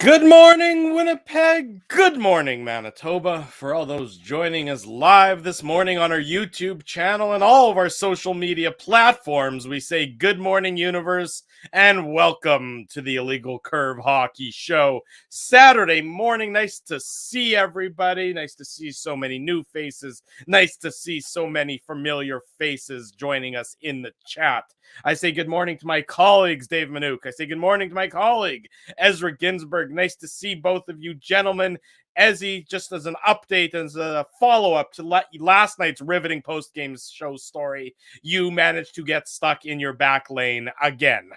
Good morning, Winnipeg. Good morning, Manitoba. For all those joining us live this morning on our YouTube channel and all of our social media platforms, we say good morning, universe, and welcome to the Illegal Curve Hockey Show. Saturday morning. Nice to see everybody. Nice to see so many new faces. Nice to see so many familiar faces joining us in the chat. I say good morning to my colleagues, Dave Minuk. I say good morning to my colleague, Ezra Ginsburg. Nice to see both of you gentlemen. Ezzy, just as an update, as a follow-up to last night's riveting post-game show story, you managed to get stuck in your back lane again.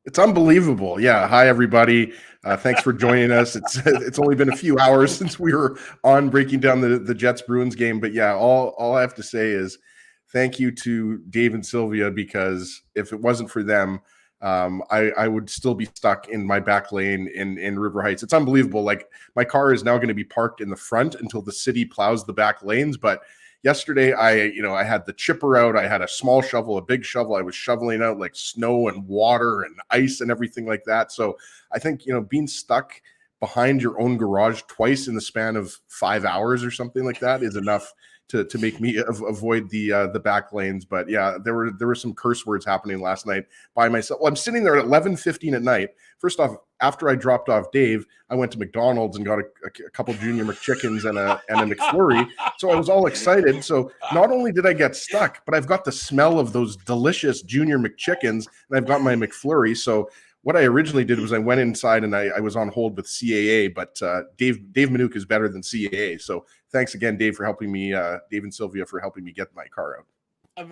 It's unbelievable. Yeah. Hi, everybody. Thanks for joining us. It's only been a few hours since we were on breaking down the Jets-Bruins game. But yeah, all I have to say is thank you to Dave and Sylvia, because if it wasn't for them, I would still be stuck in my back lane in River Heights. It's unbelievable. Like, my car is now going to be parked in the front until the city plows the back lanes. But yesterday, I had the chipper out. I had a small shovel, a big shovel. I was shoveling out like snow and water and ice and everything like that. So I think, being stuck behind your own garage twice in the span of 5 hours or something like that is enough to make me avoid the back lanes. But yeah, there were some curse words happening last night by myself. Well, I'm sitting there at 11:15 at night. First off, after I dropped off Dave, I went to McDonald's and got a couple Junior McChickens and a McFlurry. So I was all excited. So not only did I get stuck, but I've got the smell of those delicious Junior McChickens, and I've got my McFlurry. So what I originally did was I went inside and I was on hold with CAA, but Dave Minuk is better than CAA. So thanks again, Dave, for helping me, Dave and Sylvia, for helping me get my car out.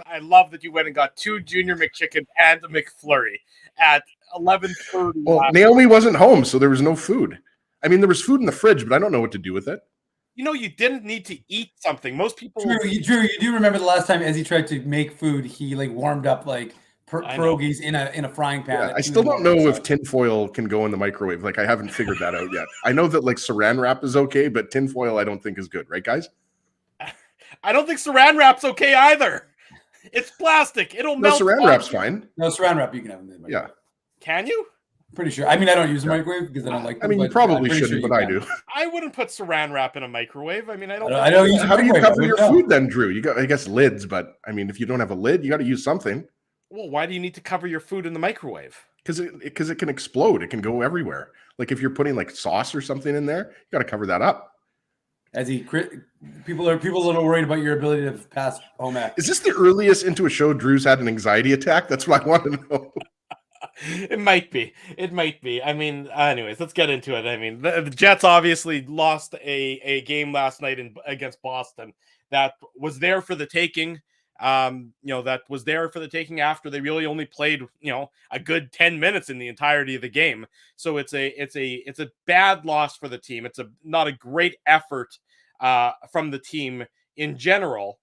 I love that you went and got two Junior McChicken and a McFlurry at 11:30. Well, Naomi wasn't home, so there was no food. I mean, there was food in the fridge, but I don't know what to do with it. You didn't need to eat something. Most people. Drew, you do remember the last time as he tried to make food, he warmed up pierogies in a frying pan. Yeah, I still don't know if tinfoil can go in the microwave. I haven't figured that out yet. I know that saran wrap is okay, but tinfoil I don't think is good, right, guys? I don't think saran wrap's okay either. It's plastic. It'll melt. No, saran wrap's fine. No, saran wrap you can have in the microwave. Yeah. Can you? Pretty sure. I mean, I don't use the microwave because I don't like them. I mean, you probably shouldn't, but I do. I wouldn't put saran wrap in a microwave. I mean, I don't use. How do you cover your food then, Drew? You got, I guess, lids, but I mean, if you don't have a lid, you got to use something. Well, why do you need to cover your food in the microwave? Because it can explode. It can go everywhere. If you're putting sauce or something in there, you got to cover that up. People are a little worried about your ability to pass home ec. Is this the earliest into a show Drew's had an anxiety attack? That's what I want to know. It might be. I mean, anyways, let's get into it. I mean, the Jets obviously lost a game last night against Boston that was there for the taking. That was there for the taking after they really only played, a good 10 minutes in the entirety of the game. So it's a bad loss for the team. It's not a great effort from the team in general.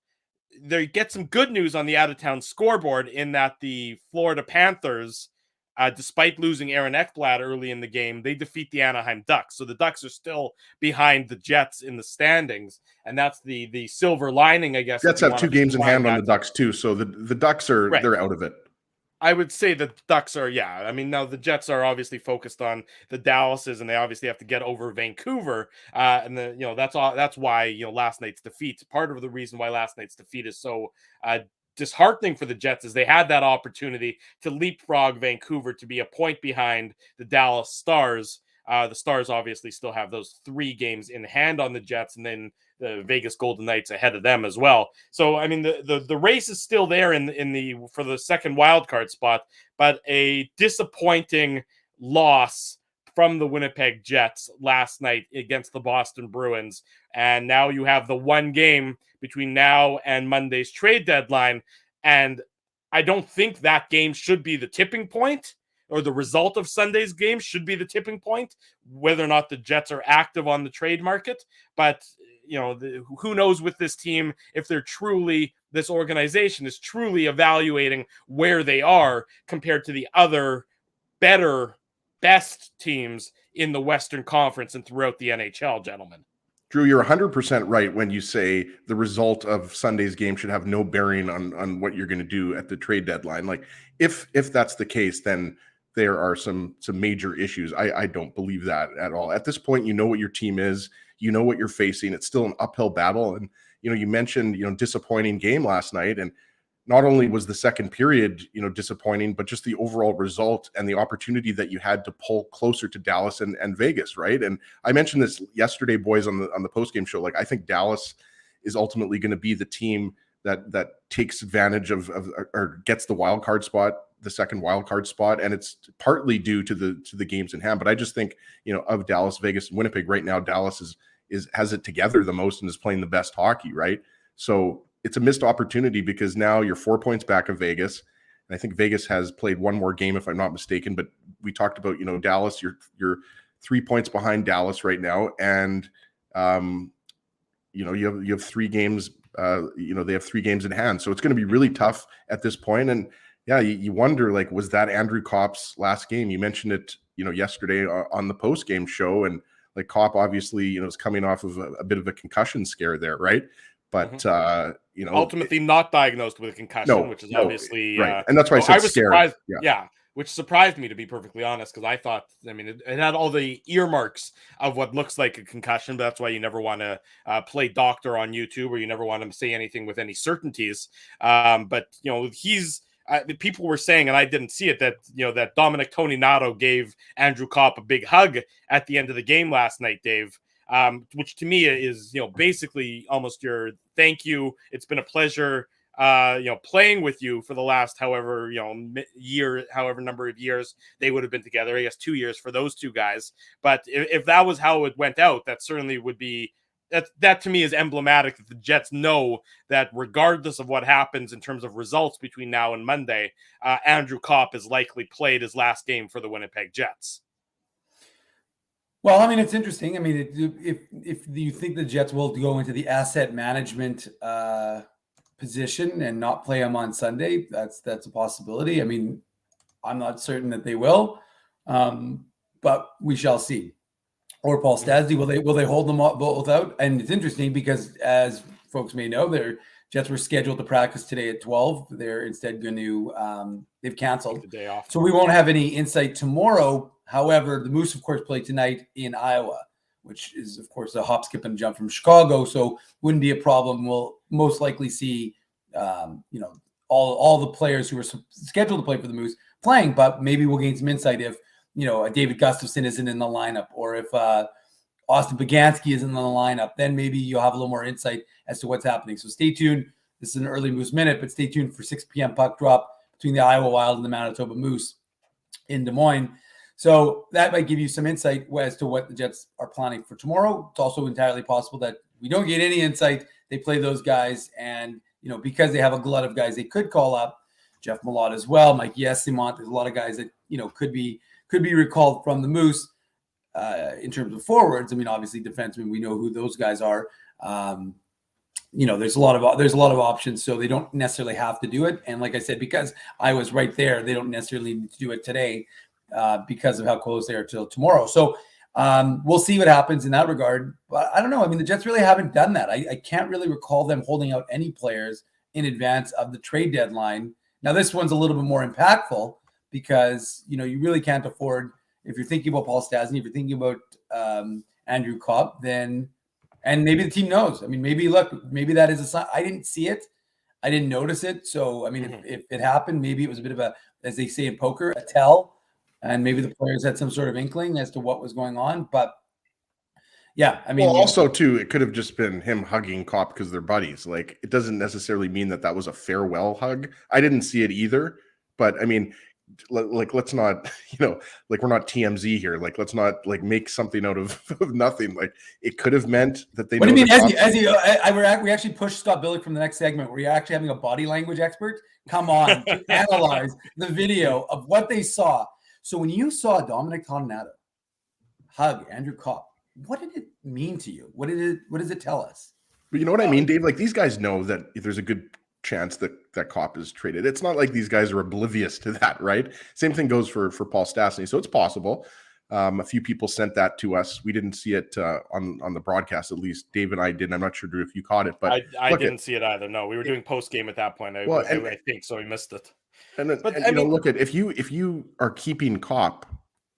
They get some good news on the out-of-town scoreboard in that the Florida Panthers, despite losing Aaron Ekblad early in the game, they defeat the Anaheim Ducks. So the Ducks are still behind the Jets in the standings, and that's the silver lining, I guess. Jets have 2 games in hand on the Ducks too, so the Ducks are right. They're out of it. I would say the Ducks are, yeah. I mean, now the Jets are obviously focused on the Dallases, and they obviously have to get over Vancouver, and that's why last night's defeat. Part of the reason why last night's defeat is so disheartening for the Jets is they had that opportunity to leapfrog Vancouver to be a point behind the Dallas Stars. The Stars obviously still have those 3 games in hand on the Jets, and then the Vegas Golden Knights ahead of them as well. So, I mean, the race is still there for the second wild card spot, but a disappointing loss from the Winnipeg Jets last night against the Boston Bruins. And now you have the one game between now and Monday's trade deadline. And I don't think that game should be the tipping point, or the result of Sunday's game should be the tipping point, whether or not the Jets are active on the trade market. But, who knows with this team if this organization is truly evaluating where they are compared to the other best teams in the Western Conference and throughout the NHL, gentlemen. Drew, you're 100% right when you say the result of Sunday's game should have no bearing on what you're going to do at the trade deadline. If that's the case, then there are some major issues. I don't believe that at all. At this point, you know what your team is, you know what you're facing. It's still an uphill battle. And, you mentioned, disappointing game last night. And not only was the second period, disappointing, but just the overall result and the opportunity that you had to pull closer to Dallas and Vegas, right? And I mentioned this yesterday, boys, on the post-game show. Like, I think Dallas is ultimately going to be the team that takes advantage of or gets the wild card spot, the second wild card spot, and it's partly due to the games in hand. But I just think, of Dallas, Vegas, and Winnipeg right now, Dallas has it together the most and is playing the best hockey, right? So it's a missed opportunity because now you're 4 points back of Vegas. And I think Vegas has played one more game, if I'm not mistaken. But we talked about, Dallas, you're 3 points behind Dallas right now. And, you have 3 games, they have 3 games in hand. So it's going to be really tough at this point. And yeah, you wonder, like, was that Andrew Kopp's last game? You mentioned it, yesterday on the post-game show. And like, Kopp obviously, is coming off of a bit of a concussion scare there, right? But ultimately not diagnosed with a concussion, which is obviously right. And that's why I said scared. Surprised, which surprised me, to be perfectly honest, because I thought, it had all the earmarks of what looks like a concussion, but that's why you never want to play doctor on YouTube, or you never want to say anything with any certainties. But he's. People were saying, and I didn't see it, that that Dominic Toninato gave Andrew Kopp a big hug at the end of the game last night, Dave. Which to me is basically almost your thank you. It's been a pleasure playing with you for the last however number of years they would have been together. I guess 2 years for those two guys. But if that was how it went out, that certainly would be. That to me is emblematic that the Jets know that regardless of what happens in terms of results between now and Monday, Andrew Kopp is likely played his last game for the Winnipeg Jets. Well, it's interesting. If you think the Jets will go into the asset management position and not play him on Sunday, that's a possibility. I'm not certain that they will, but we shall see. Or Paul Stastny, will they hold them both out? And it's interesting because, as folks may know, their Jets were scheduled to practice today at 12. They're instead going to they've canceled the day off, so we won't have any insight tomorrow. However, the Moose, of course, play tonight in Iowa, which is, of course, a hop, skip, and jump from Chicago. So wouldn't be a problem. We'll most likely see, all the players who are scheduled to play for the Moose playing, but maybe we'll gain some insight if, a David Gustafson isn't in the lineup, or if Austin Baganski isn't in the lineup, then maybe you'll have a little more insight as to what's happening. So stay tuned. This is an early Moose Minute, but stay tuned for 6 p.m. puck drop between the Iowa Wild and the Manitoba Moose in Des Moines. So that might give you some insight as to what the Jets are planning for tomorrow. It's also entirely possible that we don't get any insight. They play those guys, and because they have a glut of guys they could call up, Jeff Malott as well, Mike Yessimont. There's a lot of guys that could be recalled from the Moose in terms of forwards. Obviously defensemen, we know who those guys are. There's a lot of options, so they don't necessarily have to do it. And like I said, because I was right there, they don't necessarily need to do it today. Because of how close they are till tomorrow. So we'll see what happens in that regard. But I don't know. The Jets really haven't done that. I can't really recall them holding out any players in advance of the trade deadline. Now, this one's a little bit more impactful because, you really can't afford, if you're thinking about Paul Stastny, if you're thinking about Andrew Kopp, then, and maybe the team knows. Maybe that is a sign. I didn't see it. I didn't notice it. So, if it happened, maybe it was a bit of a, as they say in poker, a tell. And maybe the players had some sort of inkling as to what was going on. But yeah, also too, it could have just been him hugging Kopp because they're buddies. Like, it doesn't necessarily mean that was a farewell hug. I didn't see it either. But let's not, we're not TMZ here. Like, let's not make something out of nothing. Like, it could have meant that they. What do you mean? We actually pushed Scott Billick from the next segment. Were you actually having a body language expert come on to analyze the video of what they saw? So when you saw Dominic Toninato hug Andrew Kopp, what did it mean to you? What does it tell us? But you know what I mean, Dave? Like, these guys know that there's a good chance that Kopp is traded. It's not like these guys are oblivious to that, right? Same thing goes for Paul Stastny. So it's possible. A few people sent that to us. We didn't see it on the broadcast, at least. Dave and I didn't. I'm not sure, Drew, if you caught it. But I didn't see it either. No, we were doing post game at that point. I think so. We missed it. But I mean, look at if you are keeping Kopp,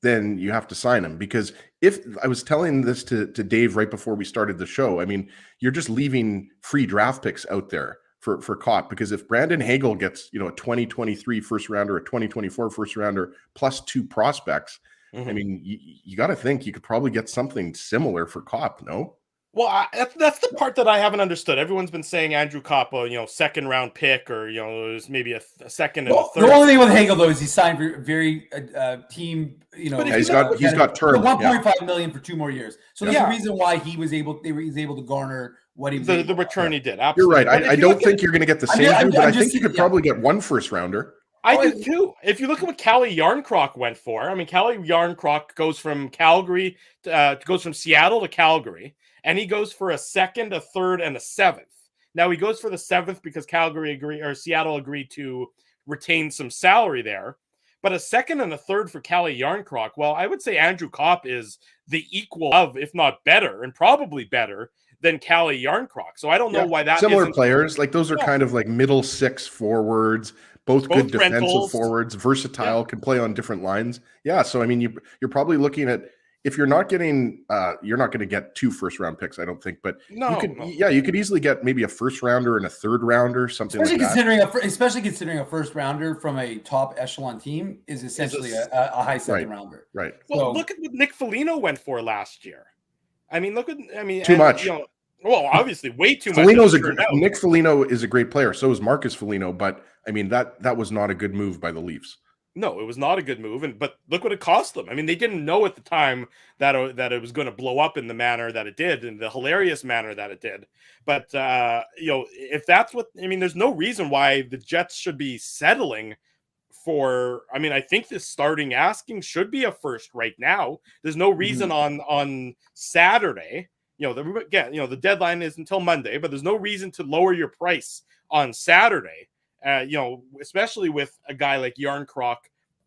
then you have to sign him, because if I was telling this to Dave right before we started the show, I mean, you're just leaving free draft picks out there for Kopp, because if Brandon Hagel gets, a 2023 first rounder, a 2024 first rounder plus 2 prospects, I mean, you got to think you could probably get something similar for Kopp, no? Well, that's the part that I haven't understood. Everyone's been saying Andrew Kopp, second round pick, or it was maybe a second and a third. The only thing with Hagel though is he signed for very team. But he's got term 1.5 million for 2 more years. So there's a reason why he was able to garner what he was the return he did. Absolutely. You're right. I don't think you're going to get the same, but I think you could probably get 1 first rounder. I do too. If you look at what Calle Jarnkrok went for, I mean, Calle Jarnkrok goes from Seattle to Calgary. And he goes for a second, a third, and a 7th. Now he goes for the 7th because Seattle agreed to retain some salary there. But a second and a third for Calle Jarnkrok, well, I would say Andrew Kopp is the equal of, if not better, and probably better than Calle Jarnkrok. So I don't know why that similar players, like those are kind of like middle 6 forwards, both good defensive forwards, versatile, can play on different lines. Yeah, so I mean, you're probably looking at, if you're not getting, you're not going to get 2 first round picks, I don't think. But you could easily get maybe a first rounder and a third rounder, something like that. Especially considering a first rounder from a top echelon team is essentially a high second rounder. Right. Well, look at what Nick Foligno went for last year. Too much. Obviously, way too much. Nick Foligno is a great player. So is Marcus Foligno. But I mean, that was not a good move by the Leafs. No, it was not a good move, but look what it cost them. I mean, they didn't know at the time that it was going to blow up in the manner that it did, in the hilarious manner that it did. But if that's what I mean, there's no reason why the Jets should be settling for. I mean, I think the starting asking should be a first right now. There's no reason on Saturday. The deadline is until Monday, but there's no reason to lower your price on Saturday. Especially with a guy like Jarnkrok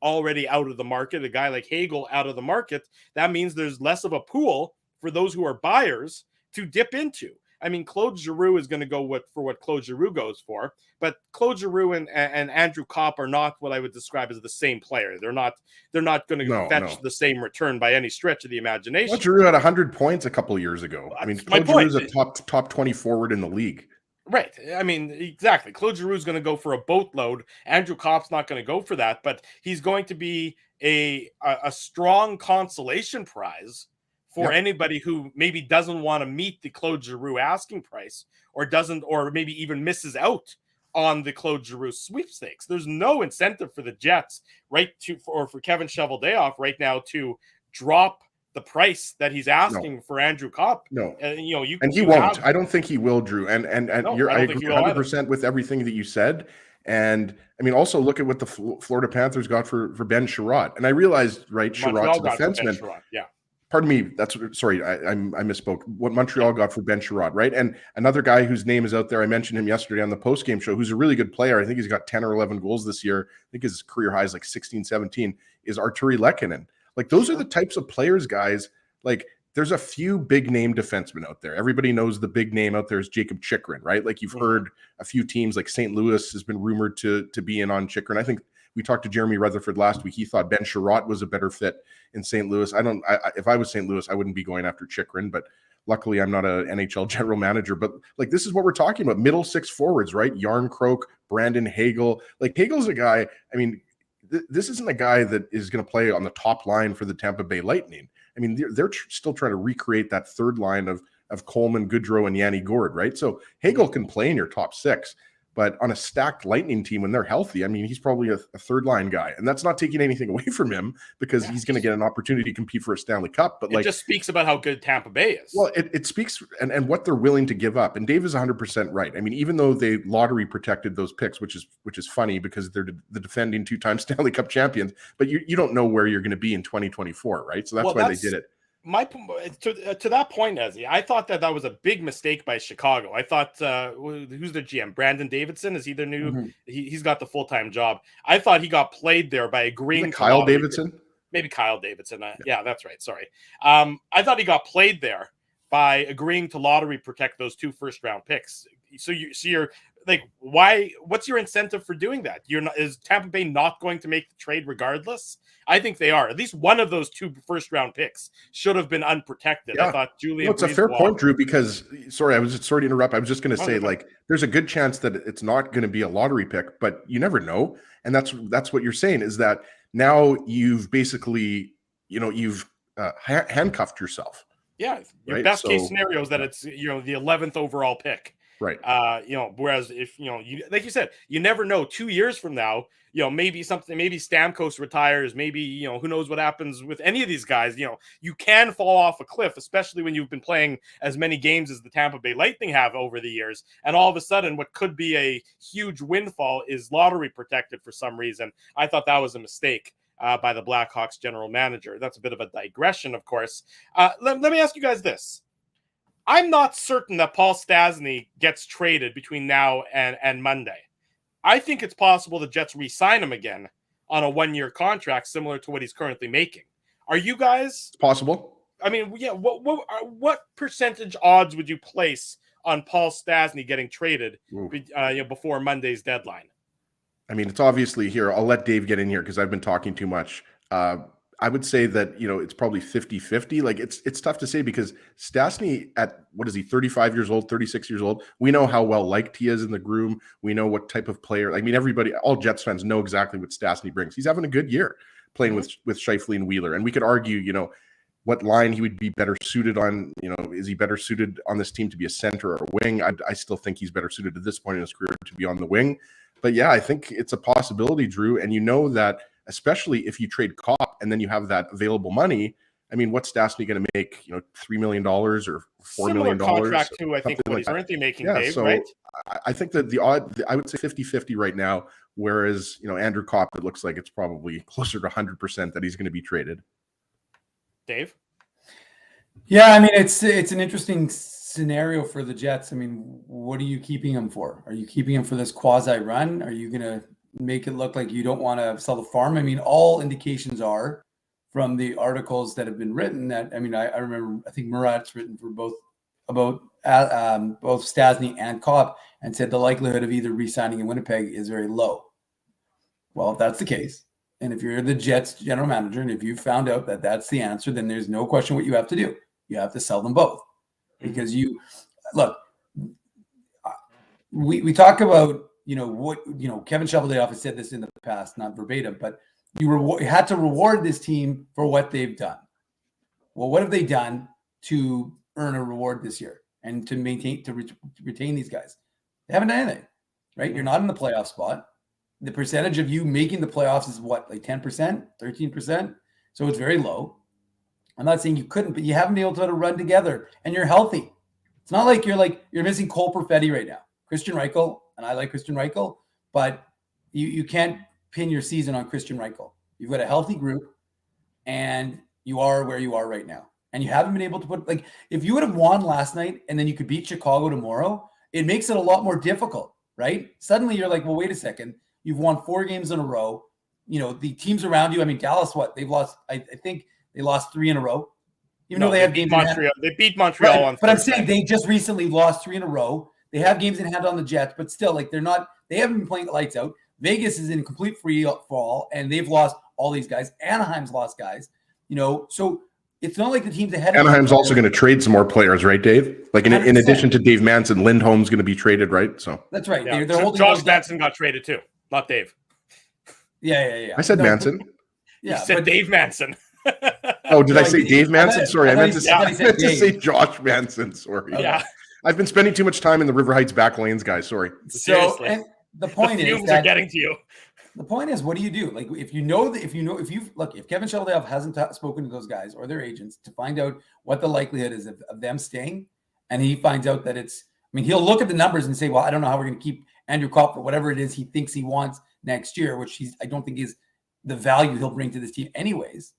already out of the market, a guy like Hagel out of the market, that means there's less of a pool for those who are buyers to dip into. I mean, Claude Giroux is going to go for what Claude Giroux goes for, but Claude Giroux and Andrew Kopp are not what I would describe as the same player. They're not going to fetch the same return by any stretch of the imagination. Claude Giroux had 100 points a couple years ago. I mean, Claude Giroux is a top 20 forward in the league. Right. I mean, exactly. Claude Giroux is going to go for a boatload. Andrew Kopp's not going to go for that, but he's going to be a strong consolation prize for anybody who maybe doesn't want to meet the Claude Giroux asking price, or maybe even misses out on the Claude Giroux sweepstakes. There's no incentive for the Jets for Kevin Cheveldayoff right now to drop the price that he's asking for Andrew Kopp. No, and he won't. I don't think he will, Drew. I agree 100% with everything that you said. And I mean, also look at what the Florida Panthers got for Ben Sherratt. And I realized, Sherratt's a defenseman. Pardon me. I misspoke. What Montreal got for Ben Sherratt, right? And another guy whose name is out there, I mentioned him yesterday on the postgame show, who's a really good player. I think he's got 10 or 11 goals this year. I think his career high is like 16, 17, is Arturi Lehkonen. Like, those are the types of players, guys. Like, there's a few big name defensemen out there. Everybody knows the big name out there is Jacob Chychrun, right? Like, you've heard a few teams like St. Louis has been rumored to be in on Chychrun. I think we talked to Jeremy Rutherford last week. He thought Ben Sherratt was a better fit in St. Louis. If I was St. Louis, I wouldn't be going after Chychrun, but luckily I'm not an NHL general manager. But like, this is what we're talking about. Middle 6 forwards, right? Jarnkrok, Brandon Hagel. Like, Hagel's a guy, I mean, this isn't a guy that is going to play on the top line for the Tampa Bay Lightning. I mean, they're still trying to recreate that third line of Coleman, Goodrow, and Yanni Gourde, right? So Hagel can play in your top 6. But on a stacked Lightning team, when they're healthy, I mean, he's probably a third line guy. And that's not taking anything away from him, because he's going to get an opportunity to compete for a Stanley Cup. But it just speaks about how good Tampa Bay is. Well, it speaks and what they're willing to give up. And Dave is 100% right. I mean, even though they lottery protected those picks, which is funny because they're the defending 2-time Stanley Cup champions, but you don't know where you're going to be in 2024, right? So that's why they did it. To that point, Ezzy, I thought that was a big mistake by Chicago. I thought, who's the GM? Brandon Davidson? Is he their new? Mm-hmm. He's got the full-time job. I thought he got played there by agreeing. Kyle Davidson? Maybe Kyle Davidson. Yeah, that's right. Sorry. I thought he got played there by agreeing to lottery protect those 2 first-round picks. So you're like, why? What's your incentive for doing that? Is Tampa Bay not going to make the trade regardless? I think they are. At least one of those 2 first-round picks should have been unprotected. Yeah. I thought Julian. It's a fair point, Drew. Because sorry to interrupt. I was just going to say, like, there's a good chance that it's not going to be a lottery pick, but you never know. And that's what you're saying, is that now you've basically, you've handcuffed yourself. Yeah, your right? best case scenario is that it's the 11th overall pick. Right. Whereas if like you said, you never know. 2 years from now, maybe Stamkos retires, maybe who knows what happens with any of these guys. You can fall off a cliff, especially when you've been playing as many games as the Tampa Bay Lightning have over the years, and all of a sudden, what could be a huge windfall is lottery protected for some reason. I thought that was a mistake by the Blackhawks general manager. That's a bit of a digression, of course. Let me ask you guys this. I'm not certain that Paul Stastny gets traded between now and Monday. I think it's possible the Jets re-sign him again on a 1-year contract similar to what he's currently making. Are you guys? It's possible. I mean, yeah. What percentage odds would you place on Paul Stastny getting traded before Monday's deadline? I mean, it's obviously here. I'll let Dave get in here because I've been talking too much. I would say that, it's probably 50-50. Like, it's tough to say because Stastny at, 35 years old, 36 years old, we know how well liked he is in the room. We know what type of player. I mean, all Jets fans know exactly what Stastny brings. He's having a good year playing with Scheifele and Wheeler. And we could argue, what line he would be better suited on. Is he better suited on this team to be a center or a wing? I still think he's better suited at this point in his career to be on the wing. But yeah, I think it's a possibility, Drew. And that, especially if you trade Kopp and then you have that available money. I mean, what's Stastny going to make? $3 million or $4 million? Contract too, I think what he's currently making, Dave, so right? I think that the odd, I would say 50-50 right now. Whereas, Andrew Kopp, it looks like it's probably closer to 100% that he's going to be traded. Dave? Yeah, I mean, it's an interesting scenario for the Jets. I mean, what are you keeping him for? Are you keeping him for this quasi run? Are you going to make it look like you don't want to sell the farm? I mean, all indications are from the articles that have been written that, I mean, I remember, I think Murat's written for both Stastny and Kopp and said the likelihood of either re-signing in Winnipeg is very low. Well, if that's the case, and if you're the Jets general manager, and if you found out that that's the answer, then there's no question what you have to do. You have to sell them both. Because we talk about, Kevin Cheveldayoff has said this in the past, not verbatim, but you had to reward this team for what they've done. Well, what have they done to earn a reward this year and to retain these guys? They haven't done anything, right? You're not in the playoff spot. The percentage of you making the playoffs is what, like 10%, 13%? So it's very low. I'm not saying you couldn't, but you haven't been able to run together and you're healthy. It's not like you're missing Cole Perfetti right now. Christian Reichel, and I like Christian Reichel, but you can't pin your season on Christian Reichel. You've got a healthy group and you are where you are right now. And you haven't been able to put, if you would have won last night and then you could beat Chicago tomorrow, it makes it a lot more difficult, right? Suddenly you're like, well, wait a second. You've won 4 games in a row. The teams around you, I mean, Dallas, they've lost, I think they lost 3 in a row. Even though they have games Montreal. They beat Montreal on Thursday. But I'm saying they just recently lost 3 in a row. They have games in hand on the Jets, but still, they haven't been playing lights out. Vegas is in complete free fall, and they've lost all these guys. Anaheim's lost guys, so it's not like the teams ahead. Anaheim's also going to trade some more players, right, Dave? Like in addition to Dave Manson, Lindholm's going to be traded, right? So that's right. Yeah. They're holding Josh Manson got traded too, not Dave. Yeah. I said Manson. Yeah, you said Dave Manson. Oh, did I say Dave Manson? Sorry, I meant to say Josh Manson. Sorry. Yeah. I've been spending too much time in the River Heights back lanes, guys. Sorry. So, and the point is fumes are getting to you. The point is, what do you do? Like, if Kevin Cheveldayoff hasn't spoken to those guys or their agents to find out what the likelihood is of them staying, and he finds out that he'll look at the numbers and say, well, I don't know how we're going to keep Andrew Kopp for whatever it is he thinks he wants next year, which I don't think is the value he'll bring to this team anyways.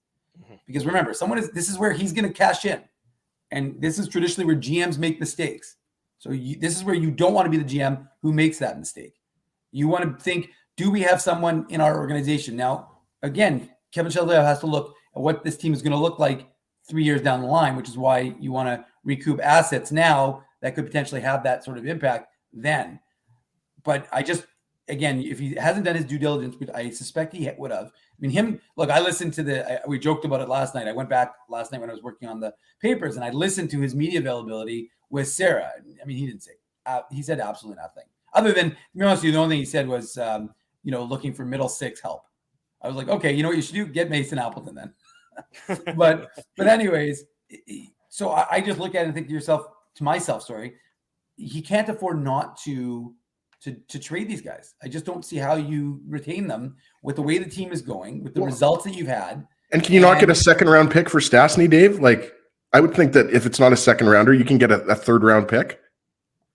Mm-hmm. Because remember, this is where he's going to cash in. And this is traditionally where GMs make mistakes. So this is where you don't want to be the GM who makes that mistake. You want to think, do we have someone in our organization? Now, again, Kevin Cheveldayoff has to look at what this team is going to look like 3 years down the line, which is why you want to recoup assets now that could potentially have that sort of impact then. but I just, again, if he hasn't done his due diligence, but I suspect he would have. I mean, look, I listened to we joked about it last night. I went back last night when I was working on the papers, and I listened to his media availability with Sarah. I mean, he didn't say, he said absolutely nothing. Other than, to be honest with you, the only thing he said was, looking for middle six help. I was like, okay, you know what you should do? Get Mason Appleton then. but anyways, so I just look at it and think to myself, he can't afford not to trade these guys. I just don't see how you retain them with the way the team is going, with the results that you've had. And can you not get a second round pick for Stastny, Dave? Like, I would think that if it's not a second rounder, you can get a third round pick.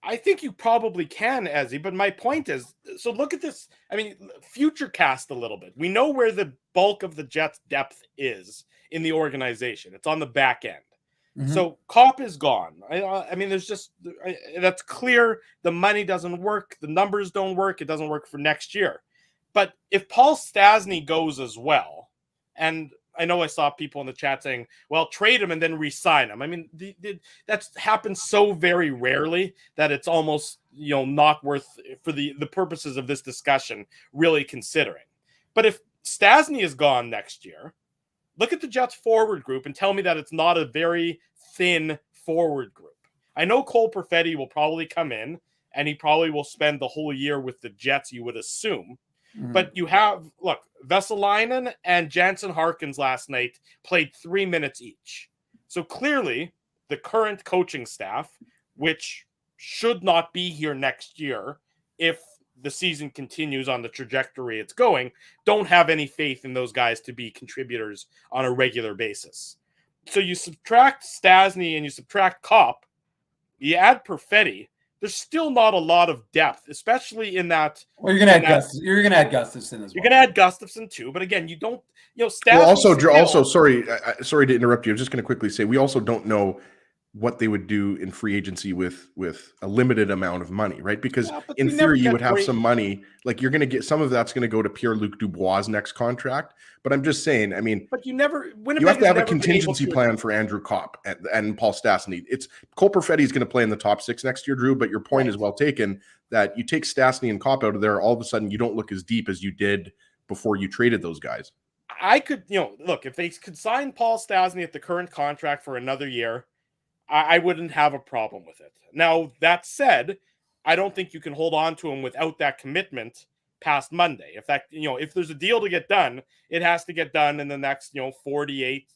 I think you probably can, Ezzy, but my point is, so look at this. I mean, future cast a little bit. We know where the bulk of the Jets' depth is in the organization. It's on the back end. Mm-hmm. So Kopp is gone. I mean, that's clear. The money doesn't work. The numbers don't work. It doesn't work for next year. But if Paul Stastny goes as well, and I know I saw people in the chat saying, well, trade him and then re-sign him. I mean, that's happened so very rarely that it's almost, not worth, for the purposes of this discussion, really considering. But if Stastny is gone next year, look at the Jets forward group and tell me that it's not a very thin forward group. I know Cole Perfetti will probably come in and he probably will spend the whole year with the Jets, you would assume. Mm-hmm. But you have, look, Vesalainen and Jansen Harkins last night played 3 minutes each. So clearly the current coaching staff, which should not be here next year if the season continues on the trajectory it's going, don't have any faith in those guys to be contributors on a regular basis. So you subtract Stastny and you subtract Kopp, you add Perfetti, there's still not a lot of depth, especially in that. Well, you're going to add Gustafsson as well. You're going to add Gustafsson too, but again, you don't, Stastny. Well, also, sorry to interrupt you. I'm just going to quickly say we also don't know what they would do in free agency with a limited amount of money, right? Because in theory, you would have some money, like you're going to get some of that's going to go to Pierre-Luc Dubois' next contract. But I'm just saying, I mean, but you have to have a contingency plan for Andrew Kopp and Paul Stastny. It's Cole Perfetti is going to play in the top 6 next year, Drew. But your point is well taken that you take Stastny and Kopp out of there, all of a sudden you don't look as deep as you did before you traded those guys. I could, look, if they could sign Paul Stastny at the current contract for another year, I wouldn't have a problem with it. Now, that said, I don't think you can hold on to him without that commitment past Monday. If there's a deal to get done, it has to get done in the next, 48,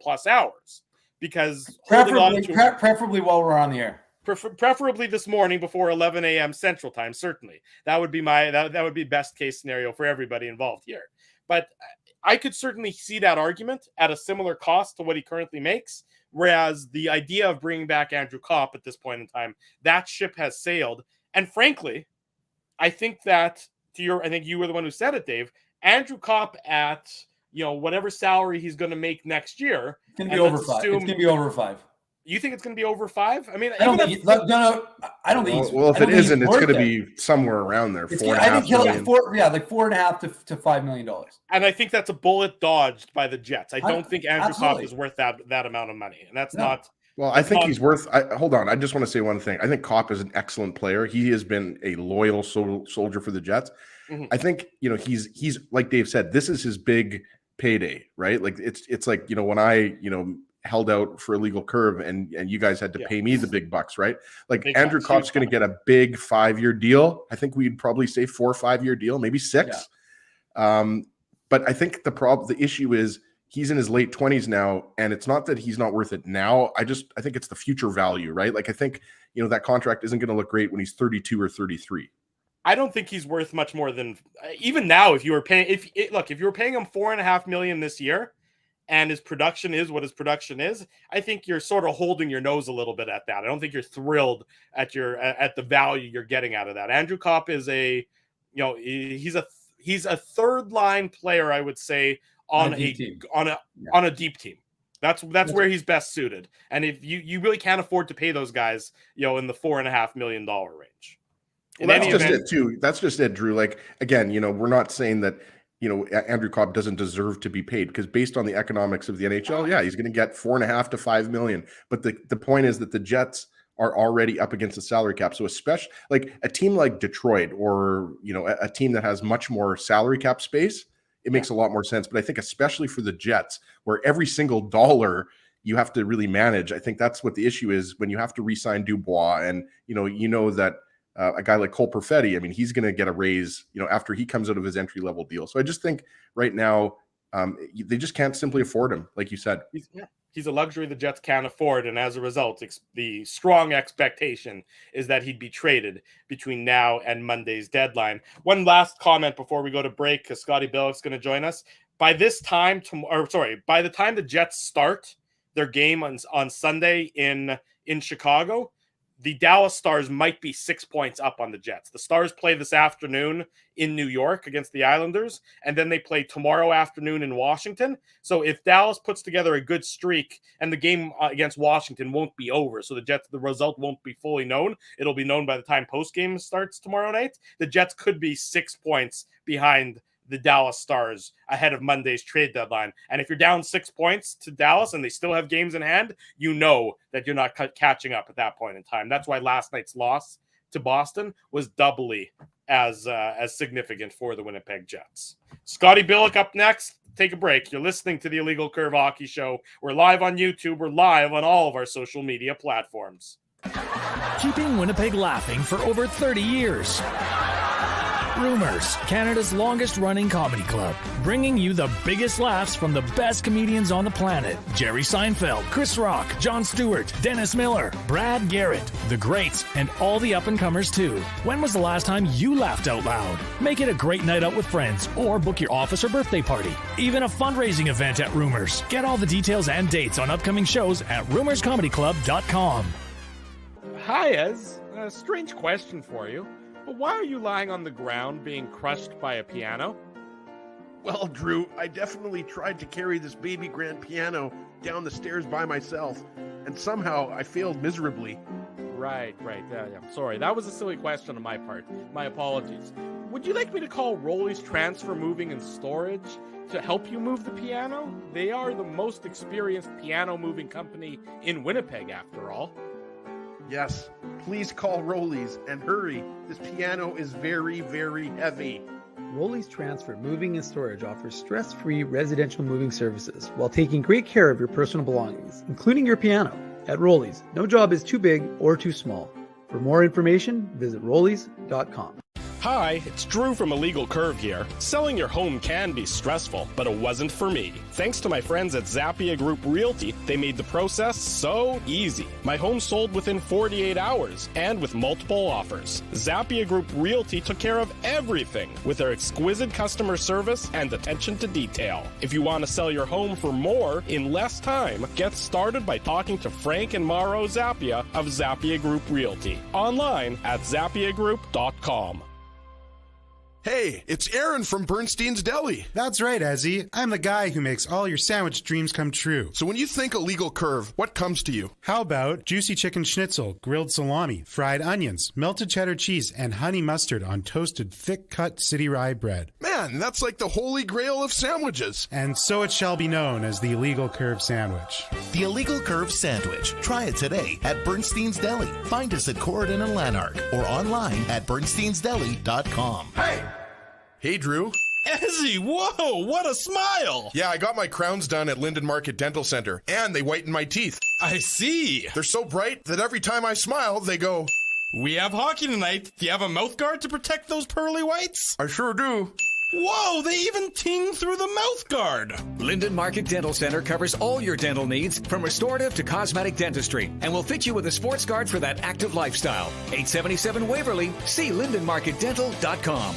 plus hours. Because preferably while we're on the air. Preferably this morning before 11 a.m. Central Time, certainly. That would be that would be best case scenario for everybody involved here. But I could certainly see that argument at a similar cost to what he currently makes. Whereas the idea of bringing back Andrew Kopp at this point in time, that ship has sailed. And frankly, I think that I think you were the one who said it, Dave. Andrew Kopp at whatever salary he's going to make next year. It's going to be over 5. It's going to be over 5. You think it's going to be over 5? I mean, I don't think. I don't think. Well, if it isn't, it's going to be somewhere around there. I think he'll like $4.5 to $5 million. And I think that's a bullet dodged by the Jets. I don't think Andrew Kopp is worth that amount of money, and that's not. Well, I think he's worth. Hold on, I just want to say one thing. I think Kopp is an excellent player. He has been a loyal soldier for the Jets. Mm-hmm. I think he's like Dave said. This is his big payday, right? Like it's like when I held out for a legal curve and you guys had to pay me the big bucks, right? Like Andrew Kopp's going to get a big 5-year deal. I think we'd probably say 4 or 5-year deal, maybe 6. Yeah. But I think the issue is he's in his late 20s now, and it's not that he's not worth it now. I think it's the future value, right? Like I think, that contract isn't going to look great when he's 32 or 33. I don't think he's worth much more than even now. If you were paying, if you were paying him $4.5 million this year, and his production is what his production is, I think you're sort of holding your nose a little bit at that. I don't think you're thrilled at the value you're getting out of that. Andrew Kopp is he's a third line player, I would say, on a deep team. That's where he's best suited. And if you really can't afford to pay those guys, in the $4.5 million range. That's just it, Drew. Like again, we're not saying that Andrew Kopp doesn't deserve to be paid because based on the economics of the NHL, he's going to get $4.5 to $5 million. But the point is that the Jets are already up against the salary cap. So especially like a team like Detroit or, a team that has much more salary cap space, it makes a lot more sense. But I think especially for the Jets, where every single dollar you have to really manage, I think that's what the issue is when you have to re-sign Dubois. And, that a guy like Cole Perfetti, I mean, he's going to get a raise, after he comes out of his entry-level deal. So I just think right now they just can't simply afford him, like you said. He's a luxury the Jets can't afford, and as a result, the strong expectation is that he'd be traded between now and Monday's deadline. One last comment before we go to break, because Scotty Billick's going to join us. By the time the Jets start their game on Sunday in Chicago, the Dallas Stars might be 6 points up on the Jets. The Stars play this afternoon in New York against the Islanders, and then they play tomorrow afternoon in Washington. So if Dallas puts together a good streak, and the game against Washington won't be over, so the result won't be fully known. It'll be known by the time postgame starts tomorrow night. The Jets could be 6 points behind the Dallas Stars ahead of Monday's trade deadline. And if you're down 6 points to Dallas and they still have games in hand, you know that you're not catching up at that point in time. That's why last night's loss to Boston was doubly as significant for the Winnipeg Jets. Scotty Billick up next. Take a break. You're listening to the Illegal Curve Hockey Show. We're live on YouTube. We're live on all of our social media platforms. Keeping Winnipeg laughing for over 30 years. Rumors, Canada's longest-running comedy club, bringing you the biggest laughs from the best comedians on the planet. Jerry Seinfeld, Chris Rock, Jon Stewart, Dennis Miller, Brad Garrett, the greats, and all the up-and-comers too. When was the last time you laughed out loud? Make it a great night out with friends, or book your office or birthday party. Even a fundraising event at Rumors. Get all the details and dates on upcoming shows at rumorscomedyclub.com. Hi, Ez. A strange question for you. But why are you lying on the ground being crushed by a piano? Well, Drew, I definitely tried to carry this baby grand piano down the stairs by myself, and somehow I failed miserably. Right. Yeah, sorry. That was a silly question on my part. My apologies. Would you like me to call Rolly's Transfer Moving and Storage to help you move the piano? They are the most experienced piano moving company in Winnipeg, after all. Yes, please call Rolly's and hurry. This piano is very, very heavy. Rolly's Transfer Moving and Storage offers stress-free residential moving services while taking great care of your personal belongings, including your piano. At Rolly's, no job is too big or too small. For more information, visit rollys.com. Hi, it's Drew from Illegal Curve here. Selling your home can be stressful, but it wasn't for me. Thanks to my friends at Zappia Group Realty, they made the process so easy. My home sold within 48 hours and with multiple offers. Zappia Group Realty took care of everything with their exquisite customer service and attention to detail. If you want to sell your home for more in less time, get started by talking to Frank and Mauro Zappia of Zappia Group Realty. Online at zappiagroup.com. Hey, it's Aaron from Bernstein's Deli. That's right, Ezzy. I'm the guy who makes all your sandwich dreams come true. So when you think Illegal Curve, what comes to you? How about juicy chicken schnitzel, grilled salami, fried onions, melted cheddar cheese, and honey mustard on toasted thick-cut city rye bread? Man, that's like the holy grail of sandwiches. And so it shall be known as the Illegal Curve Sandwich. The Illegal Curve Sandwich. Try it today at Bernstein's Deli. Find us at Corridon and Lanark or online at bernsteinsdeli.com. Hey, Drew. Ezzy, whoa, what a smile! Yeah, I got my crowns done at Linden Market Dental Center, and they whiten my teeth. I see. They're so bright that every time I smile, they go... We have hockey tonight. Do you have a mouth guard to protect those pearly whites? I sure do. Whoa, they even ting through the mouth guard. Linden Market Dental Center covers all your dental needs from restorative to cosmetic dentistry and will fit you with a sports guard for that active lifestyle. 877 Waverly. See lindenmarketdental.com.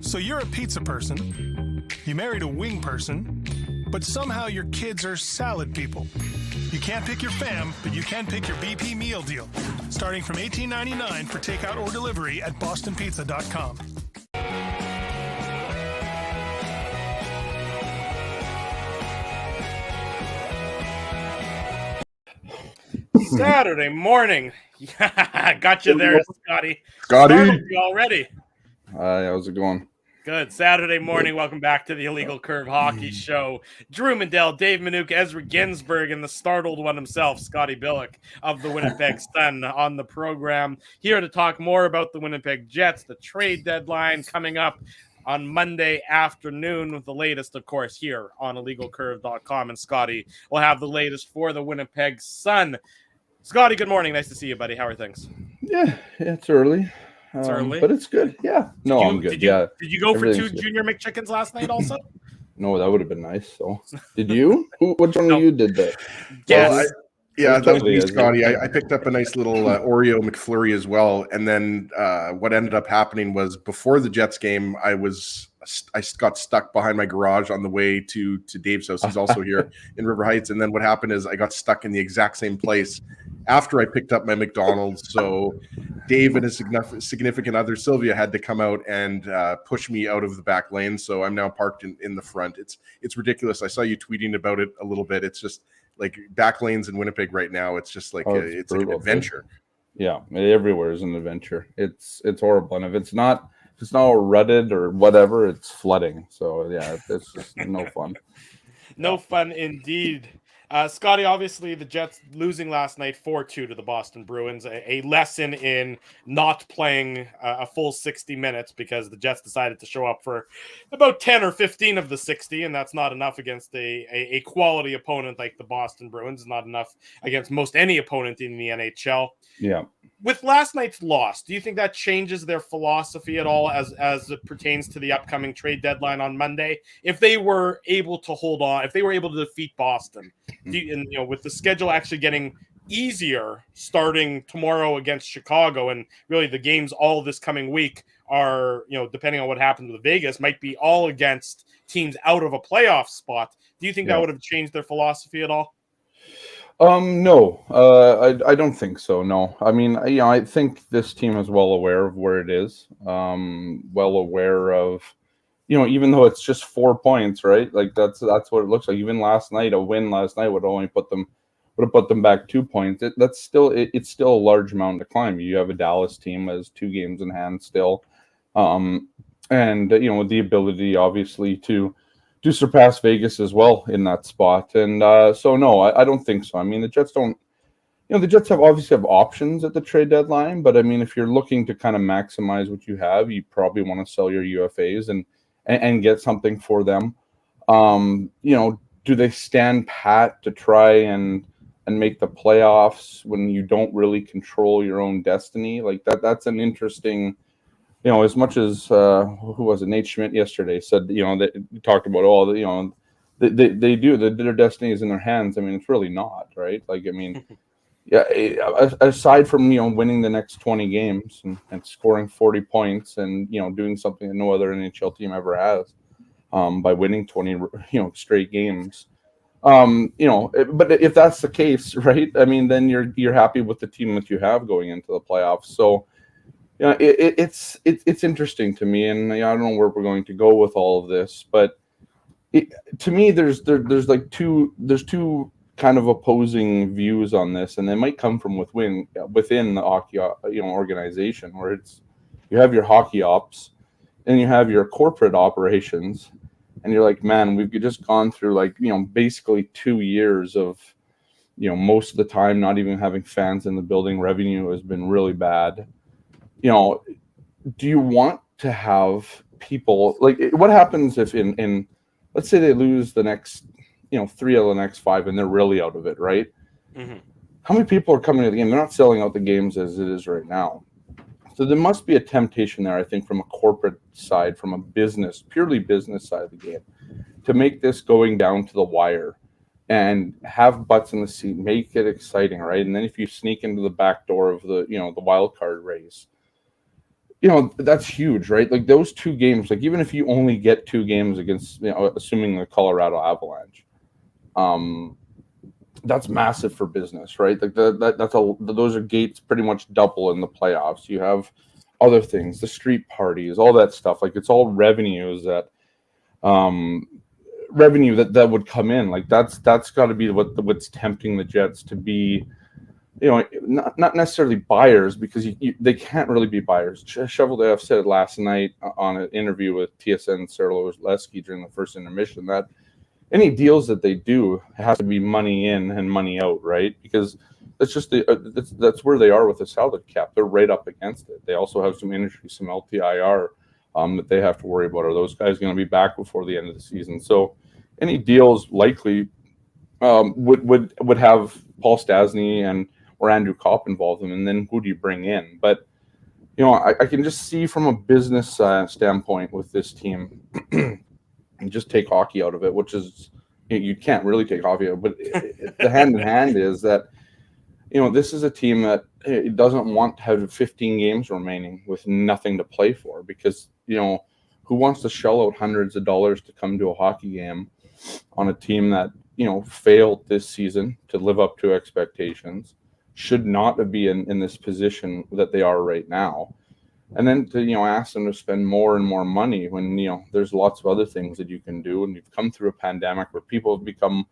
So you're a pizza person, you married a wing person, but somehow your kids are salad people. You can't pick your fam, but you can pick your BP meal deal, starting from $18.99 for takeout or delivery at bostonpizza.com. Saturday morning. Yeah, got you there, Scotty. Scotty. Startled you already. How's it going? Good Saturday morning. Welcome back to the Illegal Curve Hockey Show. Drew Mindell, Dave Minuk, Ezra Ginsburg, and the startled one himself, Scotty Billick of the Winnipeg Sun on the program. Here to talk more about the Winnipeg Jets, the trade deadline coming up on Monday afternoon, with the latest, of course, here on illegalcurve.com. And Scotty will have the latest for the Winnipeg Sun. Scotty, good morning. Nice to see you, buddy. How are things? Yeah, it's early. It's early, but it's good. Yeah, I'm good. Did you go for 2 Junior McChickens last night also? No, that would have been nice. So, did you? Which one of you did that? Yes. That was me, Scotty. I picked up a nice little Oreo McFlurry as well. And then what ended up happening was, before the Jets game, I got stuck behind my garage on the way to Dave's house. He's also here in River Heights. And then what happened is I got stuck in the exact same place after I picked up my McDonald's. So Dave and his significant other, Sylvia, had to come out and push me out of the back lane. So I'm now parked in the front. It's ridiculous. I saw you tweeting about it a little bit. It's just like back lanes in Winnipeg right now. It's just like it's like an adventure. Yeah, everywhere is an adventure. It's horrible. And if it's not rutted or whatever, it's flooding. So yeah, it's just no fun. No fun indeed. Scotty, obviously the Jets losing last night 4-2 to the Boston Bruins, a lesson in not playing a full 60 minutes, because the Jets decided to show up for about 10 or 15 of the 60, and that's not enough against a quality opponent like the Boston Bruins, not enough against most any opponent in the NHL. Yeah. With last night's loss, do you think that changes their philosophy at all as it pertains to the upcoming trade deadline on Monday? If they were able to hold on, if they were able to defeat Boston, with the schedule actually getting easier starting tomorrow against Chicago, and really the games all this coming week are, depending on what happens with Vegas, might be all against teams out of a playoff spot. Do you think that would have changed their philosophy at all? No, I don't think so. No, I mean, I think this team is well aware of where it is. Well aware of, even though it's just 4 points, right? Like that's what it looks like. Even last night, a win last night would have put them back 2 points. It's still a large amount to climb. You have a Dallas team that has 2 games in hand still, and with the ability, obviously, to surpass Vegas as well in that spot. And so, no, I don't think so. I mean, the Jets don't, the Jets obviously have options at the trade deadline, but I mean, if you're looking to kind of maximize what you have, you probably want to sell your UFAs and get something for them. Do they stand pat to try and make the playoffs when you don't really control your own destiny? Like that's an interesting, as much as who was it? Nate Schmidt yesterday said, they talked about all the, they do their destiny is in their hands. I mean, it's really not, right? Like, I mean, yeah. Aside from winning the next 20 games and scoring 40 points and doing something that no other NHL team ever has, by winning 20 straight games, but if that's the case, right? I mean, then you're happy with the team that you have going into the playoffs. So. It's interesting to me, and I don't know where we're going to go with all of this, but to me, there's two kind of opposing views on this, and they might come from within the hockey organization, where you have your hockey ops and you have your corporate operations, and you're like, man, we've just gone through basically 2 years of most of the time not even having fans in the building. Revenue has been really bad. Do you want to have people what happens if in let's say they lose the next 3 of the next 5 and they're really out of it, right? Mm-hmm. How many people are coming to the game? They're not selling out the games as it is right now. So there must be a temptation there, I think, from a corporate side, from a purely business side of the game, to make this going down to the wire and have butts in the seat, make it exciting, right? And then if you sneak into the back door of the the wild card race, that's huge, right? Like those 2 games, like even if you only get 2 games against, assuming the Colorado Avalanche, that's massive for business, right? Like those are gates pretty much double in the playoffs. You have other things, the street parties, all that stuff. Like it's all revenues that would come in. Like that's got to be what's tempting the Jets to be, not necessarily buyers, because they can't really be buyers. Cheveldayoff said it last night on an interview with TSN Sarah Leski during the first intermission that any deals that they do has to be money in and money out, right? Because that's just that's where they are with the salary cap. They're right up against it. They also have some industry, some LTIR that they have to worry about. Are those guys going to be back before the end of the season? So any deals likely would have Paul Stastny or Andrew Kopp involved in, and then who do you bring in? But I can just see from a business standpoint with this team, and just take hockey out of it, which is you can't really take hockey out, but the hand in hand is that this is a team that it doesn't want to have 15 games remaining with nothing to play for, because who wants to shell out hundreds of dollars to come to a hockey game on a team that failed this season to live up to expectations, should not be in this position that they are right now, and then to ask them to spend more and more money when there's lots of other things that you can do, and you've come through a pandemic where people have become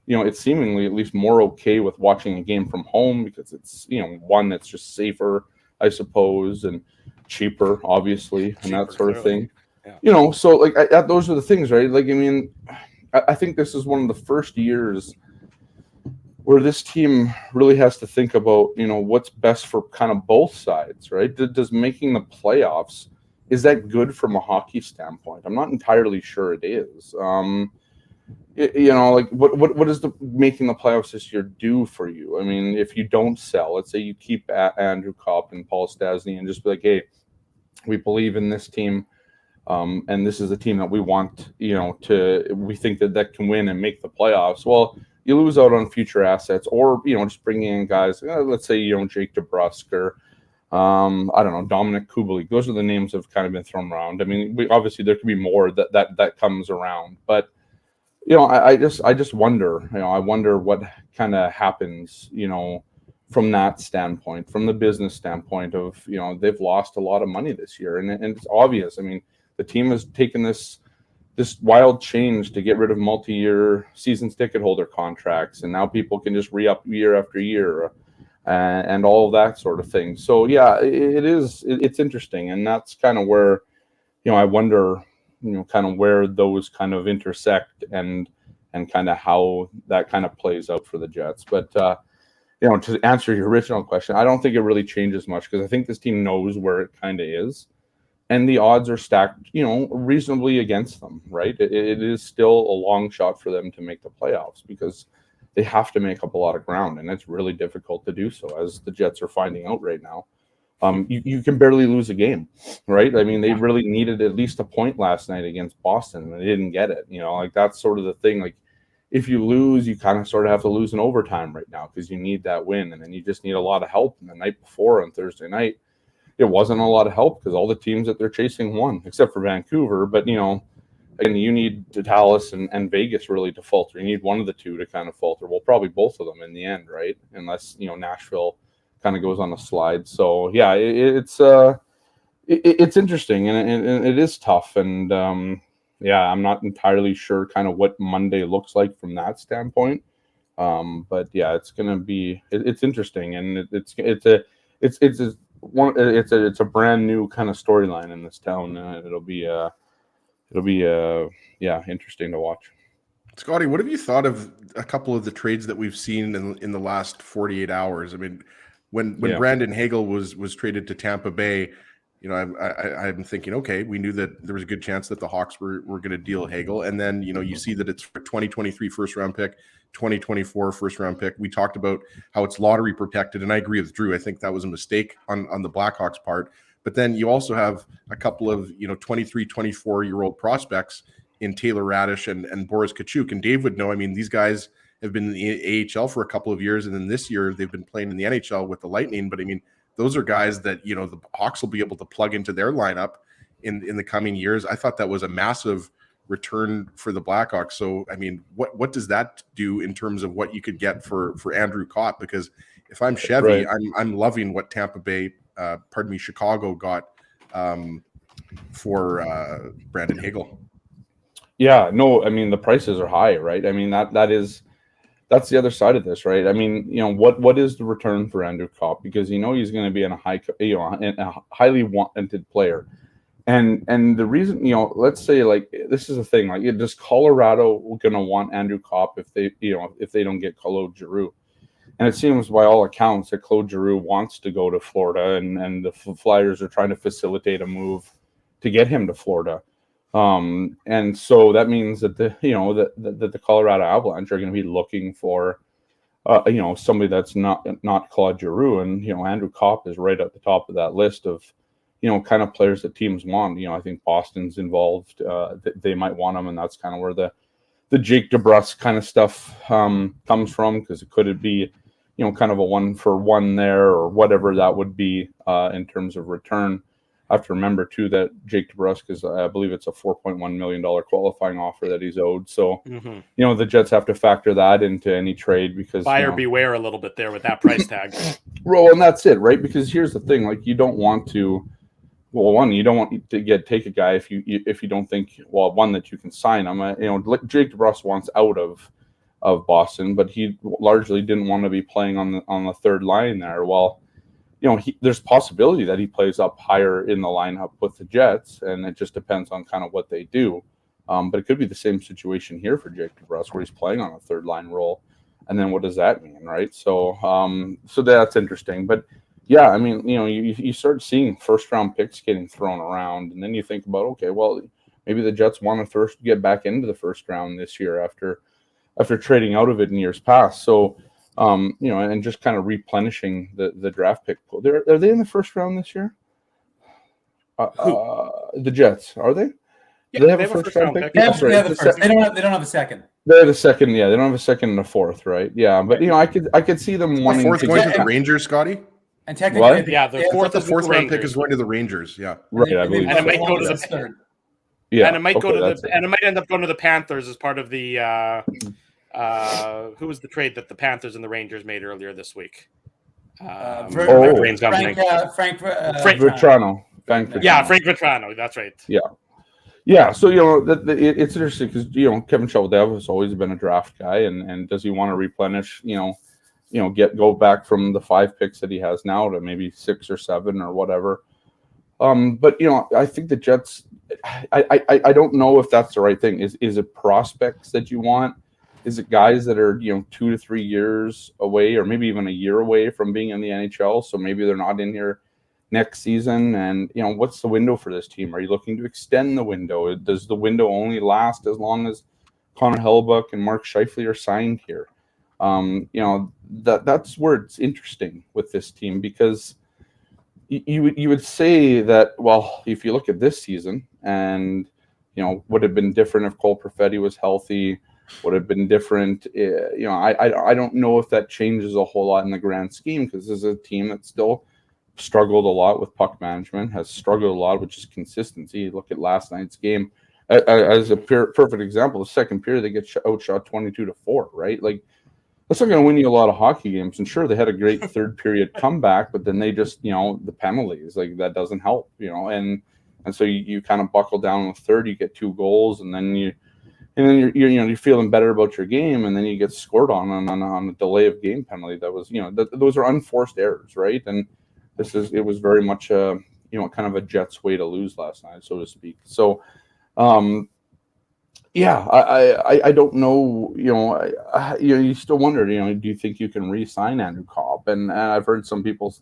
it's seemingly at least more okay with watching a game from home, because it's one that's just safer, I suppose, and cheaper, obviously, and that sort of thing. Yeah. So like those are the things, right? Like, I mean, I think this is one of the first years where this team really has to think about, what's best for kind of both sides, right? Does making the playoffs, is that good from a hockey standpoint? I'm not entirely sure it is. Like what does making the playoffs this year do for you? I mean, if you don't sell, let's say you keep Andrew Kopp and Paul Stastny and just be like, hey, we believe in this team, and this is a team that we want, we think that can win and make the playoffs. Well, you lose out on future assets, or just bringing in guys. Let's say Jake DeBrusk or I don't know, Dominic Kubalik. Those are the names that have kind of been thrown around. I mean, obviously there could be more that comes around, but I just wonder. I wonder what kind of happens. From that standpoint, from the business standpoint of they've lost a lot of money this year, and it's obvious. I mean, the team has taken this wild change to get rid of multi-year season ticket holder contracts, and now people can just re-up year after year, and all of that sort of thing. So yeah, it's interesting, and that's kind of where I wonder kind of where those kind of intersect and kind of how that kind of plays out for the Jets. But to answer your original question, I don't think it really changes much, because I think this team knows where it kind of is, and the odds are stacked, reasonably against them, right? It is still a long shot for them to make the playoffs, because they have to make up a lot of ground, and it's really difficult to do so, as the Jets are finding out right now. You can barely lose a game, right? I mean, they really needed at least a point last night against Boston, and they didn't get it. Like that's sort of the thing. Like if you lose, you kind of sort of have to lose in overtime right now, because you need that win, and then you just need a lot of help. And the night before on Thursday night, it wasn't a lot of help, because all the teams that they're chasing won, except for Vancouver. But again, you need Dallas and Vegas really to falter. You need one of the two to kind of falter. Well, probably both of them in the end, right? Unless Nashville kind of goes on a slide. So yeah, it's interesting, and it is tough, and I'm not entirely sure kind of what Monday looks like from that standpoint. But yeah, it's gonna be it's interesting, and it's a brand new kind of storyline in this town. It'll be interesting to watch. Scotty, what have you thought of a couple of the trades that we've seen in the last 48 hours? I mean, when Brandon Hagel was traded to Tampa Bay, I'm thinking, okay, we knew that there was a good chance that the Hawks were going to deal Hagel. And then, you see that it's for 2023 first round pick, 2024 first round pick. We talked about how it's lottery protected. And I agree with Drew. I think that was a mistake on the Blackhawks part. But then you also have a couple of, 23, 24-year-old prospects in Taylor Radish and Boris Kachuk. And Dave would know, I mean, these guys have been in the AHL for a couple of years. And then this year they've been playing in the NHL with the Lightning. But I mean, those are guys that, the Hawks will be able to plug into their lineup in the coming years. I thought that was a massive return for the Blackhawks. So, I mean, what does that do in terms of what you could get for Andrew Kopp? Because if I'm Chevy, right, I'm loving what Chicago got for Brandon Hagel. Yeah, no, I mean, the prices are high, right? I mean, that's that's the other side of this, right? I mean, what is the return for Andrew Kopp? Because he's going to be in a highly wanted player. And the reason, let's say, like, this is the thing, like, does Colorado going to want Andrew Kopp if they don't get Claude Giroux? And it seems by all accounts that Claude Giroux wants to go to Florida, and the Flyers are trying to facilitate a move to get him to Florida. And so that means that the Colorado Avalanche are going to be looking for somebody that's not Claude Giroux, and Andrew Kopp is right at the top of that list of kind of players that teams want. I think Boston's involved. They might want him, and that's kind of where the Jake DeBrusk kind of stuff comes from, because it could be kind of a 1-for-1 there, or whatever that would be in terms of return. I have to remember too that Jake DeBrusk is, I believe it's a $4.1 million qualifying offer that he's owed. So the Jets have to factor that into any trade, because buyer beware a little bit there with that price tag. Well, and that's it, right? Because here's the thing: like, you don't want to. Well, one, you don't want to take a guy if you don't think, well, one, that you can sign him. Jake DeBrusk wants out of Boston, but he largely didn't want to be playing on the third line there. Well, there's possibility that he plays up higher in the lineup with the Jets, and it just depends on kind of what they do. But it could be the same situation here for Jake DeBrusk, where he's playing on a third line role, and then what does that mean, right? So that's interesting, but. Yeah, I mean, you start seeing first-round picks getting thrown around, and then you think about, okay, well, maybe the Jets want to first get back into the first round this year after trading out of it in years past. So, and just kind of replenishing the draft pick pool. Are they in the first round this year? The Jets, are they? Yeah, do they have a first-round pick? They have the first. They don't have a second. They have a second. Yeah, they don't have a second and a fourth, right? Yeah, but I could see them wanting fourth to going get to the Rangers, Scotty. And technically, the fourth round pick is going to the Rangers. Yeah, right. I believe and it might go to the third. Yeah, and it might go to and it might end up going to the Panthers as part of the who was the trade that the Panthers and the Rangers made earlier this week? Frank Vetrano. Yeah, Frank Vetrano. That's right. Yeah. So it's interesting because Kevin Cheveldayoff has always been a draft guy, and does he want to replenish? Go back from the 5 picks that he has now to maybe 6 or 7 or whatever. But I think the Jets. I don't know if that's the right thing. Is it prospects that you want? Is it guys that are 2 to 3 years away, or maybe even a year away from being in the NHL? So maybe they're not in here next season. And what's the window for this team? Are you looking to extend the window? Does the window only last as long as Connor Hellebuyck and Mark Scheifele are signed here? That's where it's interesting with this team, because you would say that, well, if you look at this season, and would have been different if Cole Perfetti was healthy, would have been different. I don't know if that changes a whole lot in the grand scheme, because this is a team that still struggled a lot with puck management, has struggled a lot with just consistency. You look at last night's game as a perfect example. The second period, they get outshot 22-4, right? Like, that's not going to win you a lot of hockey games. And sure, they had a great third period comeback, but then they just, the penalties, like, that doesn't help, and so you kind of buckle down in the third, you get 2 goals, and then you're feeling better about your game, and then you get scored on a delay of game penalty. That was, those are unforced errors, right? And it was very much a, kind of a Jets way to lose last night, so to speak. So, yeah, I don't know. You still wonder. Do you think you can re-sign Andrew Kopp? And I've heard some people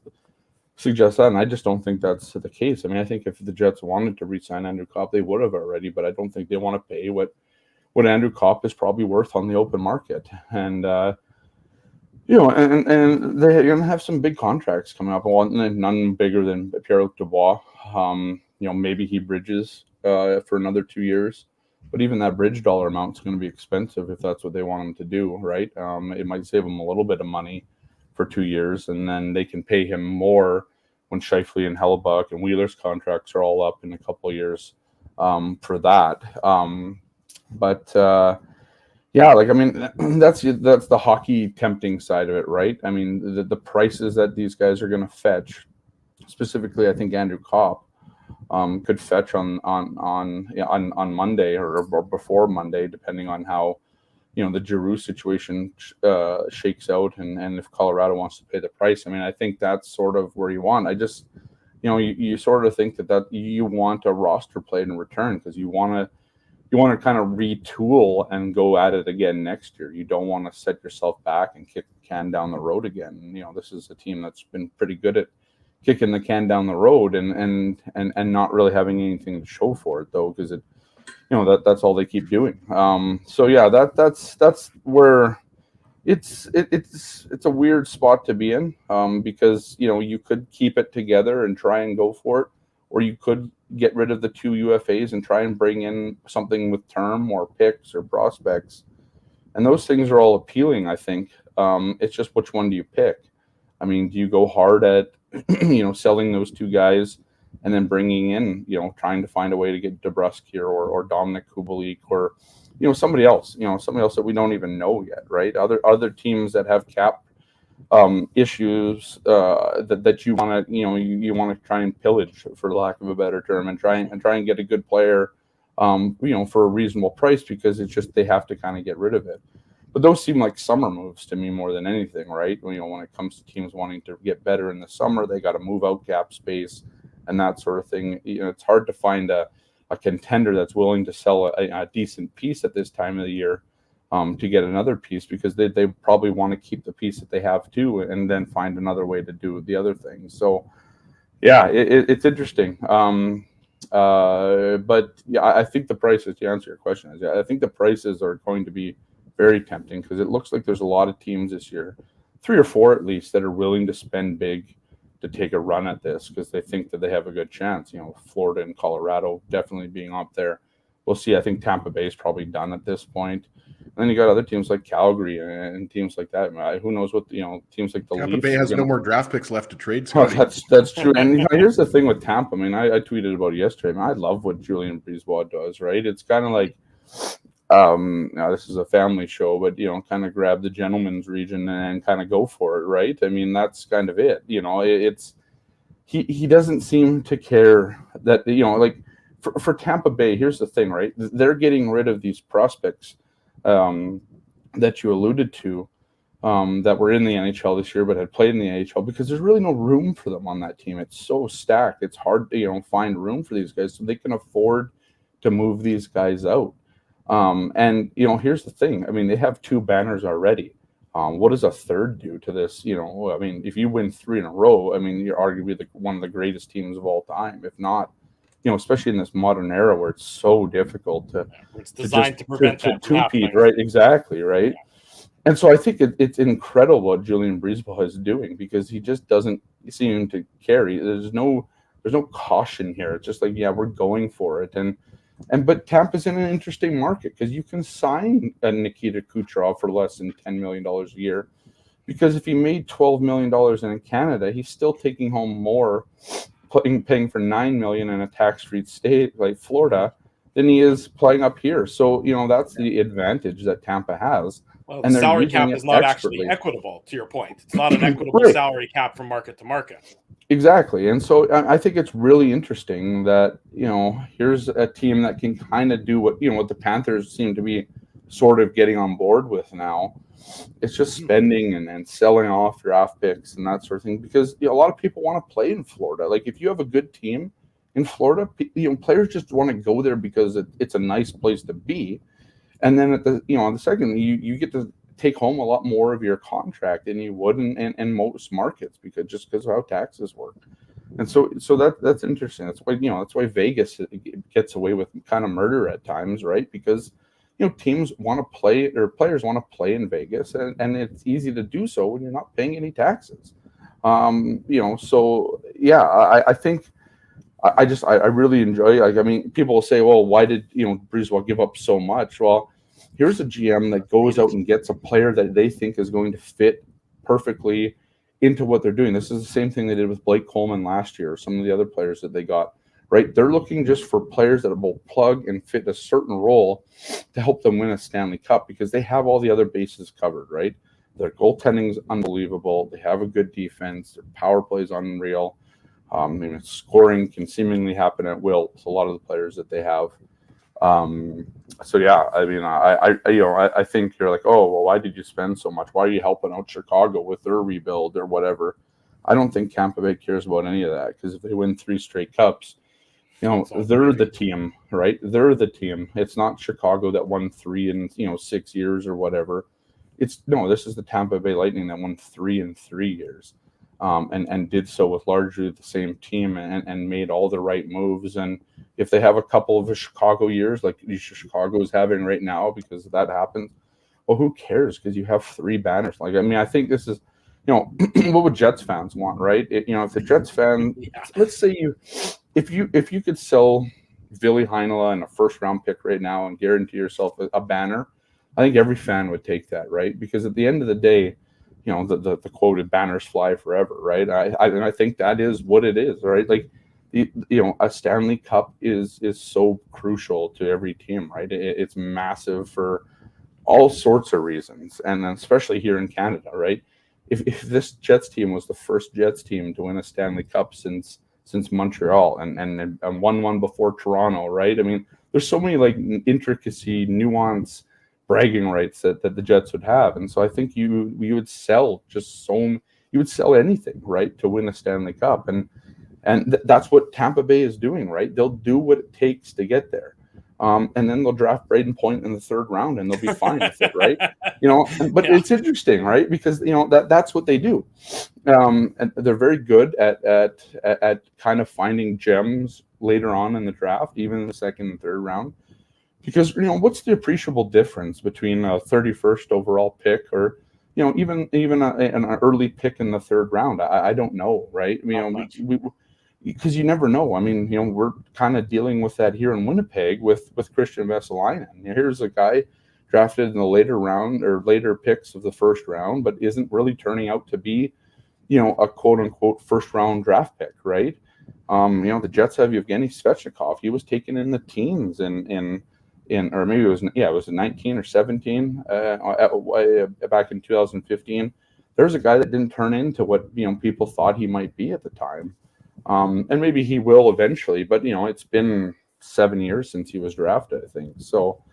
suggest that, and I just don't think that's the case. I mean, I think if the Jets wanted to re-sign Andrew Kopp, they would have already. But I don't think they want to pay what Andrew Kopp is probably worth on the open market. And and they're going to have some big contracts coming up. None bigger than Pierre-Luc Dubois. Maybe he bridges for another 2 years. But even that bridge dollar amount is going to be expensive if that's what they want him to do, right? It might save him a little bit of money for 2 years, and then they can pay him more when Scheifele and Hellebuyck and Wheeler's contracts are all up in a couple of years for that. That's the hockey tempting side of it, right? I mean, the prices that these guys are going to fetch, specifically, I think Andrew Kopp could fetch on Monday or before Monday, depending on how the Giroux situation shakes out, and if Colorado wants to pay the price. I mean, I think that's sort of where you want. I just, you sort of think that you want a roster play in return, because you want to kind of retool and go at it again next year. You don't want to set yourself back and kick the can down the road again. This is a team that's been pretty good at kicking the can down the road and not really having anything to show for it, though, because that's all they keep doing. So yeah, that's where it's a weird spot to be in, because you could keep it together and try and go for it, or you could get rid of the 2 UFAs and try and bring in something with term or picks or prospects, and those things are all appealing, I think. It's just, which one do you pick? I mean, do you go hard at selling those 2 guys and then bringing in, trying to find a way to get DeBrusk here or Dominic Kubalik or somebody else that we don't even know yet, right? Other teams that have cap issues that you want to you want to try and pillage, for lack of a better term, and try and get a good player for a reasonable price, because it's just they have to kind of get rid of it. But those seem like summer moves to me more than anything, right? When it comes to teams wanting to get better in the summer, they got to move out cap space and that sort of thing. It's hard to find a contender that's willing to sell a decent piece at this time of the year to get another piece, because they probably want to keep the piece that they have too, and then find another way to do the other things. So yeah, it's interesting. But yeah, I think the prices, to answer your question, I think the prices are going to be very tempting, because it looks like there's a lot of teams this year, 3 or 4 at least, that are willing to spend big to take a run at this, because they think that they have a good chance. Florida and Colorado definitely being up there. We'll see. I think Tampa Bay is probably done at this point. And then you got other teams like Calgary and teams like that. Who knows what teams like the Tampa Leafs Bay has no more draft picks left to trade. Oh, that's true. And here's the thing with Tampa. I mean, I tweeted about it yesterday. I love what Julien Brisebois does. Right? It's kind of like, now this is a family show, but kind of grab the gentleman's region and kind of go for it. Right? I mean, that's kind of it. It's he doesn't seem to care that like. For Tampa Bay, here's the thing, right? They're getting rid of these prospects that you alluded to that were in the NHL this year but had played in the NHL, because there's really no room for them on that team. It's so stacked. It's hard to find room for these guys, so they can afford to move these guys out. And here's the thing. I mean, they have 2 banners already. What does a third do to this? I mean, if you win 3 in a row, I mean, you're arguably one of the greatest teams of all time, if not. Especially in this modern era where it's so difficult it's designed to prevent that from happening. Right? Exactly, right? Yeah. And so I think it's incredible what Julien Brisebois is doing, because he just doesn't seem to carry. There's no caution here. It's just like, yeah, we're going for it. But Tampa's in an interesting market, because you can sign a Nikita Kucherov for less than $10 million a year, because if he made $12 million in Canada, he's still taking home more, paying for $9 million in a tax-free state like Florida than he is playing up here. So that's the advantage that Tampa has. Well, the salary cap is not actually equitable, to your point. It's not an equitable right. salary cap from market to market. Exactly. And so I think it's really interesting that here's a team that can kind of do what the Panthers seem to be sort of getting on board with now. It's just spending and selling off draft picks and that sort of thing, because a lot of people want to play in Florida. Like, if you have a good team in Florida, players just want to go there because it's a nice place to be. And then at the on the second, you get to take home a lot more of your contract than you would in most markets, because of how taxes work. And so that's interesting. That's why Vegas gets away with kind of murder at times, right? Because teams want to play, or players want to play in Vegas, and it's easy to do so when you're not paying any taxes. So yeah, I think I really enjoy. Like, I mean, people will say, well, why did Brisebois give up so much? Well, here's a GM that goes out and gets a player that they think is going to fit perfectly into what they're doing. This is the same thing they did with Blake Coleman last year, or some of the other players that they got. Right, they're looking just for players that will plug and fit a certain role to help them win a Stanley Cup, because they have all the other bases covered. Right, their goaltending is unbelievable. They have a good defense. Their power play is unreal. Scoring can seemingly happen at will. So a lot of the players that they have, So yeah, I mean, I think you're like, oh, well, why did you spend so much? Why are you helping out Chicago with their rebuild or whatever? I don't think Tampa Bay cares about any of that, because if they win 3 straight cups, they're the team, right? They're the team. It's not Chicago that won 3 in 6 years or whatever. This is the Tampa Bay Lightning that won 3 in 3 years, and did so with largely the same team and made all the right moves. And if they have a couple of Chicago years like Chicago is having right now, because that happens, well, who cares? Because you have 3 banners. Like, I mean, I think this is, what would Jets fans want, right? If the Jets fan, let's say if you could sell Ville Heinola and a first-round pick right now and guarantee yourself a banner, I think every fan would take that, right? Because at the end of the day, the quoted banners fly forever, right? I think that is what it is, right? Like, a Stanley Cup is so crucial to every team, right? It's massive for all sorts of reasons, and especially here in Canada, right? If this Jets team was the first Jets team to win a Stanley Cup since Montreal and won one before Toronto, right? I mean, there's so many like intricacy, nuance, bragging rights that the Jets would have, and so I think you would sell you would sell anything, right, to win a Stanley Cup, and that's what Tampa Bay is doing, right? They'll do what it takes to get there. And then they'll draft Braden Point in the 3rd round, and they'll be fine with it, right? But it's interesting, right? Because that's what they do, and they're very good at kind of finding gems later on in the draft, even in the 2nd and 3rd round. Because what's the appreciable difference between a 31st overall pick or even an early pick in the 3rd round? I don't know, right? Because you never know. I mean, we're kind of dealing with that here in Winnipeg with Christian Vesalainen. Here's a guy drafted in the later round or later picks of the 1st round, but isn't really turning out to be, a quote unquote 1st round draft pick, right? The Jets have Yevgeny Svechnikov. He was taken in the teens in or maybe it was 19 or 17 back in 2015. There's a guy that didn't turn into what people thought he might be at the time. And maybe he will eventually, but it's been 7 years since he was drafted, I think. So,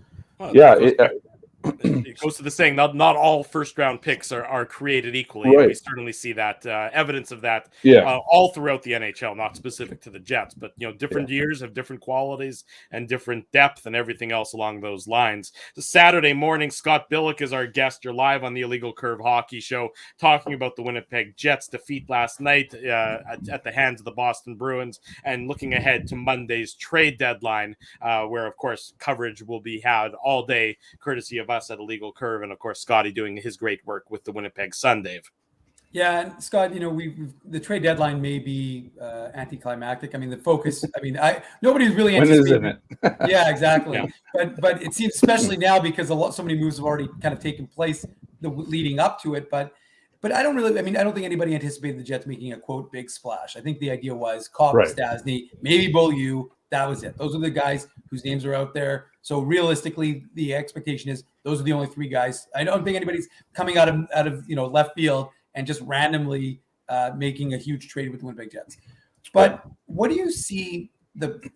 it goes to the saying not all 1st-round picks are created equally. Right. We certainly see that evidence of that all throughout the NHL, not specific to the Jets, but different years have different qualities and different depth and everything else along those lines. The Saturday morning, Scott Billick is our guest. You're live on the Illegal Curve Hockey Show, talking about the Winnipeg Jets' defeat last night at the hands of the Boston Bruins, and looking ahead to Monday's trade deadline, where of course coverage will be had all day, courtesy of us at Illegal Curve, and of course Scotty doing his great work with the Winnipeg Sun, Dave. Yeah, and Scott, the trade deadline may be anticlimactic. I mean, the focus. I mean, nobody's really anticipating. When isn't it? Yeah, exactly. Yeah. But it seems, especially now, because so many moves have already kind of taken place leading up to it. But I don't really. I mean, I don't think anybody anticipated the Jets making a quote big splash. I think the idea was Kopp, Stastny, maybe Beaulieu. That was it. Those are the guys whose names are out there. So realistically, the expectation is those are the only 3 guys. I don't think anybody's coming out of left field and just randomly making a huge trade with the Winnipeg Jets. But what do you see?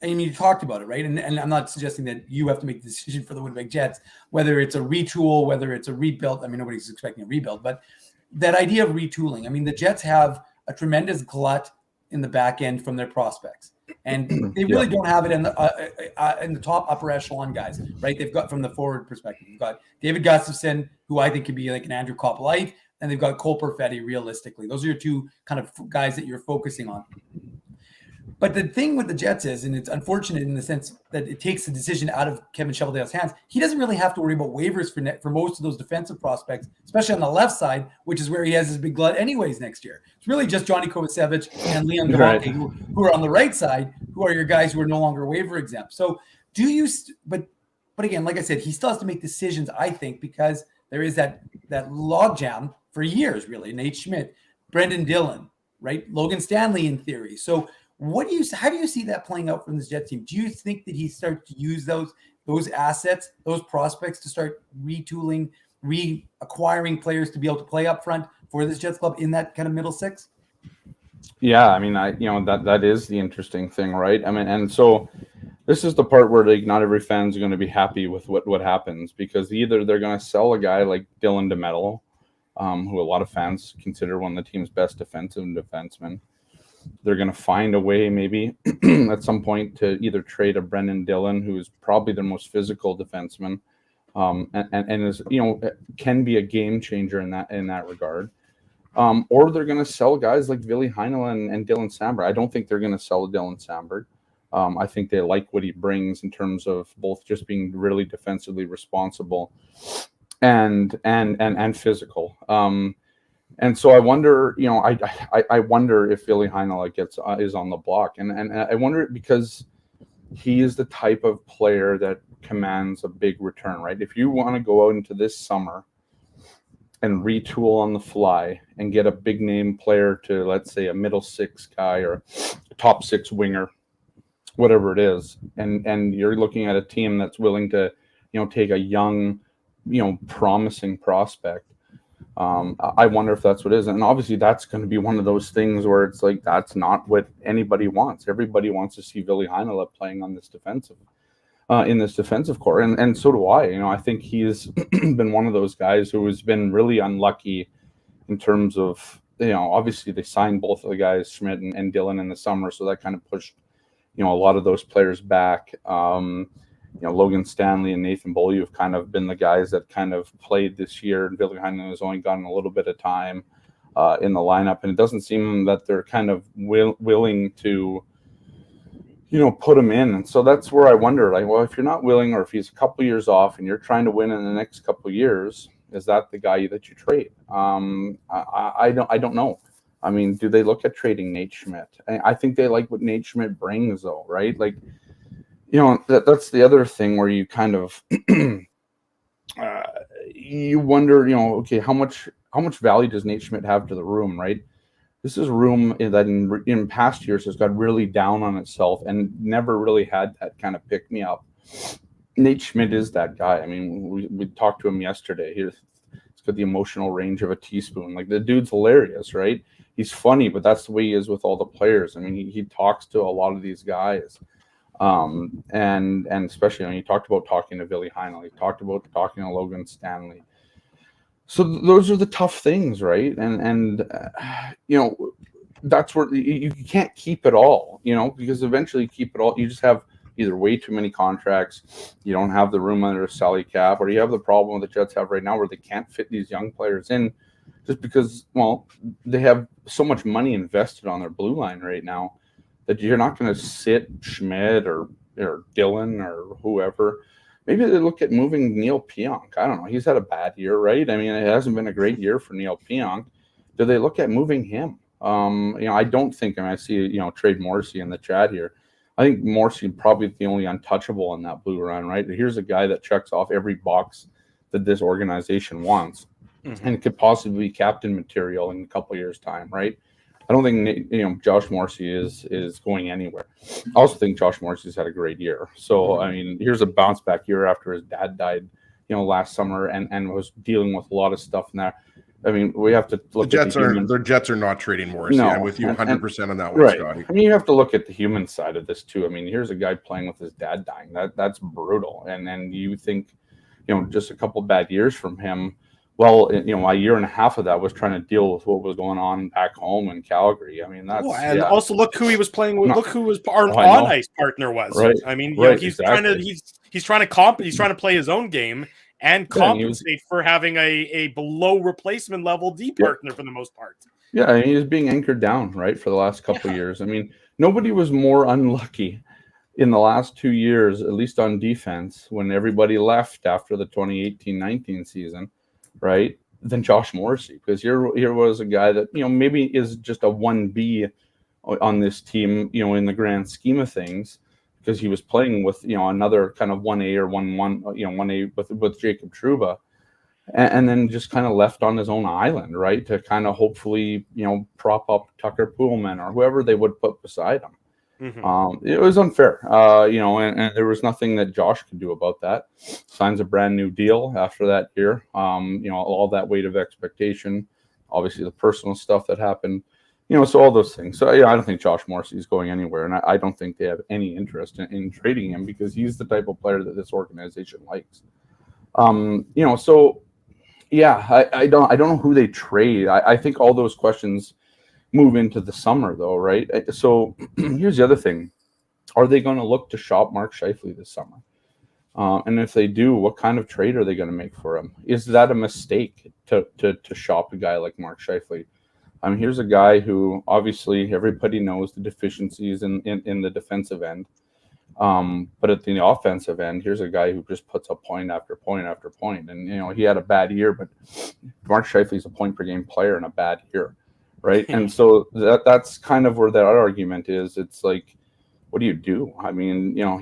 You talked about it, right? And I'm not suggesting that you have to make the decision for the Winnipeg Jets, whether it's a retool, whether it's a rebuild. I mean, nobody's expecting a rebuild, but that idea of retooling. I mean, the Jets have a tremendous glut in the back end from their prospects. And they really don't have it in the top upper echelon guys, right? They've got, from the forward perspective, you've got David Gustafsson, who I think could be like an Andrew Kopp light, and they've got Cole Perfetti realistically. Those are your 2 kind of guys that you're focusing on. But the thing with the Jets is, and it's unfortunate in the sense that it takes the decision out of Kevin Cheveldayoff's hands, he doesn't really have to worry about waivers for most of those defensive prospects, especially on the left side, which is where he has his big glut anyways next year. It's really just Johnny Kovacevic and Leon Gawanke who are on the right side, who are your guys who are no longer waiver exempt. So do you but again, like I said, he still has to make decisions, I think, because there is that logjam for years, really. Nate Schmidt, Brendan Dillon, right? Logan Stanley in theory. So how do you see that playing out from this Jets team? Do you think that he starts to use those assets, those prospects, to start retooling, reacquiring players to be able to play up front for this Jets club in that kind of middle 6? Yeah, I mean, that is the interesting thing, right? I mean, and so this is the part where not every fan's going to be happy with what happens, because either they're going to sell a guy like Dylan DeMello, who a lot of fans consider one of the team's best defensive defensemen. They're going to find a way maybe at some point to either trade a Brendan Dillon, who is probably their most physical defenseman, and is, can be a game changer in that regard. Or they're going to sell guys like Ville Heinola and Dylan Samberg. I don't think they're going to sell Dylan Samberg. I think they like what he brings in terms of both just being really defensively responsible and physical. And so I wonder, I wonder if Ville Heinola is on the block, and I wonder because he is the type of player that commands a big return, right? If you want to go out into this summer and retool on the fly and get a big name player to, let's say, a middle six guy or a top six winger, whatever it is, and you're looking at a team that's willing to, take a young, promising prospect. I wonder if that's what it is. And obviously that's going to be one of those things where it's like, that's not what anybody wants. Everybody wants to see Ville Heinola playing on this defensive, in this defensive core. And so do I. I think he's been one of those guys who has been really unlucky in terms of, obviously they signed both of the guys, Schmidt and Dylan, in the summer. So that kind of pushed, a lot of those players back. Logan Stanley and Nathan Beaulieu have kind of been the guys that kind of played this year, and Ville Heinola has only gotten a little bit of time in the lineup, and it doesn't seem that they're kind of willing to, put him in. And so that's where I wonder, like, well, if you're not willing, or if he's a couple years off and you're trying to win in the next couple of years, is that the guy that you trade? I don't know. I mean, do they look at trading Nate Schmidt? I think they like what Nate Schmidt brings, though, right? Like, that's the other thing where you kind of you wonder, okay, how much value does Nate Schmidt have to the room, right? This is a room that in past years has got really down on itself and never really had that kind of pick me up. Nate Schmidt is that guy. I mean, we talked to him yesterday. He's got the emotional range of a teaspoon. Like, the dude's hilarious, right? He's funny, but that's the way he is with all the players. I mean, he talks to a lot of these guys. And especially when you talked about talking to Ville Heinola, you talked about talking to Logan Stanley. So those are the tough things, right? And that's where you can't keep it all, because eventually you keep it all. You just have either way too many contracts, you don't have the room under a salary cap, or you have the problem the Jets have right now where they can't fit these young players in just because, well, they have so much money invested on their blue line right now that you're not going to sit Schmidt or Dylan or whoever. Maybe they look at moving Neil Pionk. I don't know. He's had a bad year, right? I mean, it hasn't been a great year for Neil Pionk. Do they look at moving him? I don't think, I see, trade Morrissey in the chat here. I think Morrissey probably the only untouchable in that blue run, right? Here's a guy that checks off every box that this organization wants, and could possibly be captain material in a couple of years' time, right? I don't think Josh Morrissey is going anywhere. I also think Josh Morrissey's had a great year. So I mean, here's a bounce back year after his dad died, last summer, and was dealing with a lot of stuff in there. I mean, we have to look at the Jets are not trading Morrissey. No, I'm with you 100% on that one, right. Scotty. I mean, you have to look at the human side of this too. I mean, here's a guy playing with his dad dying. That's brutal. And then you think, just a couple bad years from him. Well, a year and a half of that was trying to deal with what was going on back home in Calgary. I mean, that's also look who he was playing with. Look who his on-ice partner was. Right. I mean, he's trying to play his own game and compensate for having a below replacement level D partner for the most part. Yeah, I mean, he was being anchored down, right, for the last couple of years. I mean, nobody was more unlucky in the last 2 years, at least on defense, when everybody left after the 2018-19 season, right, than Josh Morrissey. Because here was a guy that, maybe is just a 1B on this team, in the grand scheme of things, because he was playing with, another kind of 1A or 1-1, 1A with Jacob Trouba, and then just kind of left on his own island, right, to kind of hopefully, prop up Tucker Poolman or whoever they would put beside him. It was unfair, and there was nothing that Josh could do about that. Signs a brand new deal after that year. All that weight of expectation, obviously the personal stuff that happened, So all those things. So yeah, I don't think Josh Morrissey is going anywhere, and I don't think they have any interest in trading him because he's the type of player that this organization likes. So yeah, I don't know who they trade. I think all those questions move into the summer though, right? So here's the other thing: are they going to look to shop Mark Scheifele this summer? And if they do, what kind of trade are they going to make for him? Is that a mistake to shop a guy like Mark Scheifele? Here's a guy who obviously everybody knows the deficiencies in the defensive end. But at the offensive end, here's a guy who just puts up point after point after point. And, he had a bad year, but Mark Scheifele is a point per game player in a bad year, right? And so that's kind of where that argument is. It's like, what do you do?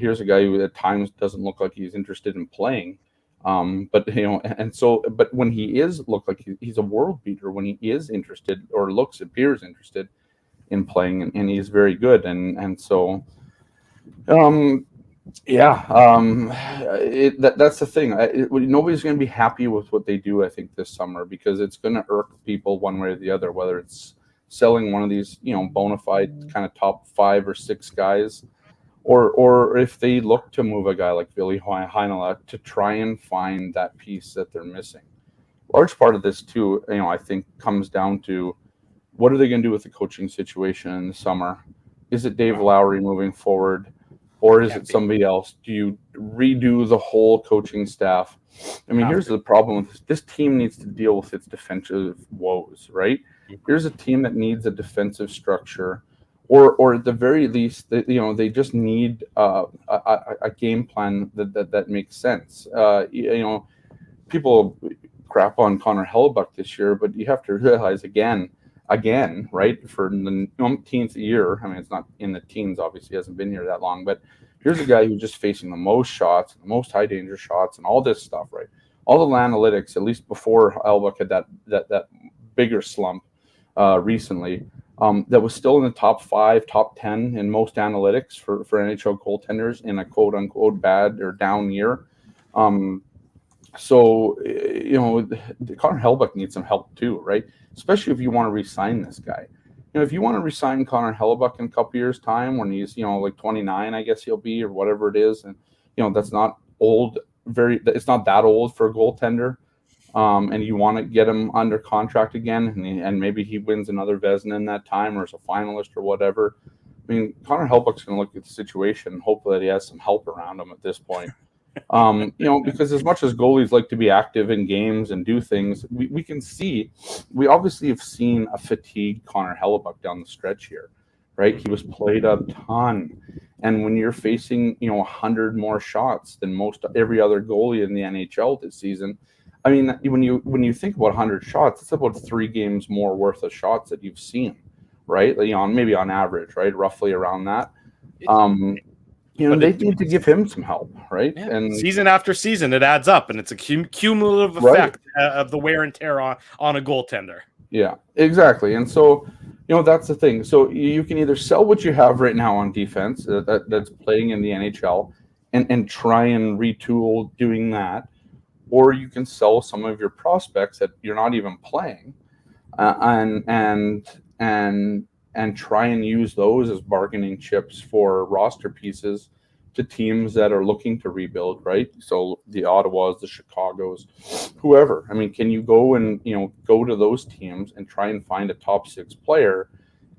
Here's a guy who at times doesn't look like he's interested in playing. But when he look like he's a world beater, when he is interested or appears interested in playing, and he's very good. That's the thing. Nobody's going to be happy with what they do, I think, this summer, because it's going to irk people one way or the other, whether it's selling one of these, bona fide kind of top 5 or 6 guys, or if they look to move a guy like Ville Heinola to try and find that piece that they're missing. Large part of this too, I think, comes down to what are they going to do with the coaching situation in the summer? Is it Dave Lowry moving forward, or is it somebody else? Do you redo the whole coaching staff? Here's the problem with this team needs to deal with its defensive woes, right? Here's a team that needs a defensive structure, or at the very least, they just need a game plan that makes sense. People crap on Connor Hellebuyck this year, but you have to realize again, right, for the umpteenth year. It's not in the teens, obviously, he hasn't been here that long, but here's a guy who's just facing the most shots, the most high danger shots, and all this stuff, right? All the analytics, at least before Hellebuyck had that bigger slump recently, that was still in the top 5, top 10 in most analytics for NHL goaltenders in a quote unquote bad or down year. Connor Hellebuyck needs some help too, right? Especially if you want to re-sign this guy. If you want to re-sign Connor Hellebuyck in a couple years' time when he's, like 29, I guess he'll be, or whatever it is, and that's not old. It's not that old for a goaltender. And you want to get him under contract again, and maybe he wins another Vezina in that time, or is a finalist or whatever. Connor Hellebuyck's going to look at the situation and hope that he has some help around him at this point. Because as much as goalies like to be active in games and do things, we obviously have seen a fatigued Connor Hellebuyck down the stretch here, right? He was played a ton. And when you're facing, 100 more shots than every other goalie in the NHL this season, when you think about 100 shots, it's about 3 games more worth of shots that you've seen, right? Maybe on average, right? Roughly around that. They need to give him some help, right? Yeah. And season after season, it adds up, and it's a cumulative effect of the wear and tear on a goaltender. Yeah, exactly. And so, that's the thing. So you can either sell what you have right now on defense that's playing in the NHL and try and retool doing that, or you can sell some of your prospects that you're not even playing, and try and use those as bargaining chips for roster pieces to teams that are looking to rebuild, right? So the Ottawas, the Chicagos, whoever. Can you go and go to those teams and try and find a top 6 player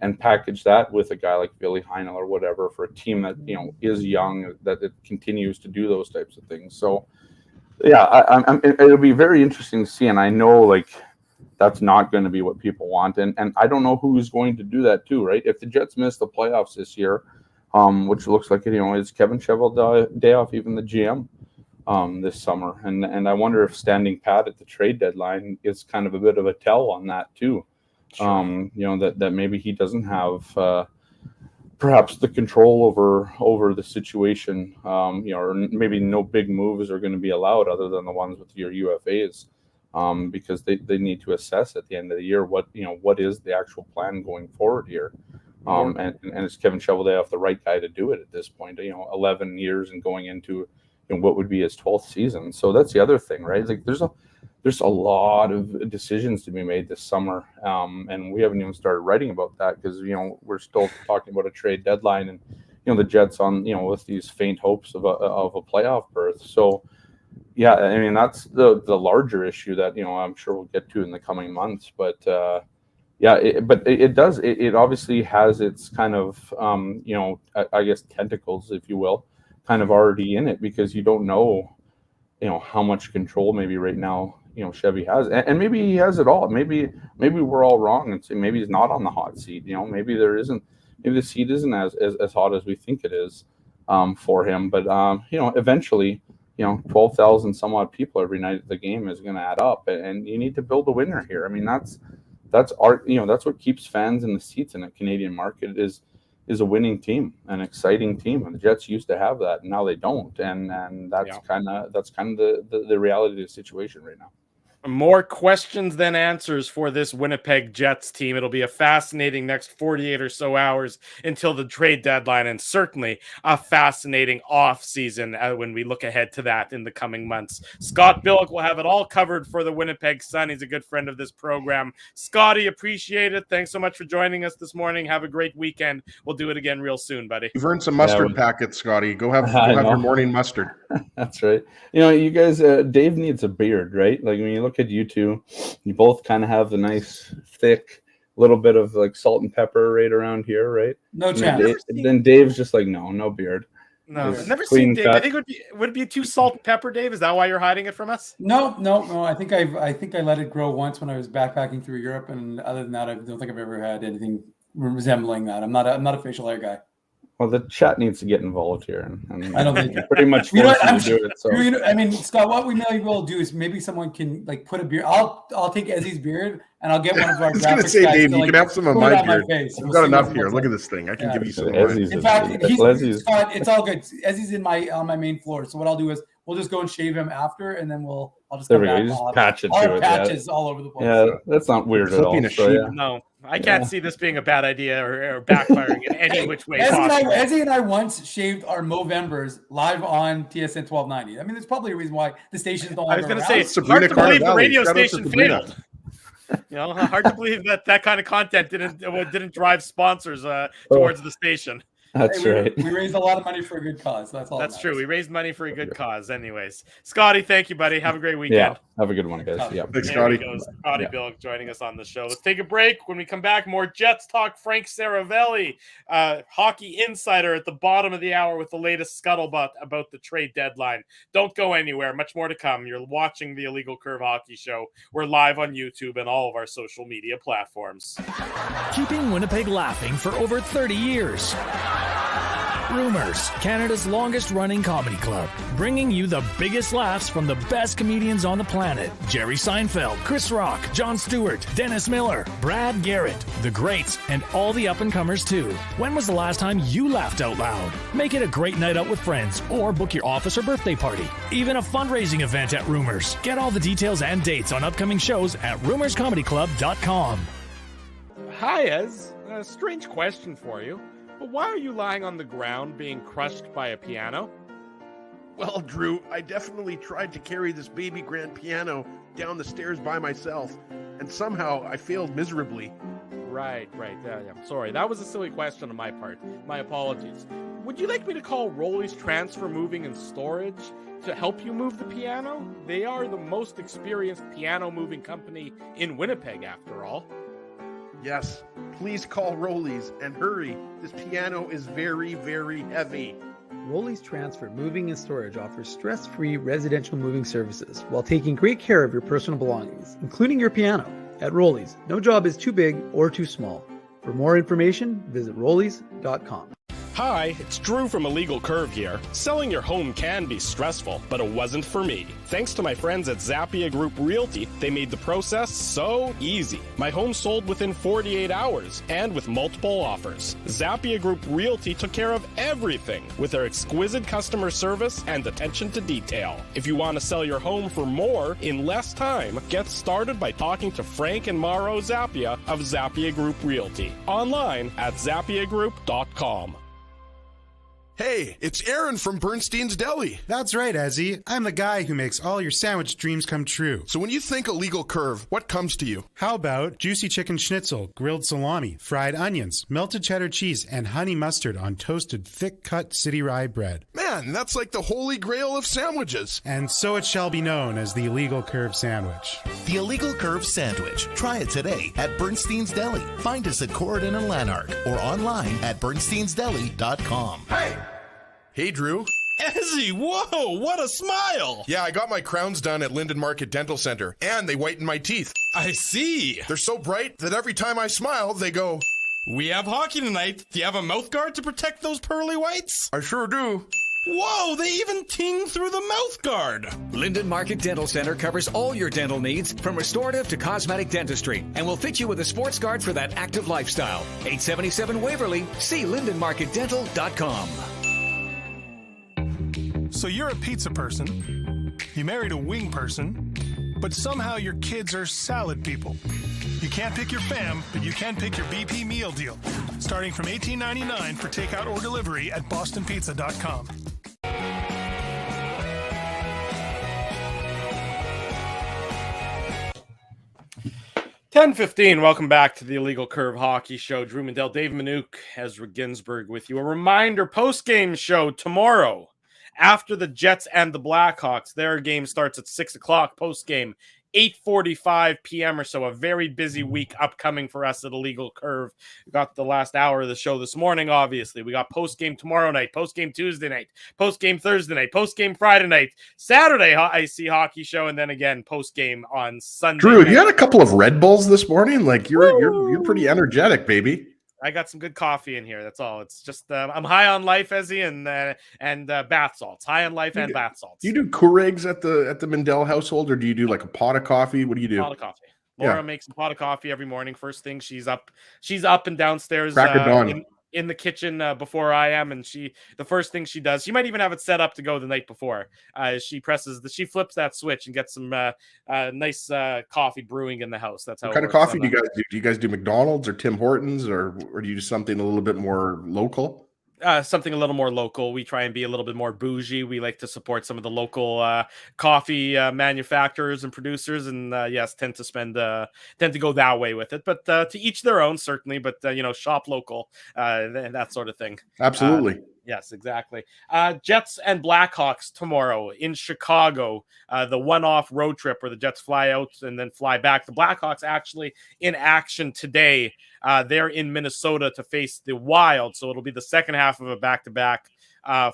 and package that with a guy like Ville Heinola or whatever for a team that is young, that it continues to do those types of things. So yeah, it'll be very interesting to see, and I know that's not going to be what people want, and I don't know who's going to do that too, right? If the Jets miss the playoffs this year, which looks like it, is Kevin Cheveldayoff even the GM this summer, and I wonder if standing pat at the trade deadline is kind of a bit of a tell on that too. Sure. That maybe he doesn't have perhaps the control over the situation, or maybe no big moves are going to be allowed other than the ones with your UFAs. Because they need to assess at the end of the year what is the actual plan going forward here, and is Kevin Cheveldayoff the right guy to do it at this point? 11 years and going into what would be his 12th season. So that's the other thing, right? There's there's a lot of decisions to be made this summer, and we haven't even started writing about that because we're still talking about a trade deadline, and the Jets on with these faint hopes of a playoff berth. So yeah, I mean that's the larger issue that I'm sure we'll get to in the coming months, but it obviously has its kind of I guess tentacles, if you will, kind of already in it, because you don't know how much control maybe right now Chevy has, and maybe he has it all. Maybe we're all wrong and say maybe he's not on the hot seat. Maybe the seat isn't as hot as we think it is for him. But eventually 12,000 some odd people every night at the game is going to add up, and you need to build a winner here. I mean that's that's what keeps fans in the seats in a Canadian market is a winning team, an exciting team, and the Jets used to have that, and now they don't, and that's kind of the reality of the situation right now. More questions than answers for this Winnipeg Jets team. It'll be a fascinating next 48 or so hours until the trade deadline, and certainly a fascinating off season when we look ahead to that in the coming months. Scott Billick will have it all covered for the Winnipeg Sun. He's a good friend of this program. Scotty, appreciate it. Thanks so much for joining us this morning. Have a great weekend. We'll do it again real soon, buddy. You've earned some mustard packets, Scotty. Go have your morning mustard. That's right. You guys, Dave needs a beard, right? Like when you look at you two, you both kind of have the nice, thick, little bit of like salt and pepper right around here, right? No chance. Then Dave's just like, no beard. No, I've never seen Dave. I think would it be too salt and pepper, Dave? Is that why you're hiding it from us? No. I think I let it grow once when I was backpacking through Europe, and other than that, I don't think I've ever had anything resembling that. I'm not a facial hair guy. Well, the chat needs to get involved here, and I don't think pretty much forced to do it. So I mean, Scott, what we maybe will do is maybe someone can like put a beard. I'll take Ezzy's beard, and I'll get one of our. I was going to say, Dave, you can have some of my beard. I've got enough here. Look at this thing. I can give you some. In fact, Scott, it's all good. Ezzy's on my main floor. So what I'll do is we'll just go and shave him after, and then I'll just there we go. You just patch it to it. Patches all over the place. Yeah, that's not weird at all. So, No. I can't see this being a bad idea or backfiring in any which way possible. Ezzy and I once shaved our Movembers live on TSN 1290. I mean, there's probably a reason why the station's no longer. I was going to say, it's hard to believe the radio station failed. Hard to believe that kind of content didn't drive sponsors towards the station. That's right. We raised a lot of money for a good cause. That's all. That's true. We raised money for a good cause. Anyways, Scotty, thank you, buddy. Have a great weekend. Yeah, have a good one, guys. Yeah, thanks, Scotty. Scotty Billick joining us on the show. Let's take a break. When we come back, more Jets talk. Frank Saravelli, hockey insider, at the bottom of the hour with the latest scuttlebutt about the trade deadline. Don't go anywhere. Much more to come. You're watching the Illegal Curve Hockey Show. We're live on YouTube and all of our social media platforms. Keeping Winnipeg laughing for over 30 years. Rumors, Canada's longest-running comedy club, bringing you the biggest laughs from the best comedians on the planet. Jerry Seinfeld, Chris Rock, Jon Stewart, Dennis Miller, Brad Garrett, the greats, and all the up-and-comers too. When was the last time you laughed out loud? Make it a great night out with friends, or book your office or birthday party. Even a fundraising event at Rumors. Get all the details and dates on upcoming shows at rumorscomedyclub.com. Hi, Ez. A strange question for you. But why are you lying on the ground being crushed by a piano? Well, Drew, I definitely tried to carry this baby grand piano down the stairs by myself, and somehow I failed miserably. Right. Yeah. Sorry, that was a silly question on my part. My apologies. Would you like me to call Rolly's Transfer Moving and Storage to help you move the piano? They are the most experienced piano moving company in Winnipeg, after all. Yes, please call Rolly's and hurry. This piano is very, very heavy. Rolly's Transfer Moving and Storage offers stress-free residential moving services while taking great care of your personal belongings, including your piano. At Rolly's, no job is too big or too small. For more information, visit rollys.com. Hi, it's Drew from Illegal Curve here. Selling your home can be stressful, but it wasn't for me. Thanks to my friends at Zappia Group Realty, they made the process so easy. My home sold within 48 hours and with multiple offers. Zappia Group Realty took care of everything with their exquisite customer service and attention to detail. If you want to sell your home for more in less time, get started by talking to Frank and Mauro Zappia of Zappia Group Realty. Online at zappiagroup.com. Hey, it's Aaron from Bernstein's Deli. That's right, Ezzy. I'm the guy who makes all your sandwich dreams come true. So when you think a legal curve, what comes to you? How about juicy chicken schnitzel, grilled salami, fried onions, melted cheddar cheese, and honey mustard on toasted, thick-cut city rye bread? Man, that's like the holy grail of sandwiches. And so it shall be known as the illegal curve sandwich. The Illegal Curve Sandwich. Try it today at Bernstein's Deli. Find us at Corridon and Lanark or online at bernsteinsdeli.com. Hey, Drew. Ezzy, whoa, what a smile! Yeah, I got my crowns done at Linden Market Dental Center, and they whiten my teeth. I see. They're so bright that every time I smile, they go... We have hockey tonight. Do you have a mouth guard to protect those pearly whites? I sure do. Whoa, they even ting through the mouth guard. Linden Market Dental Center covers all your dental needs from restorative to cosmetic dentistry and will fit you with a sports guard for that active lifestyle. 877 Waverly. See lindenmarketdental.com. So you're a pizza person, you married a wing person, but somehow your kids are salad people. You can't pick your fam, but you can pick your BP meal deal, starting from $18.99 for takeout or delivery at bostonpizza.com. $10:15. Welcome back to the Illegal Curve Hockey Show. Drew Mindell, Dave Minuk, Ezra Ginsburg with you. A reminder, post-game show tomorrow after the Jets and the Blackhawks. Their game starts at 6 o'clock post-game, 8:45 p.m. or so. A very busy week upcoming for us at Illegal Curve. We got the last hour of the show this morning, obviously. We got post-game tomorrow night, post-game Tuesday night, post-game Thursday night, post-game Friday night, Saturday IC Hockey Show, and then again post-game on Sunday. Drew, night. you had a couple of Red Bulls this morning. Like you're pretty energetic, baby. I got some good coffee in here. That's all. It's just I'm high on life, Ezzy, and bath salts. High on life and bath salts. Do you do Keurigs at the Mindell household, or do you do like a pot of coffee? What do you do? Pot of coffee. Laura makes a pot of coffee every morning. First thing, she's up and downstairs in the kitchen before I am, and the first thing she does, she might even have it set up to go the night before. She flips that switch and gets some nice coffee brewing in the house. That's how. What kind of coffee do you guys do? Do you guys do McDonald's or Tim Hortons, or do you do something a little bit more local? Something a little more local. We try and be a little bit more bougie. We like to support some of the local coffee manufacturers and producers, and yes, tend to go that way with it. But to each their own, certainly. But shop local, that sort of thing. Absolutely. Yes, exactly. Jets and Blackhawks tomorrow in Chicago. The one-off road trip where the Jets fly out and then fly back. The Blackhawks actually in action today. They're in Minnesota to face the Wild, so it'll be the second half of a back-to-back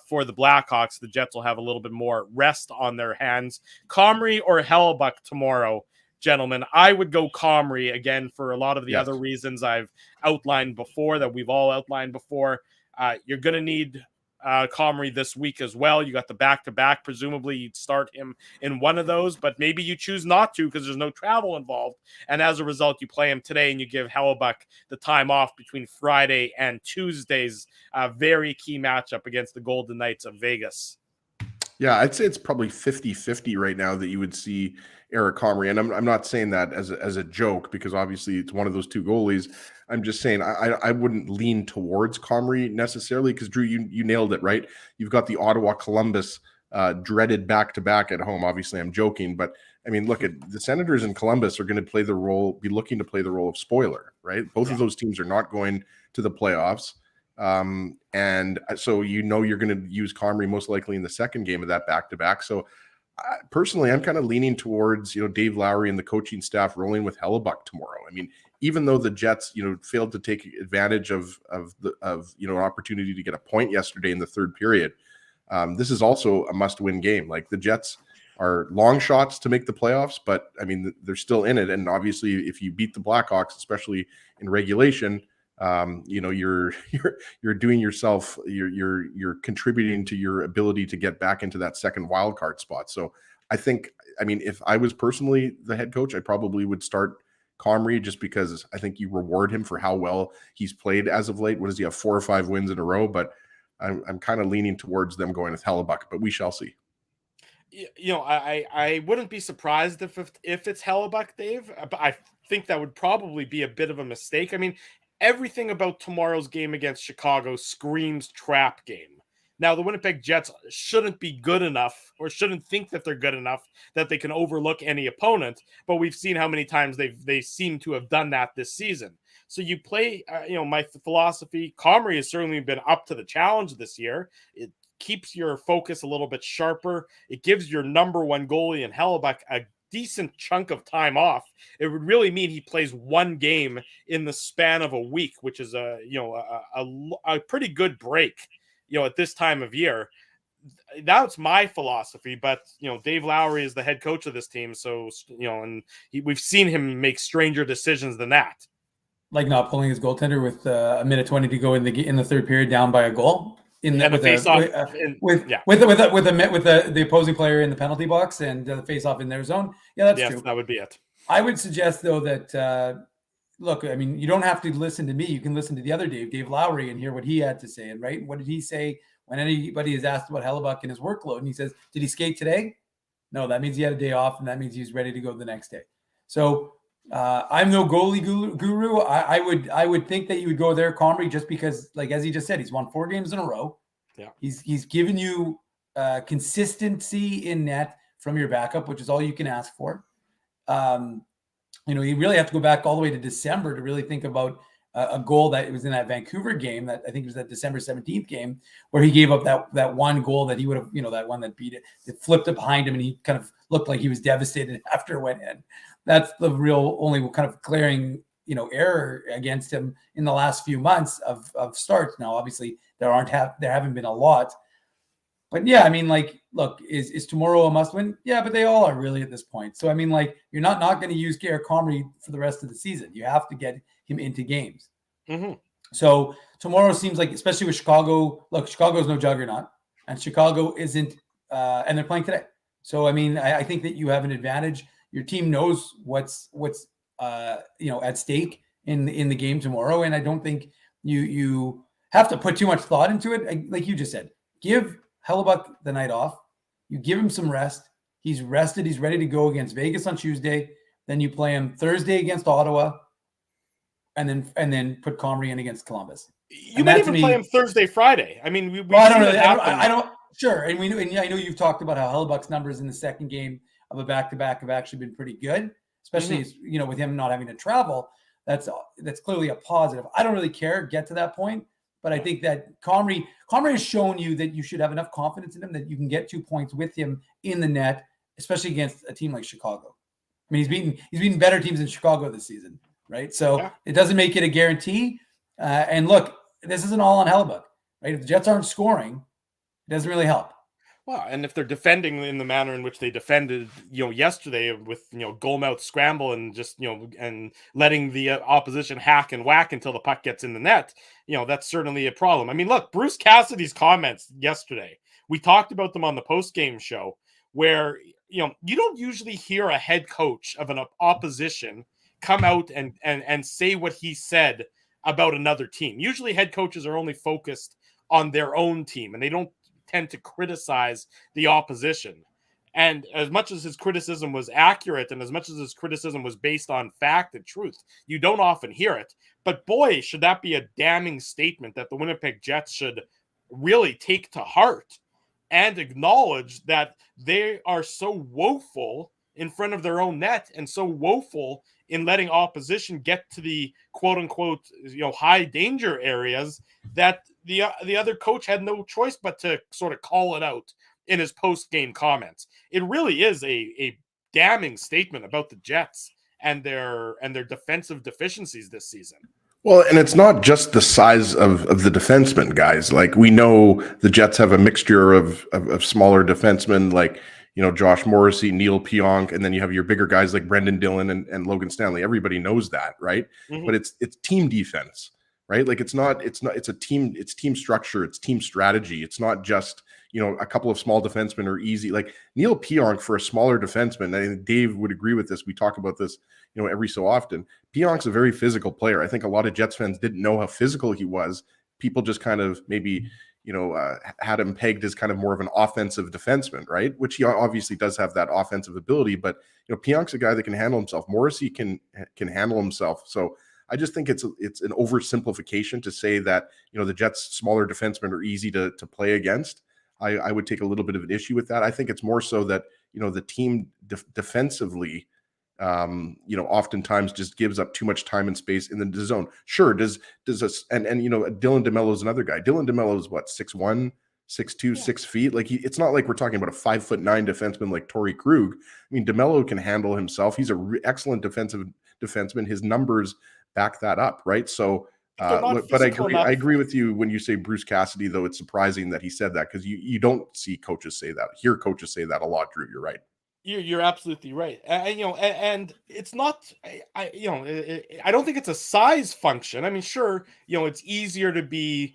for the Blackhawks. The Jets will have a little bit more rest on their hands. Comrie or Hellebuck tomorrow, gentlemen. I would go Comrie again for a lot of the other reasons I've outlined before, that we've all outlined before. You're going to need Comrie this week as well. You got the back-to-back. Presumably you'd start him in one of those, but maybe you choose not to because there's no travel involved. And as a result, you play him today and you give Hellebuck the time off between Friday and Tuesday's very key matchup against the Golden Knights of Vegas. Yeah, I'd say it's probably 50-50 right now that you would see Eric Comrie. And I'm not saying that as a joke, because obviously it's one of those two goalies. I'm just saying I wouldn't lean towards Comrie necessarily, because Drew, you nailed it, right? You've got the Ottawa-Columbus dreaded back-to-back at home. Obviously, I'm joking, but I mean, look at the Senators and Columbus are going to be looking to play the role of spoiler, right? Both of those teams are not going to the playoffs. And so you're going to use Comrie most likely in the second game of that back-to-back. So personally, I'm kind of leaning towards Dave Lowry and the coaching staff rolling with Hellebuck tomorrow. I mean, even though the Jets failed to take advantage of an opportunity to get a point yesterday in the third period, this is also a must-win game. Like, the Jets are long shots to make the playoffs, but I mean they're still in it. And obviously, if you beat the Blackhawks, especially in regulation, you're doing yourself, you're contributing to your ability to get back into that second wild card spot. So I think, if I was personally the head coach, I probably would start Comrie, just because I think you reward him for how well he's played as of late. What does he have, 4 or 5 wins in a row? But I'm kind of leaning towards them going with Hellebuck, but we shall see. I wouldn't be surprised if it's Hellebuck, Dave, but I think that would probably be a bit of a mistake. I mean, everything about tomorrow's game against Chicago screams trap game. Now, the Winnipeg Jets shouldn't be good enough or shouldn't think that they're good enough that they can overlook any opponent, but we've seen how many times they seem to have done that this season. So you play, my philosophy, Comrie has certainly been up to the challenge this year. It keeps your focus a little bit sharper. It gives your number one goalie in Hellebuyck a decent chunk of time off. It would really mean he plays one game in the span of a week, which is a pretty good break, at this time of year. That's my philosophy, but Dave Lowry is the head coach of this team, so we've seen him make stranger decisions than that, like not pulling his goaltender with a minute 20 to go in the third period, down by a goal with the opposing player in the penalty box and the face off in their zone. Yeah, that's true. That would be it. I would suggest though that look, I mean, you don't have to listen to me. You can listen to the other Dave Lowry, and hear what he had to say. And right, what did he say when anybody is asked about Hellebuyck and his workload? And he says, "Did he skate today? No, that means he had a day off, and that means he's ready to go the next day." So I'm no goalie guru. I would think that you would go there, Comrie, just because, like as he just said, he's won 4 games in a row. Yeah, he's given you consistency in net from your backup, which is all you can ask for. You really have to go back all the way to December to really think about a goal that was in that Vancouver game, that I think it was that December 17th game, where he gave up that one goal that he would have, that one that beat it, that flipped it behind him, and he kind of looked like he was devastated after it went in. That's the real only kind of glaring, error against him in the last few months of starts. Now, obviously, there haven't been a lot. But yeah, I mean, look, is tomorrow a must win? Yeah, but they all are really at this point. So I mean, you're not going to use Garrett Comrie for the rest of the season. You have to get him into games. Mm-hmm. So tomorrow seems like, especially with Chicago. Look, Chicago's no juggernaut, and Chicago isn't, and they're playing today. So I mean, I think that you have an advantage. Your team knows what's at stake in the game tomorrow, and I don't think you have to put too much thought into it. Like you just said, give Hellebuyck the night off. You give him some rest. He's rested. He's ready to go against Vegas on Tuesday. Then you play him Thursday against Ottawa, and then put Comrie in against Columbus. You might even play him Thursday, Friday. I mean, I don't. Sure, and I know you've talked about how Hellebuck's numbers in the second game of a back-to-back have actually been pretty good, especially with him not having to travel. That's clearly a positive. I don't really care get to that point. But I think that Comrie has shown you that you should have enough confidence in him that you can get 2 points with him in the net, especially against a team like Chicago. I mean, he's beaten better teams in Chicago this season, right? So It doesn't make it a guarantee. And look, this isn't all on Hellebuyck, right? If the Jets aren't scoring, it doesn't really help. Well, and if they're defending in the manner in which they defended, yesterday with, goal-mouth scramble and just, and letting the opposition hack and whack until the puck gets in the net, that's certainly a problem. I mean, look, Bruce Cassidy's comments yesterday, we talked about them on the post-game show where, you don't usually hear a head coach of an opposition come out and say what he said about another team. Usually head coaches are only focused on their own team and they don't tend to criticize the opposition. And as much as his criticism was accurate and as much as his criticism was based on fact and truth, you don't often hear it. But boy, should that be a damning statement that the Winnipeg Jets should really take to heart and acknowledge that they are so woeful in front of their own net and so woeful in letting opposition get to the quote unquote, high danger areas that the other coach had no choice but to sort of call it out in his post-game comments. It really is a damning statement about the Jets and their defensive deficiencies this season. Well, and it's not just the size of the defensemen, guys. Like, we know the Jets have a mixture of smaller defensemen, like, Josh Morrissey, Neil Pionk, and then you have your bigger guys like Brendan Dillon and Logan Stanley. Everybody knows that, right? Mm-hmm. But it's team defense, right? Like, it's a team structure, it's team strategy. It's not just, a couple of small defensemen are easy. Like Neil Pionk, for a smaller defenseman, I think Dave would agree with this. We talk about this, every so often. Pionk's a very physical player. I think a lot of Jets fans didn't know how physical he was. People just kind of maybe had him pegged as kind of more of an offensive defenseman, right? Which he obviously does have that offensive ability, but Pionk's a guy that can handle himself. Morrissey can handle himself. So I just think it's an oversimplification to say that, the Jets' smaller defensemen are easy to play against. I would take a little bit of an issue with that. I think it's more so that, the team defensively, oftentimes just gives up too much time and space in the zone. Sure, does us and Dylan DeMello is another guy. Dylan DeMello is what, 6'1", 6'2", 6 feet. Like it's not like we're talking about a 5'9" defenseman like Torrey Krug. I mean, DeMello can handle himself. He's an excellent defenseman. His numbers back that up, right? So, but I agree with you when you say Bruce Cassidy. Though it's surprising that he said that, because you don't see coaches say that. Hear coaches say that a lot. Drew, you're right. You're absolutely right. And it's not, I don't think it's a size function. I mean, sure, it's easier to be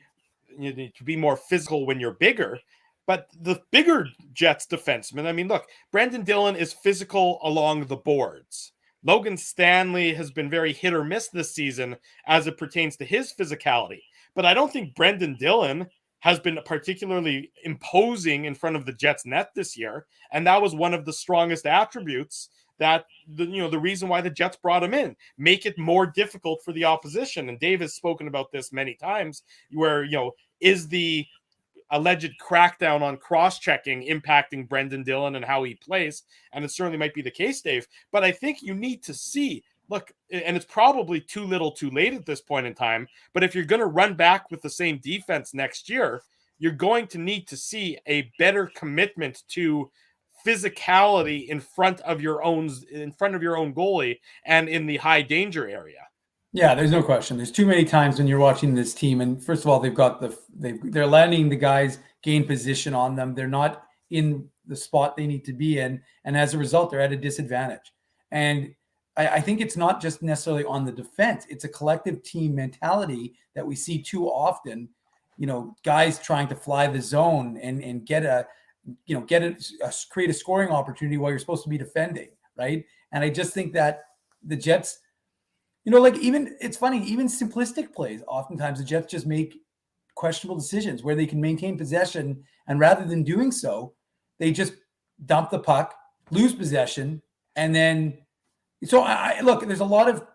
more physical when you're bigger, but the bigger Jets defenseman, I mean, look, Brandon Dillon is physical along the boards. Logan Stanley has been very hit or miss this season as it pertains to his physicality, but I don't think Brendan Dillon has been particularly imposing in front of the Jets net this year. And that was one of the strongest attributes that the reason why the Jets brought him in, make it more difficult for the opposition. And Dave has spoken about this many times, where, is the alleged crackdown on cross-checking impacting Brendan Dillon and how he plays? And it certainly might be the case, Dave. But I think you need to see, look, and it's probably too little too late at this point in time, but if you're going to run back with the same defense next year, you're going to need to see a better commitment to physicality in front of your own goalie and in the high danger area. Yeah, there's no question. There's too many times when you're watching this team, and first of all, they're letting the guys gain position on them. They're not in the spot they need to be in, and as a result, they're at a disadvantage. And I think it's not just necessarily on the defense. It's a collective team mentality that we see too often. Guys trying to fly the zone and create a scoring opportunity while you're supposed to be defending, right? And I just think that the Jets, it's funny, even simplistic plays, oftentimes the Jets just make questionable decisions where they can maintain possession, and rather than doing so, they just dump the puck, lose possession, and then. So I look, there's a lot of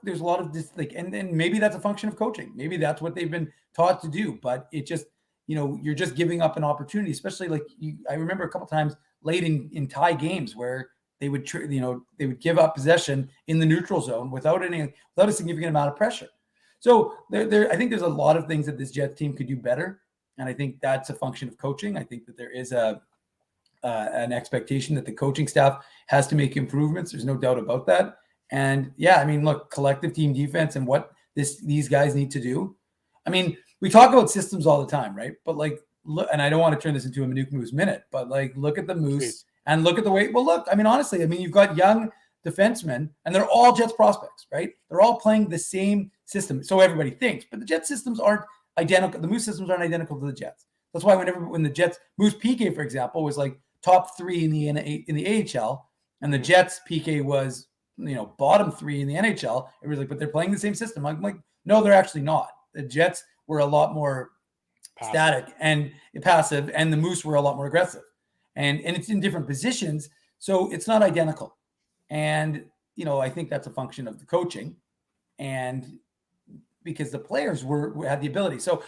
this, and maybe that's a function of coaching. Maybe that's what they've been taught to do, but it just, you're just giving up an opportunity, especially I remember a couple times late in tie games where they would give up possession in the neutral zone without a significant amount of pressure. So I think there's a lot of things that this Jets team could do better. And I think that's a function of coaching. I think that there is an expectation that the coaching staff has to make improvements. There's no doubt about that. And yeah, I mean, look, collective team defense and what these guys need to do. I mean, we talk about systems all the time, right? But look, and I don't want to turn this into a Minuk Moose minute, but look at the Moose and look at the way. Well, look, I mean, honestly, you've got young defensemen, and they're all Jets prospects, right? They're all playing the same system, so everybody thinks. But the Jets systems aren't identical. The Moose systems aren't identical to the Jets. That's why when the Jets Moose PK, for example, was top 3 in the AHL, and the Jets PK was bottom 3 in the NHL. It was but they're playing the same system. I'm like, no, they're actually not. The Jets were a lot more static and passive, and the Moose were a lot more aggressive. And it's in different positions, so it's not identical. And I think that's a function of the coaching, and because the players had the ability. So,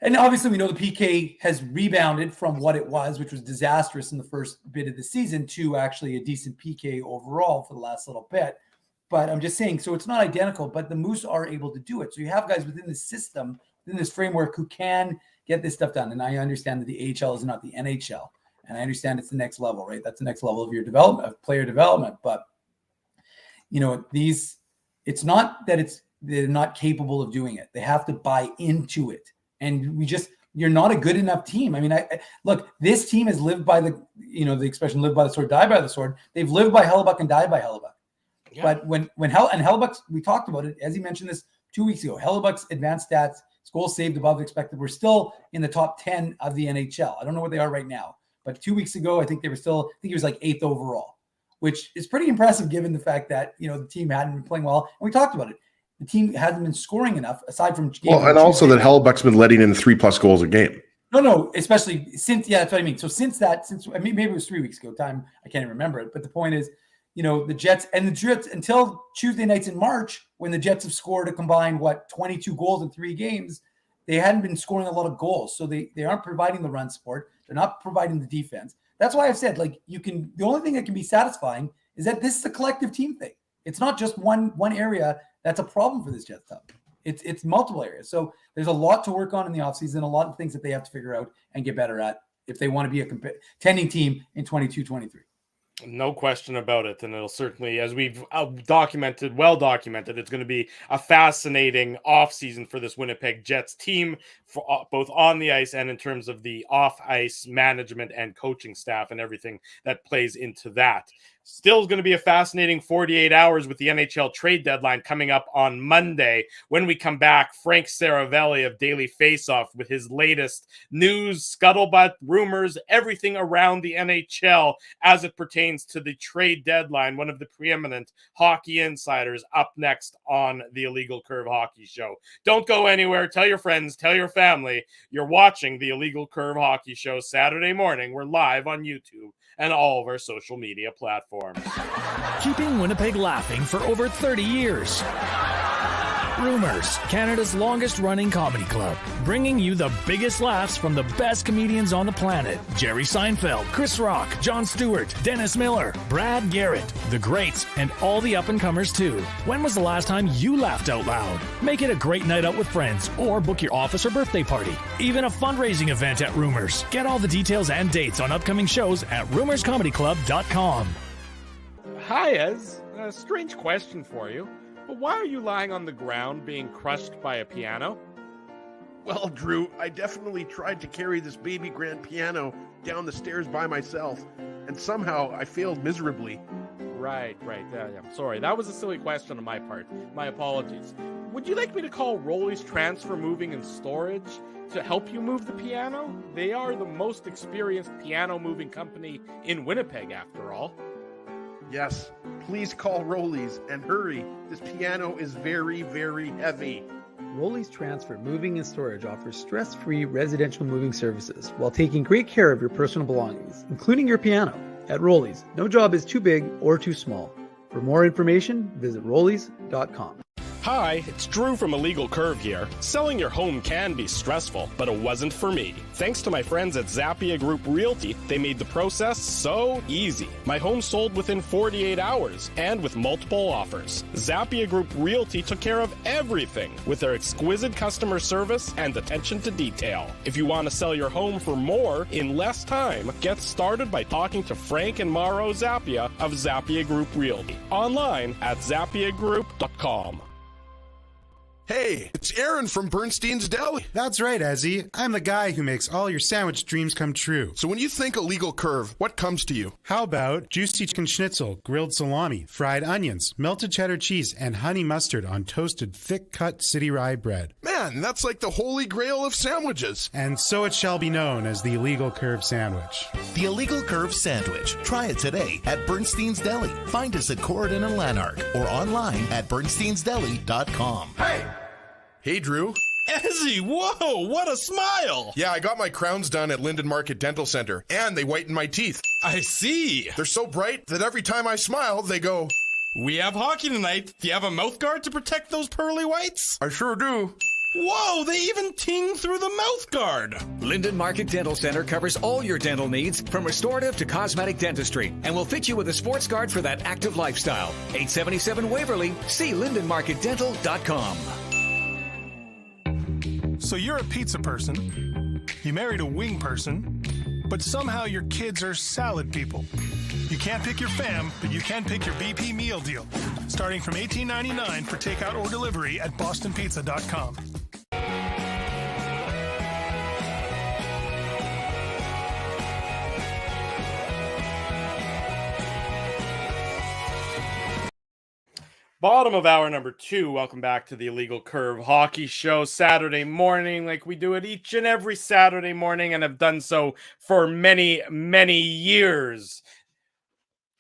and obviously we know the PK has rebounded from what it was, which was disastrous in the first bit of the season, to actually a decent PK overall for the last little bit. But I'm just saying, so it's not identical, but the Moose are able to do it. So you have guys within the system, within this framework, who can get this stuff done. And I understand that the AHL is not the NHL. And I understand it's the next level, right? That's the next level of your development, of player development. But, it's not that they're not capable of doing it. They have to buy into it. And you're not a good enough team. I mean, look, this team has lived by the expression, live by the sword, die by the sword. They've lived by Hellebuck and died by Hellebuck. Yeah. But when Hellebuck's, we talked about it, as he mentioned this 2 weeks ago, Hellebuck's advanced stats, goals saved above expected, were still in the top 10 of the NHL. I don't know what they are right now, but 2 weeks ago, I think he was 8th overall, which is pretty impressive given the fact that, the team hadn't been playing well. And we talked about it. The team hasn't been scoring enough aside from. And also that Hellebuck's been letting in 3+ goals a game. No, especially since, that's what I mean. So since maybe it was 3 weeks ago, I can't even remember it. But the point is, the Jets until Tuesday nights in March, when the Jets have scored a combined 22 goals in 3 games, they hadn't been scoring a lot of goals. So they aren't providing the run support. They're not providing the defense. That's why I've said, the only thing that can be satisfying is that this is a collective team thing. It's not just one area that's a problem for this Jets team. It's multiple areas. So there's a lot to work on in the offseason, a lot of things that they have to figure out and get better at if they want to be a contending team in 22-23. No question about it. And it'll certainly, as we've well documented, it's going to be a fascinating offseason for this Winnipeg Jets team, for both on the ice and in terms of the off-ice management and coaching staff and everything that plays into that. Still going to be a fascinating 48 hours with the NHL Trade Deadline coming up on Monday. When we come back, Frank Saravelli of Daily Faceoff with his latest news, scuttlebutt, rumors, everything around the NHL as it pertains to the trade deadline. One of the preeminent hockey insiders up next on the Illegal Curve Hockey Show. Don't go anywhere. Tell your friends, tell your family. You're watching the Illegal Curve Hockey Show Saturday morning. We're live on YouTube and all of our social media platforms. Keeping Winnipeg laughing for over 30 years. Rumors, Canada's longest-running comedy club, bringing you the biggest laughs from the best comedians on the planet. Jerry Seinfeld, Chris Rock, Jon Stewart, Dennis Miller, Brad Garrett, the greats, and all the up-and-comers too. When was the last time you laughed out loud? Make it a great night out with friends, or book your office or birthday party. Even a fundraising event at Rumors. Get all the details and dates on upcoming shows at rumorscomedyclub.com. Hi, Ez. A strange question for you. But why are you lying on the ground being crushed by a piano? Well, Drew, I definitely tried to carry this baby grand piano down the stairs by myself, and somehow I failed miserably. Right. I'm sorry. That was a silly question on my part. My apologies. Would you like me to call Rolly's Transfer Moving and Storage to help you move the piano? They are the most experienced piano moving company in Winnipeg, after all. Yes, please call Rolly's and hurry. This piano is very, very heavy. Rolly's Transfer Moving and Storage offers stress-free residential moving services while taking great care of your personal belongings, including your piano. At Rolly's, no job is too big or too small. For more information, visit rollys.com. Hi, it's Drew from Illegal Curve here. Selling your home can be stressful, but it wasn't for me. Thanks to my friends at Zappia Group Realty, they made the process so easy. My home sold within 48 hours and with multiple offers. Zappia Group Realty took care of everything with their exquisite customer service and attention to detail. If you want to sell your home for more in less time, get started by talking to Frank and Mauro Zappia of Zappia Group Realty. Online at zappiagroup.com. Hey, it's Aaron from Bernstein's Deli. That's right, Ezzy. I'm the guy who makes all your sandwich dreams come true. So when you think Illegal Curve, what comes to you? How about juicy chicken schnitzel, grilled salami, fried onions, melted cheddar cheese, and honey mustard on toasted, thick-cut city rye bread? Man, that's like the holy grail of sandwiches. And so it shall be known as the Illegal Curve Sandwich. The Illegal Curve Sandwich. Try it today at Bernstein's Deli. Find us at Corridon and Lanark or online at bernsteinsdeli.com. Hey, Drew. Ezzy, whoa, what a smile! Yeah, I got my crowns done at Linden Market Dental Center, and they whiten my teeth. I see. They're so bright that every time I smile, they go, "We have hockey tonight. Do you have a mouth guard to protect those pearly whites?" I sure do. Whoa, they even ting through the mouth guard. Linden Market Dental Center covers all your dental needs from restorative to cosmetic dentistry and will fit you with a sports guard for that active lifestyle. 877 Waverly. See lindenmarketdental.com. So you're a pizza person, you married a wing person, but somehow your kids are salad people. You can't pick your fam, but you can pick your BP meal deal, starting from $18.99 for takeout or delivery at bostonpizza.com. Bottom of hour number 2. Welcome back to the Illegal Curve Hockey Show Saturday morning, like we do it each and every Saturday morning and have done so for many, many years.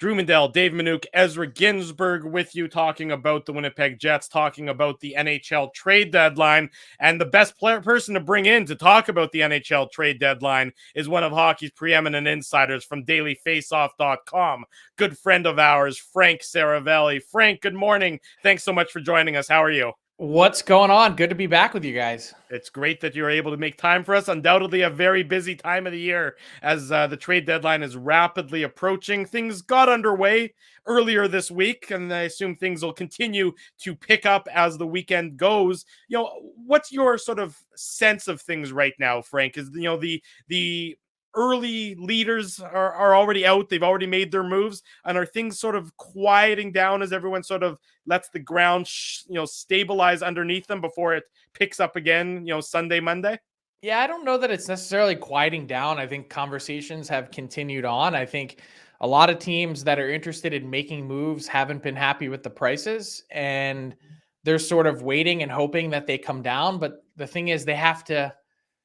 Drew Mindell, Dave Minuk, Ezra Ginsburg with you, talking about the Winnipeg Jets, talking about the NHL trade deadline. And the best person to bring in to talk about the NHL trade deadline is one of hockey's preeminent insiders from dailyfaceoff.com. Good friend of ours, Frank Saravelli. Frank, good morning. Thanks so much for joining us. How are you? What's going on? Good to be back with you guys. It's great that you're able to make time for us. Undoubtedly a very busy time of the year as the trade deadline is rapidly approaching. Things got underway earlier this week, and I assume things will continue to pick up as the weekend goes. You know, what's your sort of sense of things right now, Frank? Is, you know, the early leaders are already out. They've already made their moves. And are things sort of quieting down as everyone sort of lets the ground, stabilize underneath them before it picks up again, Sunday, Monday? Yeah, I don't know that it's necessarily quieting down. I think conversations have continued on. I think a lot of teams that are interested in making moves haven't been happy with the prices, and they're sort of waiting and hoping that they come down. But the thing is, they have to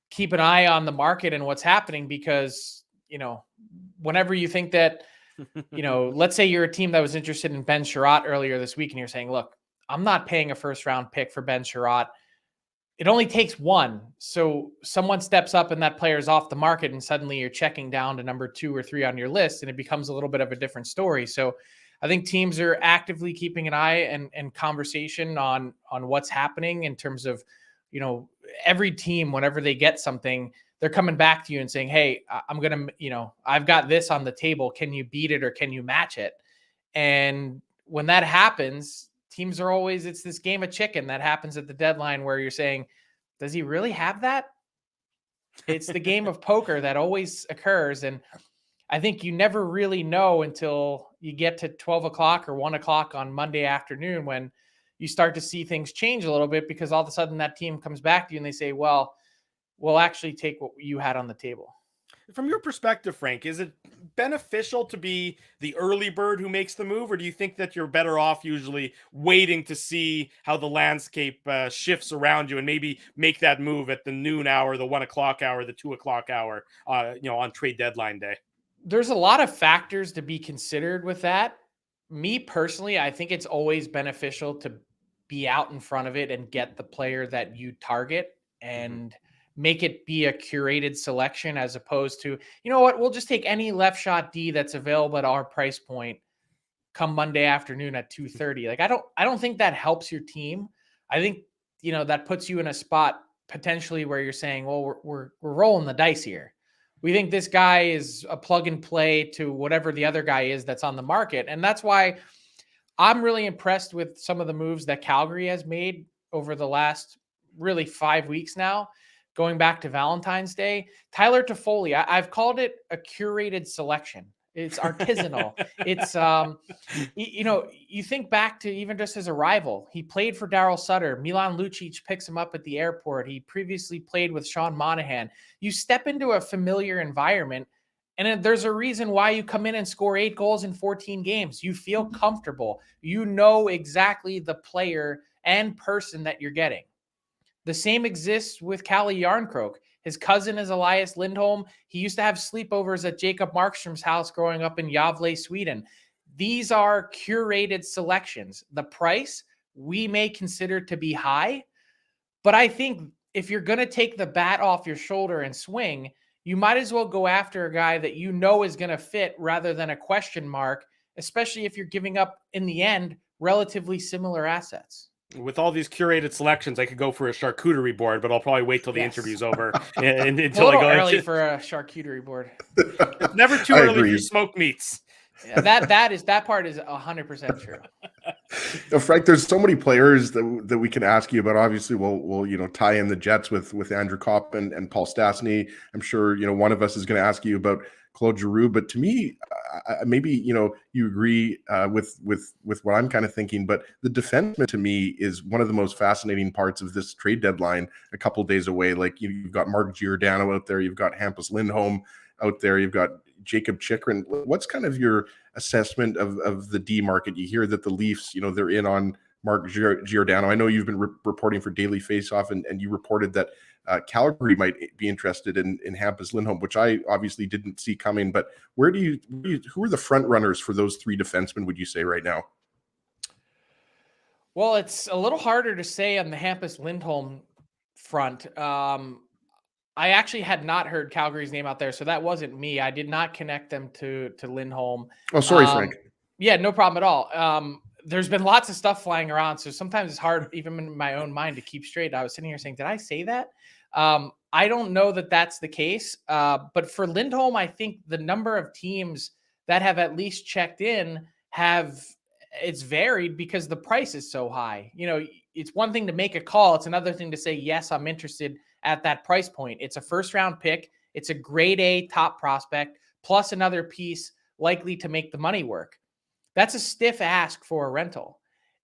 keep an eye on the market and what's happening, because, whenever you think that, let's say you're a team that was interested in Ben Sherratt earlier this week and you're saying, look, I'm not paying a first round pick for Ben Sherratt. It only takes one. So someone steps up and that player's off the market, and suddenly you're checking down to number 2 or 3 on your list, and it becomes a little bit of a different story. So I think teams are actively keeping an eye and conversation on what's happening in terms of, every team, whenever they get something, they're coming back to you and saying, hey, I'm going to, I've got this on the table. Can you beat it or can you match it? And when that happens, teams are always, it's this game of chicken that happens at the deadline where you're saying, does he really have that? It's the game of poker that always occurs. And I think you never really know until you get to 12 o'clock or 1 o'clock on Monday afternoon, when you start to see things change a little bit, because all of a sudden that team comes back to you and they say, well, we'll actually take what you had on the table. From your perspective, Frank, is it beneficial to be the early bird who makes the move, or do you think that you're better off usually waiting to see how the landscape shifts around you and maybe make that move at the noon hour, the 1 o'clock hour, the 2 o'clock hour, on trade deadline day? There's a lot of factors to be considered with that. Me personally, I think it's always beneficial to be out in front of it and get the player that you target and make it be a curated selection, as opposed to, you know what, we'll just take any left shot D that's available at our price point come Monday afternoon at 2:30. Like, I don't think that helps your team. I think, that puts you in a spot potentially where you're saying, well, we're rolling the dice here. We think this guy is a plug and play to whatever the other guy is that's on the market. And that's why I'm really impressed with some of the moves that Calgary has made over the last really 5 weeks now, going back to Valentine's Day. Tyler Toffoli, I've called it a curated selection. It's artisanal. It's, you think back to even just his arrival. He played for Daryl Sutter. Milan Lucic picks him up at the airport. He previously played with Sean Monahan. You step into a familiar environment, and there's a reason why you come in and score 8 goals in 14 games. You feel comfortable. You know exactly the player and person that you're getting. The same exists with Calle Jarnkrok. His cousin is Elias Lindholm. He used to have sleepovers at Jacob Markstrom's house growing up in Gävle, Sweden. These are curated selections. The price we may consider to be high, but I think if you're going to take the bat off your shoulder and swing, you might as well go after a guy that you know is going to fit rather than a question mark, especially if you're giving up, in the end, relatively similar assets. With all these curated selections, I could go for a charcuterie board, but I'll probably wait till the interview's over until I go. Early for a charcuterie board. It's never too early for smoked meats. Yeah, that part is 100% true. Frank, there's so many players that we can ask you about. Obviously, we'll tie in the Jets with Andrew Kopp and Paul Stastny. I'm sure one of us is going to ask you about Claude Giroux, but to me, maybe you agree with what I'm kind of thinking. But the defenseman, to me, is one of the most fascinating parts of this trade deadline. A couple days away, like you've got Mark Giordano out there, you've got Hampus Lindholm out there, you've got Jacob Chychrun. What's kind of your assessment of the D market? You hear that the Leafs, they're in on Mark Giordano. I know you've been reporting for Daily Faceoff, and you reported that Calgary might be interested in Hampus Lindholm, which I obviously didn't see coming. But who are the front runners for those three defensemen, would you say, right now? Well, it's a little harder to say on the Hampus Lindholm front. I actually had not heard Calgary's name out there, so that wasn't me. I did not connect them to Lindholm. Oh, sorry, Frank. Yeah, no problem at all. There's been lots of stuff flying around, so sometimes it's hard, even in my own mind, to keep straight. I was sitting here saying, did I say that? I don't know that that's the case. But for Lindholm, I think the number of teams that have at least checked in it's varied because the price is so high. You know, it's one thing to make a call. It's another thing to say, yes, I'm interested at that price point. It's a first round pick. It's a grade A top prospect plus another piece likely to make the money work. That's a stiff ask for a rental.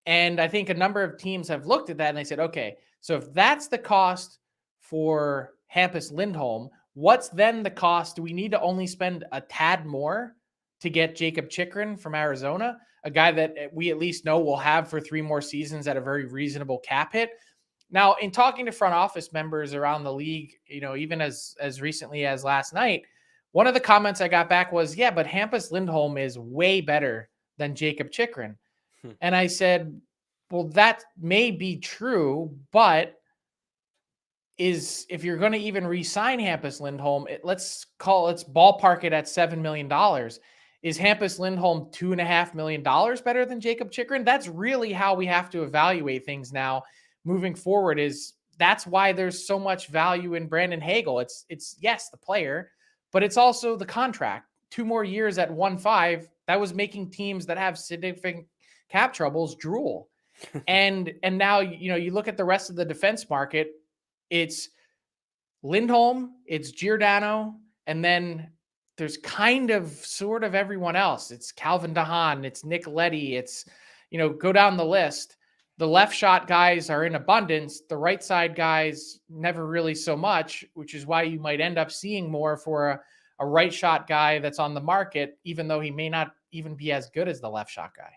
And I think a number of teams have looked at that and they said, okay, so if that's the cost for Hampus Lindholm, what's then the cost? Do we need to only spend a tad more to get Jacob Chychrun from Arizona, a guy that we at least know will have for 3 more seasons at a very reasonable cap hit? Now, in talking to front office members around the league, you know, even as recently as last night, one of the comments I got back was, yeah, but Hampus Lindholm is way better than Jacob Chychrun. And I said, well, that may be true, but if you're going to even re-sign Hampus Lindholm, let's ballpark it at $7 million. Is Hampus Lindholm $2.5 million better than Jacob Chychrun? That's really how we have to evaluate things now moving forward. That's why there's so much value in Brandon Hagel. It's yes, the player, but it's also the contract. 2 more years at 1.5. That was making teams that have significant cap troubles drool. and now, you know, you look at the rest of the defense market, it's Lindholm, it's Giordano, and then there's sort of everyone else. It's Calvin DeHaan, it's Nick Leddy, it's, you know, go down the list. The left shot guys are in abundance. The right side guys, never really so much, which is why you might end up seeing more for a right shot guy that's on the market, even though he may not even be as good as the left shot guy.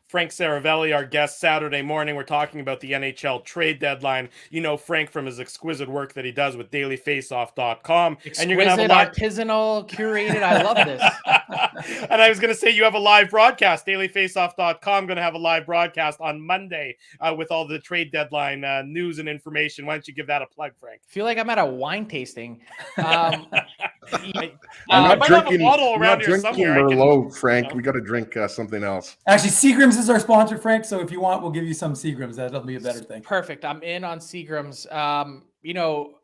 Frank Saravelli, our guest Saturday morning. We're talking about the NHL trade deadline. You know Frank from his exquisite work that he does with dailyfaceoff.com. Exquisite, and you're going to have a artisanal, curated. I love this. And I was going to say, you have a live broadcast, dailyfaceoff.com. Going to have a live broadcast on Monday with all the trade deadline news and information. Why don't you give that a plug, Frank? I feel like I'm at a wine tasting. I'm not drinking Merlot, Frank. We got to drink something else. Actually, Seagram's is our sponsor, Frank. So if you want, we'll give you some Seagram's. That'll be a better thing. Perfect. I'm in on Seagram's. You know,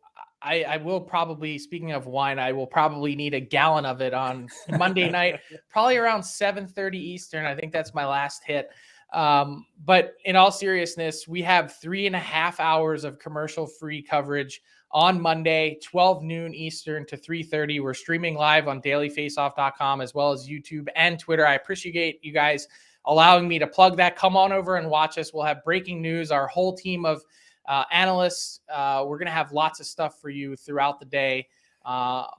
I will probably, speaking of wine, I will probably need a gallon of it on Monday night, probably around 7:30 Eastern. I think that's my last hit. But in all seriousness, we have 3.5 hours of commercial-free coverage on Monday, 12 noon Eastern to 3:30. We're streaming live on dailyfaceoff.com as well as YouTube and Twitter. I appreciate you guys allowing me to plug that. Come on over and watch us. We'll have breaking news, our whole team of analysts. We're going to have lots of stuff for you throughout the day.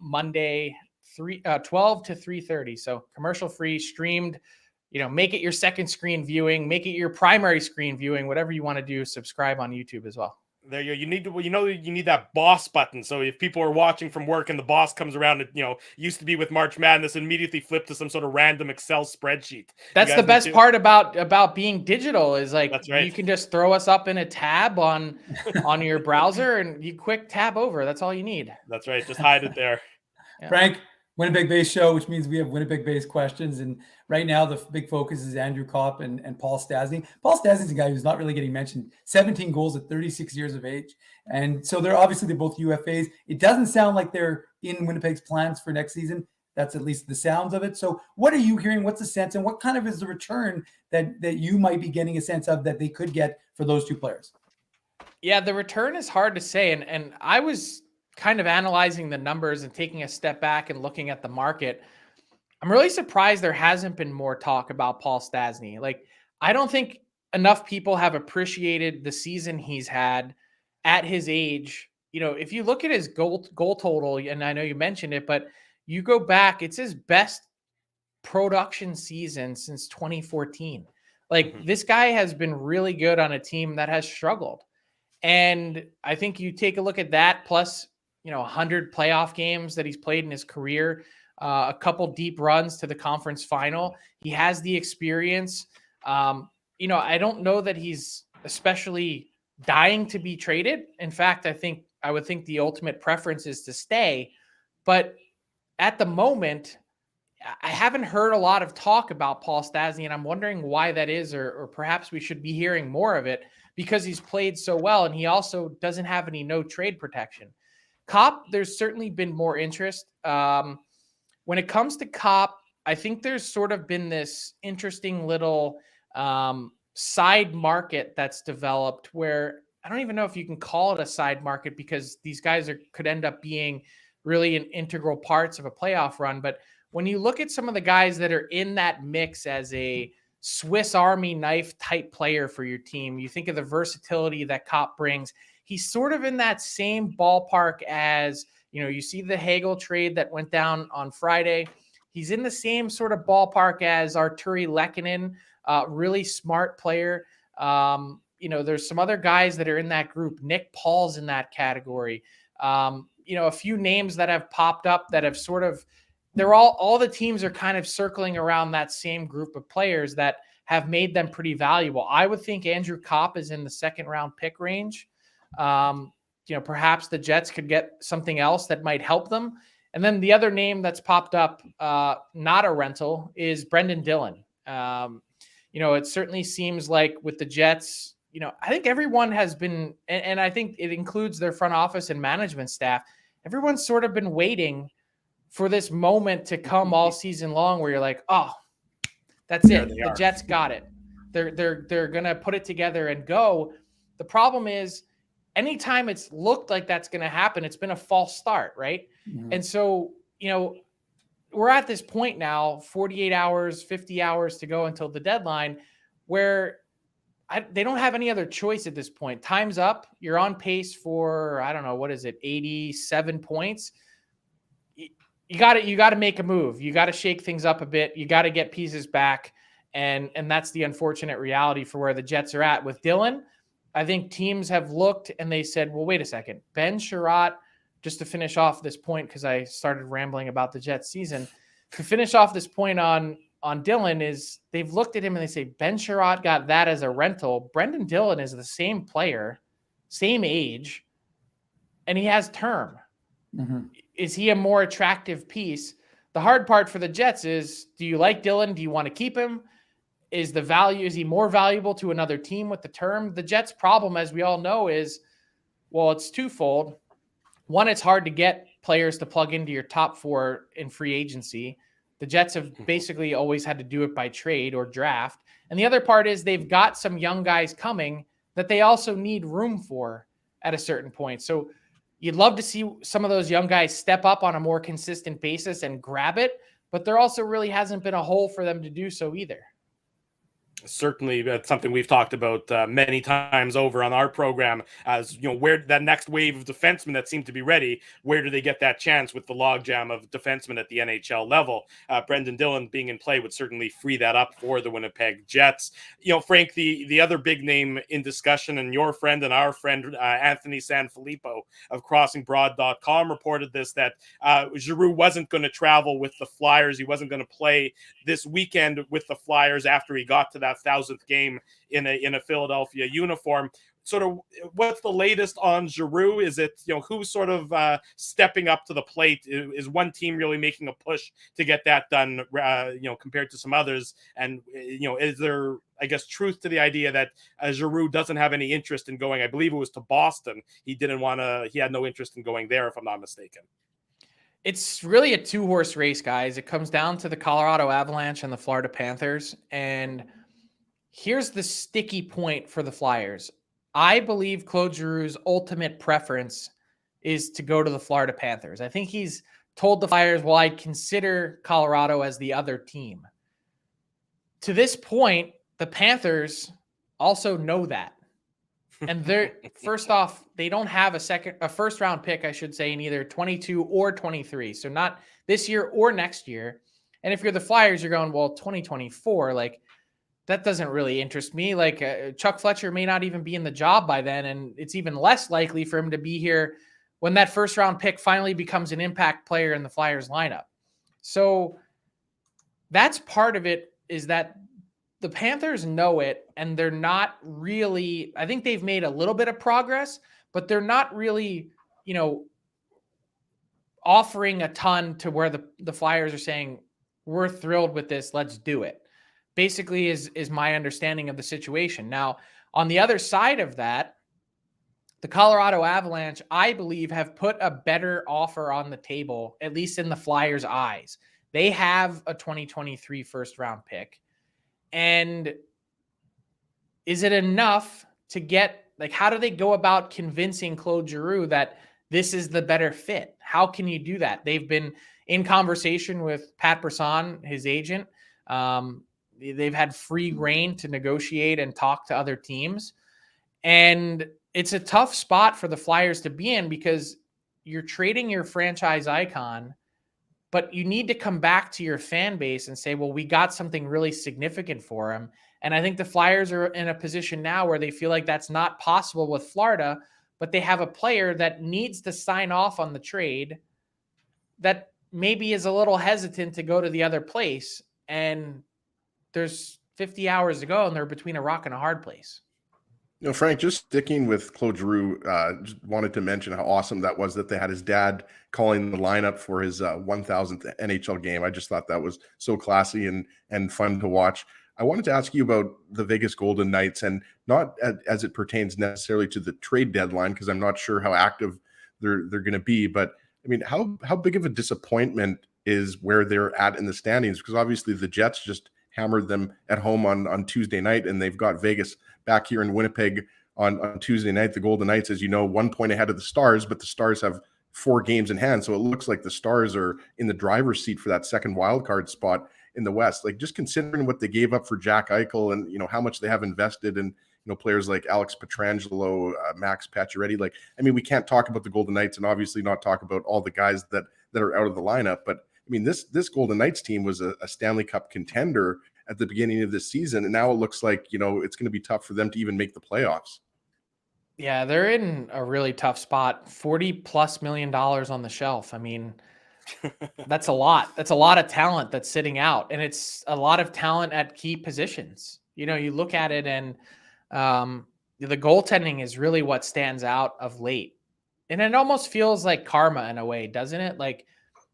Monday, 12 to 3:30. So commercial free, streamed. You know, make it your second screen viewing, make it your primary screen viewing, whatever you want to do. Subscribe on YouTube as well. There you need to, you know, you need that boss button. So if people are watching from work and the boss comes around, and, you know, used to be with March Madness, immediately flip to some sort of random Excel spreadsheet. That's the best part about being digital is like, that's right. You can just throw us up in a tab on your browser and you quick tab over. That's all you need. That's right. Just hide it there. Yeah. Frank, Winnipeg-based show, which means we have Winnipeg-based questions. And right now, the big focus is Andrew Kopp and Paul Stastny. Paul Stastny's a guy who's not really getting mentioned. 17 goals at 36 years of age. And so they're both UFAs. It doesn't sound like they're in Winnipeg's plans for next season. That's at least the sounds of it. So what are you hearing? What's the sense? And what kind of is the return that you might be getting a sense of that they could get for those two players? Yeah, the return is hard to say. And I was kind of analyzing the numbers and taking a step back and looking at the market. I'm really surprised there hasn't been more talk about Paul Stastny. Like, I don't think enough people have appreciated the season he's had at his age. You know, if you look at his goal total, and I know you mentioned it, but you go back, it's his best production season since 2014. Like this guy has been really good on a team that has struggled. And I think you take a look at that, plus, 100 playoff games that he's played in his career, a couple deep runs to the conference final. He has the experience. I don't know that he's especially dying to be traded. In fact, I would think the ultimate preference is to stay. But at the moment, I haven't heard a lot of talk about Paul Stastny, and I'm wondering why that is, or perhaps we should be hearing more of it because he's played so well, and he also doesn't have any no trade protection. Kopp, there's certainly been more interest. When it comes to Kopp, I think there's sort of been this interesting little side market that's developed where I don't even know if you can call it a side market because these guys could end up being really an integral parts of a playoff run. But when you look at some of the guys that are in that mix as a Swiss Army knife type player for your team, you think of the versatility that Kopp brings. He's sort of in that same ballpark as, you see the Hagel trade that went down on Friday. He's in the same sort of ballpark as Arturi Lehkonen, really smart player. There's some other guys that are in that group. Nick Paul's in that category. A few names that have popped up that have sort of, all the teams are kind of circling around that same group of players that have made them pretty valuable. I would think Andrew Kopp is in the second round pick range. Perhaps the Jets could get something else that might help them. And then the other name that's popped up, not a rental, is Brendan Dillon. It certainly seems like with the Jets, I think everyone has been, and I think it includes their front office and management staff, everyone's sort of been waiting for this moment to come all season long where you're like, oh, that's it. The Jets got it. They're going to put it together and go. The problem is anytime it's looked like that's going to happen, it's been a false start, right? Mm-hmm. And so, we're at this point now, 48 hours, 50 hours to go until the deadline, where they don't have any other choice at this point. Time's up. You're on pace for, 87 points. You got to make a move. You got to shake things up a bit. You got to get pieces back. And that's the unfortunate reality for where the Jets are at. With Dillon, I think teams have looked and they said, well, wait a second. Ben Sherratt, just to finish off this point, because I started rambling about the Jets season, to finish off this point on Dillon is they've looked at him and they say, Ben Sherratt got that as a rental. Brendan Dillon is the same player, same age, and he has term. Mm-hmm. Is he a more attractive piece? The hard part for the Jets is, do you like Dillon? Do you want to keep him? Is he more valuable to another team with the term? The Jets' problem, as we all know, is, well, it's twofold. One, it's hard to get players to plug into your top four in free agency. The Jets have basically always had to do it by trade or draft. And the other part is they've got some young guys coming that they also need room for at a certain point. So you'd love to see some of those young guys step up on a more consistent basis and grab it, but there also really hasn't been a hole for them to do so either. Certainly, that's something we've talked about many times over on our program. As where that next wave of defensemen that seem to be ready, where do they get that chance with the logjam of defensemen at the NHL level? Brendan Dillon being in play would certainly free that up for the Winnipeg Jets. Frank, the other big name in discussion, and your friend and our friend Anthony Sanfilippo of CrossingBroad.com reported this, that Giroux wasn't going to travel with the Flyers. He wasn't going to play this weekend with the Flyers after he got to that 1,000th game in a Philadelphia uniform. Sort of, what's the latest on Giroux? Is it, who's sort of stepping up to the plate? Is one team really making a push to get that done, compared to some others? And, is there, I guess, truth to the idea that Giroux doesn't have any interest in going? I believe it was to Boston. He had no interest in going there, if I'm not mistaken. It's really a two-horse race, guys. It comes down to the Colorado Avalanche and the Florida Panthers. And here's the sticky point for the Flyers. I believe Claude Giroux's ultimate preference is to go to the Florida Panthers. I think he's told the Flyers, well, I'd consider Colorado as the other team. To this point, the Panthers also know that. And they're first off, they don't have a first round pick, I should say, in either 22 or 23. So not this year or next year. And if you're the Flyers, you're going, well, 2024, like that doesn't really interest me. Like Chuck Fletcher may not even be in the job by then, and it's even less likely for him to be here when that first round pick finally becomes an impact player in the Flyers lineup. So that's part of it, is that the Panthers know it, and they're not really, I think they've made a little bit of progress, but they're not really, offering a ton to where the Flyers are saying, we're thrilled with this, let's do it. Basically is my understanding of the situation. Now, on the other side of that, the Colorado Avalanche, I believe, have put a better offer on the table, at least in the Flyers' eyes. They have a 2023 first round pick. And is it enough to get, like, how do they go about convincing Claude Giroux that this is the better fit? How can you do that? They've been in conversation with Pat Brisson, his agent. They've had free reign to negotiate and talk to other teams. And it's a tough spot for the Flyers to be in, because you're trading your franchise icon, but you need to come back to your fan base and say, well, we got something really significant for him. And I think the Flyers are in a position now where they feel like that's not possible with Florida, but they have a player that needs to sign off on the trade that maybe is a little hesitant to go to the other place. And there's 50 hours to go, and they're between a rock and a hard place. Frank, just sticking with Claude Giroux, just wanted to mention how awesome that was that they had his dad calling the lineup for his 1000th NHL game. I just thought that was so classy and fun to watch. I wanted to ask you about the Vegas Golden Knights, and not as it pertains necessarily to the trade deadline, because I'm not sure how active they're going to be. But I mean, how big of a disappointment is where they're at in the standings? Because obviously the Jets just hammered them at home on Tuesday night, and they've got Vegas back here in Winnipeg on Tuesday night. The Golden Knights, as you know, 1 point ahead of the Stars, but the Stars have 4 games in hand. So it looks like the Stars are in the driver's seat for that second wild card spot in the West. Like, just considering what they gave up for Jack Eichel, and how how much they have invested in players like Alex Pietrangelo, Max Pacioretty. Like, I mean, we can't talk about the Golden Knights and obviously not talk about all the guys that are out of the lineup. But I mean, this Golden Knights team was a Stanley Cup contender at the beginning of this season, and now it looks like it's going to be tough for them to even make the playoffs. Yeah, they're in a really tough spot. $40+ million on the shelf. I mean, that's a lot. That's a lot of talent that's sitting out, and it's a lot of talent at key positions. You look at it, and the goaltending is really what stands out of late. And it almost feels like karma in a way, doesn't it? Like,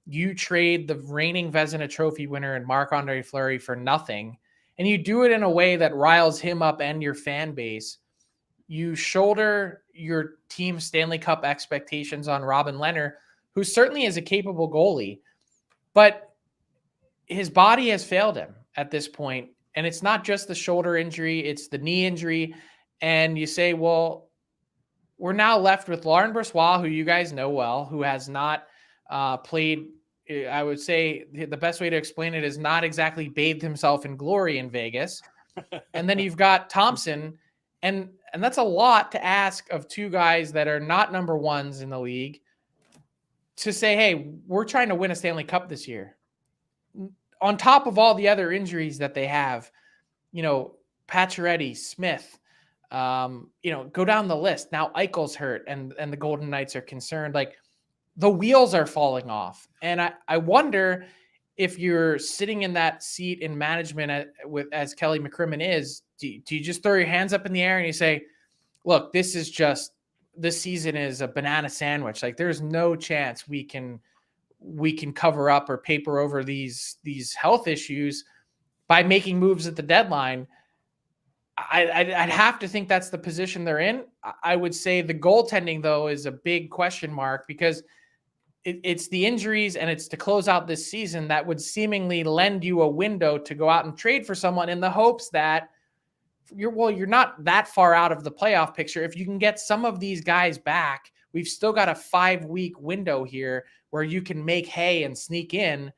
you trade the reigning Vezina Trophy winner and Marc-Andre Fleury for nothing, and you do it in a way that riles him up and your fan base. You shoulder your team's Stanley Cup expectations on Robin Lehner, who certainly is a capable goalie, but his body has failed him at this point. And it's not just the shoulder injury, it's the knee injury. And you say, well, we're now left with Laurent Brossoit, who you guys know well, who has not played. I would say the best way to explain it is not exactly bathed himself in glory in Vegas. And then you've got Thompson, and that's a lot to ask of 2 guys that are not number ones in the league, to say, hey, we're trying to win a Stanley Cup this year. On top of all the other injuries that they have, Pacioretty, Smith, go down the list. Now Eichel's hurt, and the Golden Knights are concerned. Like, the wheels are falling off. And I wonder if you're sitting in that seat in management as Kelly McCrimmon is, do you just throw your hands up in the air and you say, look, this season is a banana sandwich. Like, there's no chance we can cover up or paper over these health issues by making moves at the deadline. I'd have to think that's the position they're in. I would say the goaltending, though, is a big question mark, because it's the injuries, and it's to close out this season that would seemingly lend you a window to go out and trade for someone in the hopes that you're not that far out of the playoff picture. If you can get some of these guys back, we've still got a 5-week window here where you can make hay and sneak in,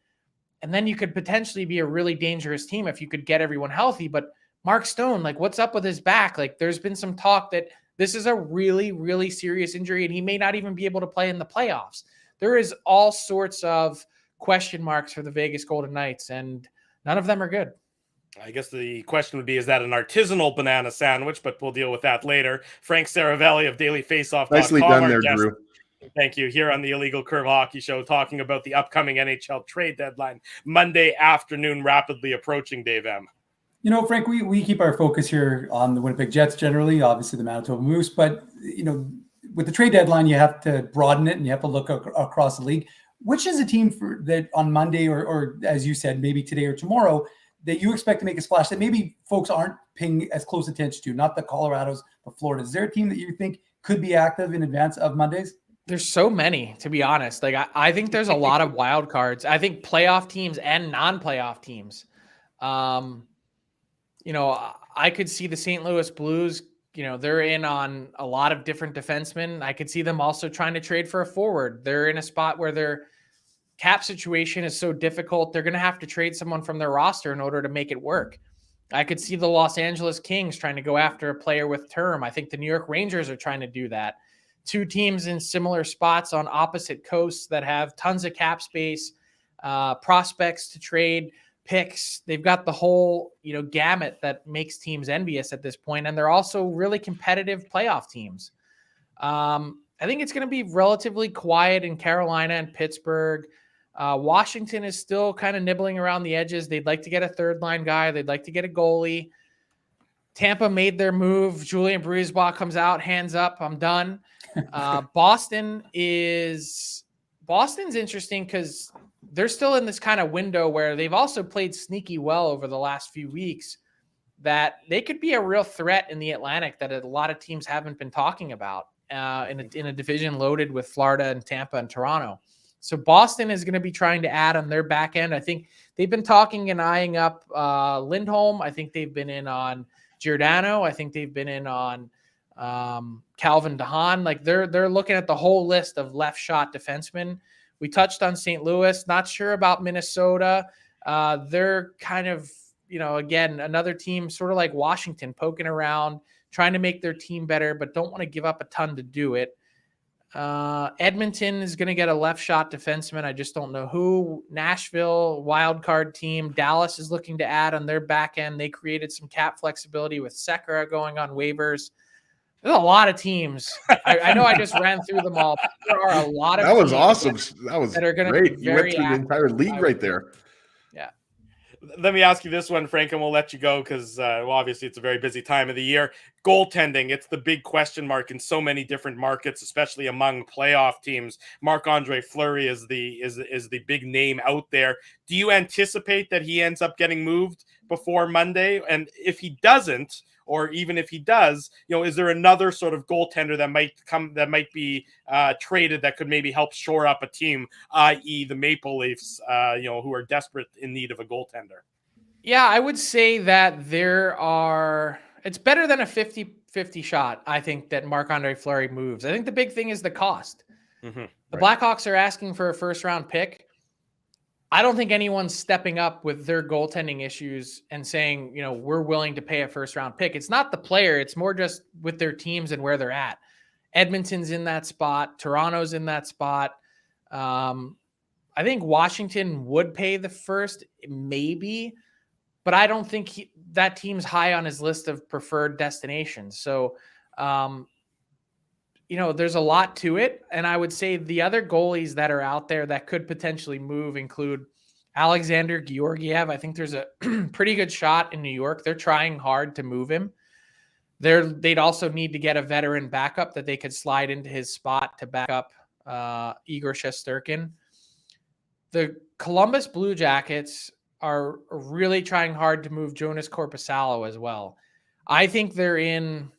and then you could potentially be a really dangerous team if you could get everyone healthy. But Mark Stone, like, what's up with his back? Like, there's been some talk that this is a really, really serious injury, and he may not even be able to play in the playoffs. There is all sorts of question marks for the Vegas Golden Knights, and none of them are good. I guess the question would be, is that an artisanal banana sandwich? But we'll deal with that later. Frank Saravelli of dailyfaceoff.com. Nicely done there, Drew. Thank you. Here on the Illegal Curve Hockey Show, talking about the upcoming NHL trade deadline, Monday afternoon, rapidly approaching, Dave M. You know, Frank, we keep our focus here on the Winnipeg Jets generally, obviously the Manitoba Moose, but, you know, with the trade deadline, you have to broaden it and you have to look across the league. Which is a team that on Monday or as you said, maybe today or tomorrow, that you expect to make a splash that maybe folks aren't paying as close attention to, not the Colorados, the Florida? Is there a team that you think could be active in advance of Mondays? There's so many, to be honest. Like I think there's a lot of wild cards. I think playoff teams and non-playoff teams. You know, I could see the St. Louis Blues, you know, they're in on a lot of different defensemen. I could see them also trying to trade for a forward. They're in a spot where their cap situation is so difficult. They're going to have to trade someone from their roster in order to make it work. I could see the Los Angeles Kings trying to go after a player with term. I think the New York Rangers are trying to do that. Two teams in similar spots on opposite coasts that have tons of cap space, prospects to trade, picks. They've got the whole, you know, gamut that makes teams envious at this point, and they're also really competitive playoff teams. I think it's going to be relatively quiet in Carolina and Pittsburgh. Washington is still kind of nibbling around the edges. They'd like to get a third line guy. They'd like to get a goalie. Tampa made their move. Julien Brisebois comes out, hands up, I'm done. Boston's interesting because they're still in this kind of window where they've also played sneaky well over the last few weeks, that they could be a real threat in the Atlantic that a lot of teams haven't been talking about in a division loaded with Florida and Tampa and Toronto. So Boston is going to be trying to add on their back end. I think they've been talking and eyeing up Lindholm. I think they've been in on Giordano. I think they've been in on Calvin DeHaan. Like they're looking at the whole list of left shot defensemen. We touched on St. Louis, not sure about Minnesota. They're kind of, you know, again, another team sort of like Washington, poking around, trying to make their team better, but don't want to give up a ton to do it. Edmonton is going to get a left shot defenseman. I just don't know who. Nashville, wild card team. Dallas is looking to add on their back end. They created some cap flexibility with Sekera going on waivers. There's a lot of teams. I know I just ran through them all. But there are a lot of that was teams awesome. That was that are going great. to be You went very through the active. entire league right there. Yeah. Let me ask you this one, Frank, and we'll let you go because, well, obviously it's a very busy time of the year. Goaltending, it's the big question mark in so many different markets, especially among playoff teams. Marc-Andre Fleury is the big name out there. Do you anticipate that he ends up getting moved before Monday? And if he doesn't, or even if he does, you know, is there another sort of goaltender that might be traded that could maybe help shore up a team, i.e. the Maple Leafs, you know, who are desperate in need of a goaltender? Yeah, I would say that it's better than a 50-50 shot, I think, that Marc-Andre Fleury moves. I think the big thing is the cost. Mm-hmm. The Blackhawks are asking for a first-round pick. I don't think anyone's stepping up with their goaltending issues and saying, you know, we're willing to pay a first-round pick. It's not the player. It's more just with their teams and where they're at. Edmonton's in that spot. Toronto's in that spot. I think Washington would pay the first, maybe, but I don't think that team's high on his list of preferred destinations. So, you know, there's a lot to it. And I would say the other goalies that are out there that could potentially move include Alexander Georgiev. I think there's a pretty good shot in New York. They're trying hard to move him. They'd also need to get a veteran backup that they could slide into his spot to back up Igor Shesterkin. The Columbus Blue Jackets are really trying hard to move Jonas Korpisalo as well. I think they're in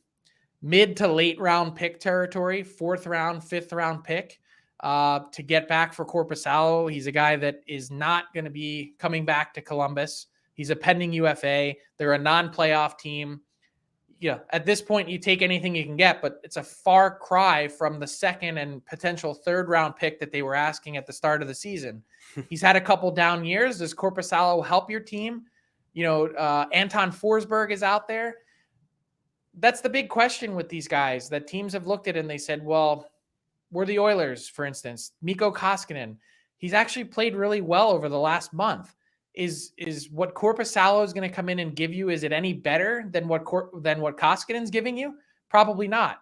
mid to late round pick territory, 4th round, 5th round pick to get back for Korpisalo. He's a guy that is not going to be coming back to Columbus. He's a pending UFA. They're a non-playoff team. Yeah, at this point, you take anything you can get, but it's a far cry from the 2nd and potential 3rd round pick that they were asking at the start of the season. He's had a couple down years. Does Korpisalo help your team? You know, Anton Forsberg is out there. That's the big question with these guys that teams have looked at and they said, well, we're the Oilers, for instance. Mikko Koskinen, he's actually played really well over the last month. is what Korpisalo is going to come in and give you? Is it any better than what Koskinen's giving you? Probably not.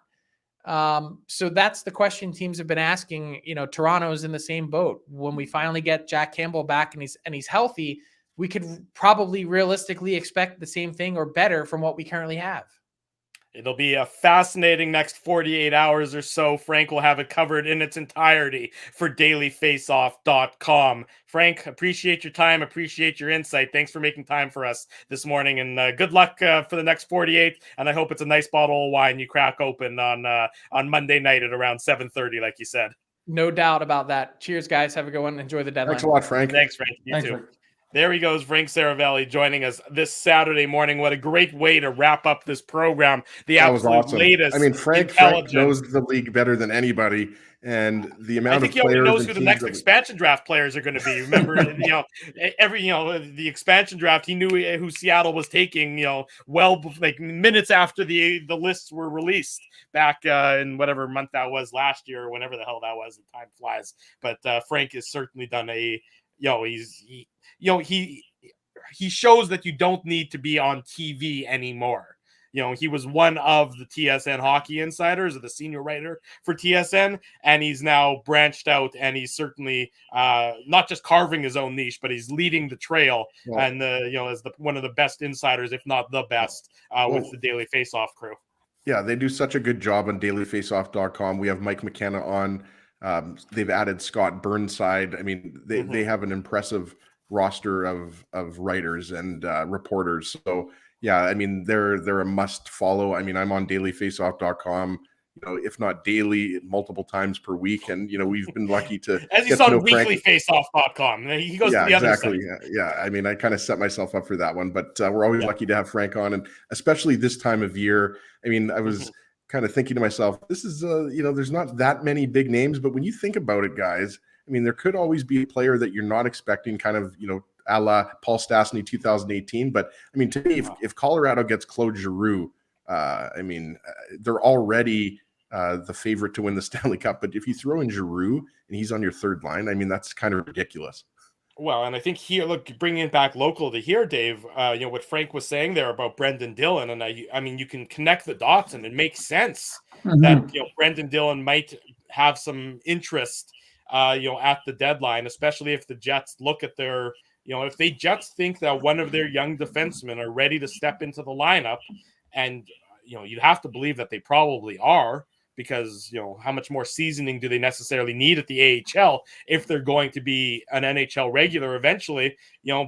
So that's the question teams have been asking. Toronto's in the same boat. When we finally get Jack Campbell back and he's healthy, we could probably realistically expect the same thing or better from what we currently have. It'll be a fascinating next 48 hours or so. Frank will have it covered in its entirety for dailyfaceoff.com. Frank, appreciate your time. Appreciate your insight. Thanks for making time for us this morning, and good luck for the next 48. And I hope it's a nice bottle of wine you crack open on Monday night at around 7:30, like you said. No doubt about that. Cheers, guys. Have a good one. Enjoy the deadline. Thanks a lot, Frank. Thanks, Frank. You Thanks, too. Frank. There he goes, Frank Saravelli, joining us this Saturday morning. What a great way to wrap up this program. The That was absolute awesome. latest. I mean, Frank knows the league better than anybody, and the amount I think of he already players knows and who the teams next that- expansion draft players are going to be. Remember, the expansion draft, he knew who Seattle was taking. Minutes after the lists were released back in whatever month that was last year, or whenever the hell that was. The time flies. But Frank has certainly done he shows that you don't need to be on TV anymore. He was one of the TSN Hockey Insiders, or the senior writer for TSN, and he's now branched out, and he's certainly not just carving his own niche, but he's leading the trail, and as one of the best insiders, if not the best, with the Daily Faceoff crew. Yeah, they do such a good job on dailyfaceoff.com. We have Mike McKenna on. They've added Scott Burnside. I mean, they have an impressive roster of writers and reporters. So yeah, I mean, they're a must follow. I mean, I'm on dailyfaceoff.com, if not daily, multiple times per week. And, we've been lucky to as he's on weeklyfaceoff.com. He goes to the other side. Yeah. I mean, I kind of set myself up for that one, but we're always lucky to have Frank on, and especially this time of year. I mean, I was kind of thinking to myself, this is, there's not that many big names, but when you think about it, guys, I mean, there could always be a player that you're not expecting, kind of, a la Paul Stastny 2018. But I mean, to me, if Colorado gets Claude Giroux, I mean, they're already the favorite to win the Stanley Cup. But if you throw in Giroux and he's on your third line, I mean, that's kind of ridiculous. Well, and I think here, look, bringing it back local to here, Dave, what Frank was saying there about Brendan Dillon, and I mean, you can connect the dots, and it makes sense that Brendan Dillon might have some interest at the deadline, especially if the Jets look at their, if they Jets think that one of their young defensemen are ready to step into the lineup, and, you'd have to believe that they probably are, because, how much more seasoning do they necessarily need at the AHL if they're going to be an NHL regular eventually?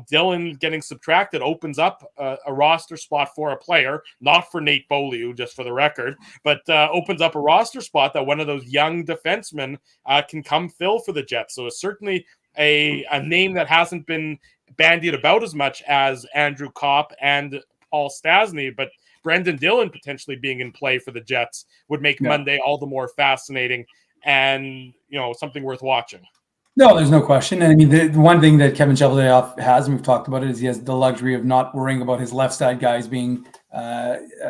Dillon getting subtracted opens up a roster spot for a player, not for Nate Beaulieu, just for the record, but opens up a roster spot that one of those young defensemen can come fill for the Jets. So it's certainly a name that hasn't been bandied about as much as Andrew Kopp and Paul Stastny, but Brendan Dillon potentially being in play for the Jets would make Monday all the more fascinating and, something worth watching. No, there's no question. And I mean, the one thing that Kevin Cheveldayoff has, and we've talked about it, is he has the luxury of not worrying about his left side guys being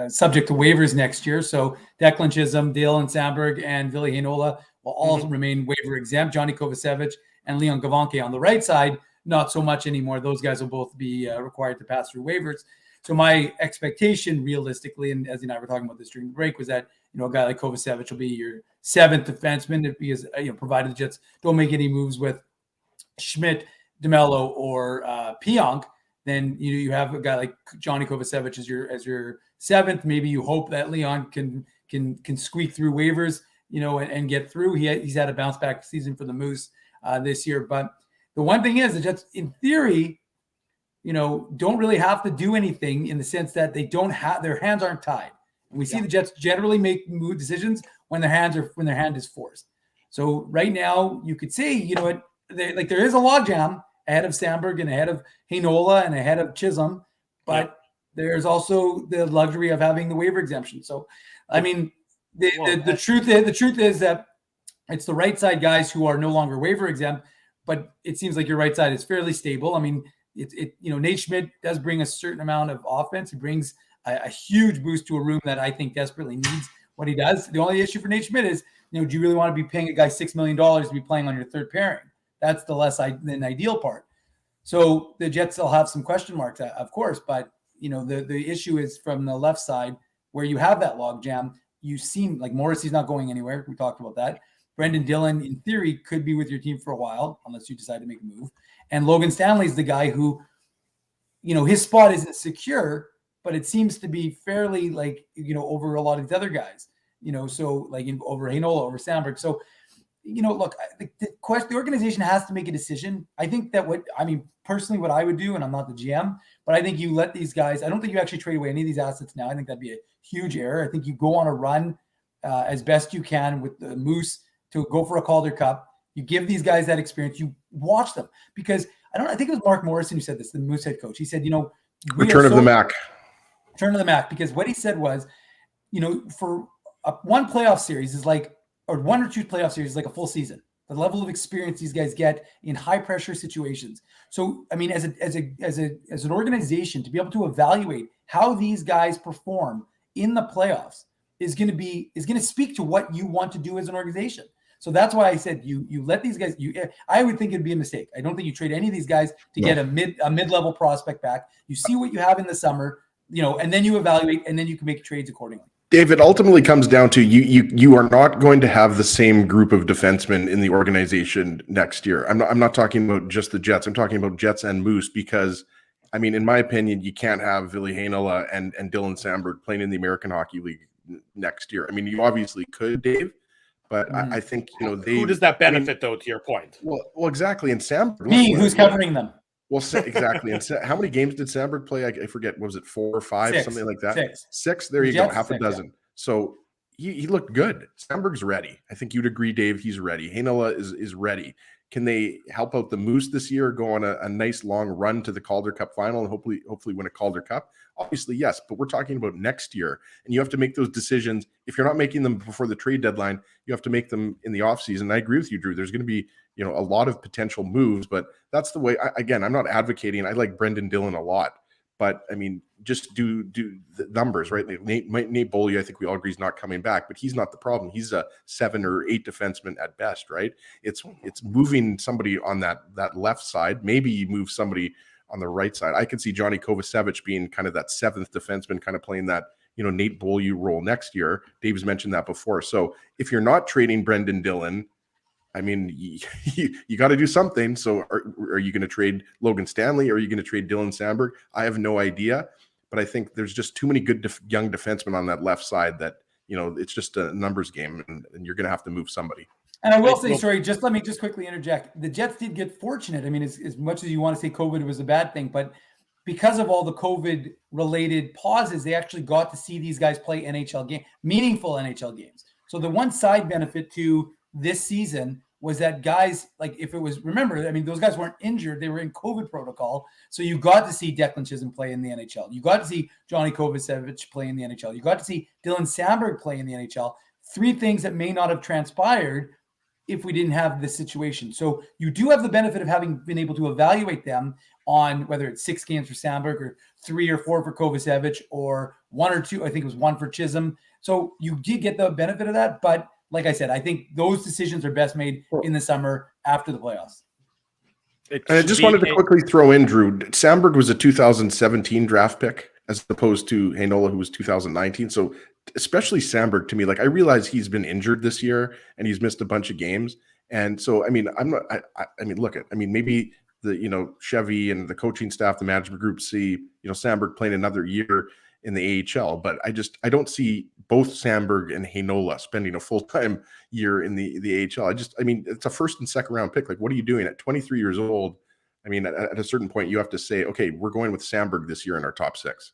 subject to waivers next year. So Declan Chisholm, Dylan Sandberg, and Ville Heinola will all remain waiver exempt. Johnny Kovacevic and Leon Gavanke on the right side, not so much anymore. Those guys will both be required to pass through waivers. So my expectation, realistically, and as you and I were talking about this during the break, was that a guy like Kovacevic will be your seventh defenseman, because provided the Jets don't make any moves with Schmidt, DeMello, or Pionk, then you have a guy like Johnny Kovacevic as your seventh. Maybe you hope that Leon can squeak through waivers, and get through. He's had a bounce back season for the Moose this year, but the one thing is the Jets, in theory, don't really have to do anything, in the sense that they don't have, their hands aren't tied. And we see the Jets generally make move decisions when their hand is forced. So right now you could say, there is a logjam ahead of Sandberg and ahead of Heinola and ahead of Chisholm, but there's also the luxury of having the waiver exemption. So, I mean, the truth is that it's the right side guys who are no longer waiver exempt, but it seems like your right side is fairly stable. I mean, Nate Schmidt does bring a certain amount of offense. He brings a huge boost to a room that I think desperately needs what he does. The only issue for Nate Schmidt is, do you really want to be paying a guy $6 million to be playing on your third pairing? That's the less than ideal part. So the Jets will have some question marks, of course, but the issue is from the left side where you have that log jam. You seem like Morrissey's not going anywhere. We talked about that. Brendan Dillon, in theory, could be with your team for a while unless you decide to make a move. And Logan Stanley's the guy who, his spot isn't secure, but it seems to be fairly over a lot of these other guys, so over Heinola, over Sandberg. So, look, the organization has to make a decision. I think that personally what I would do, and I'm not the GM, but I think you let these guys, I don't think you actually trade away any of these assets now. I think that'd be a huge error. I think you go on a run as best you can with the Moose to go for a Calder Cup. You give these guys that experience. You watch them because I think it was Mark Morrison who said this, the Moose head coach. He said, return of the Mac. Return of the Mac, because what he said was, for one playoff series is or one or two playoff series is like a full season. The level of experience these guys get in high pressure situations. So, I mean, as an organization, to be able to evaluate how these guys perform in the playoffs is going to speak to what you want to do as an organization. So that's why I said you let these guys. I would think it'd be a mistake. I don't think you trade any of these guys to get a mid-level prospect back. You see what you have in the summer, and then you evaluate, and then you can make trades accordingly. Dave, it ultimately comes down to you are not going to have the same group of defensemen in the organization next year. I'm not talking about just the Jets. I'm talking about Jets and Moose because, I mean, in my opinion, you can't have Ville Heinola and Dylan Sandberg playing in the American Hockey League next year. I mean, you obviously could, Dave, but I think, who does that benefit, though, to your point? Well, exactly. And Sandberg. Who's covering them? Well, exactly. And how many games did Sandberg play? I forget. Was it 4 or 5, 6, something like that? 6. 6. There you go. Half a dozen. Yeah. So he looked good. Sandberg's ready. I think you'd agree, Dave. He's ready. Heinola is ready. Can they help out the Moose this year? Go on a nice long run to the Calder Cup final and hopefully win a Calder Cup? Obviously, yes. But we're talking about next year, and you have to make those decisions. If you're not making them before the trade deadline, you have to make them in the offseason. I agree with you, Drew. There's going to be a lot of potential moves, but that's the way. Again, I'm not advocating. I like Brendan Dillon a lot, but I mean, just do the numbers, right? Nate Beaulieu, I think we all agree, is not coming back, but he's not the problem. He's a 7 or 8 defenseman at best, right? It's moving somebody on that left side. Maybe you move somebody on the right side. I could see Johnny Kovacevic being kind of that 7th defenseman, kind of playing that Nate Beaulieu role next year. Dave's mentioned that before. So if you're not trading Brendan Dillon, I mean, you got to do something. So are you going to trade Logan Stanley? Or are you going to trade Dylan Sandberg? I have no idea. But I think there's just too many good young defensemen on that left side that, it's just a numbers game, and you're going to have to move somebody. And I will say, sorry, let me quickly interject. The Jets did get fortunate. I mean, as much as you want to say COVID was a bad thing, but because of all the COVID-related pauses, they actually got to see these guys play meaningful NHL games. So the one side benefit to this season was that guys, remember, I mean, those guys weren't injured. They were in COVID protocol. So you got to see Declan Chisholm play in the NHL. You got to see Johnny Kovacevic play in the NHL. You got to see Dylan Sandberg play in the NHL. 3 things that may not have transpired if we didn't have this situation. So you do have the benefit of having been able to evaluate them on whether it's 6 games for Sandberg or 3 or 4 for Kovacevic or 1 or 2. I think it was 1 for Chisholm. So you did get the benefit of that. But like I said, I think those decisions are best made in the summer after the playoffs. And I just wanted to quickly throw in, Drew. Sandberg was a 2017 draft pick as opposed to Heinola, who was 2019. So especially Sandberg, to me, I realize he's been injured this year and he's missed a bunch of games. And so, I mean, maybe the, Chevy and the coaching staff, the management group see, Sandberg playing another year in the AHL, but I don't see both Sandberg and Heinola spending a full-time year in the AHL. It's a 1st and 2nd round pick. What are you doing at 23 years old? I mean, at a certain point, you have to say, okay, we're going with Sandberg this year in our top 6.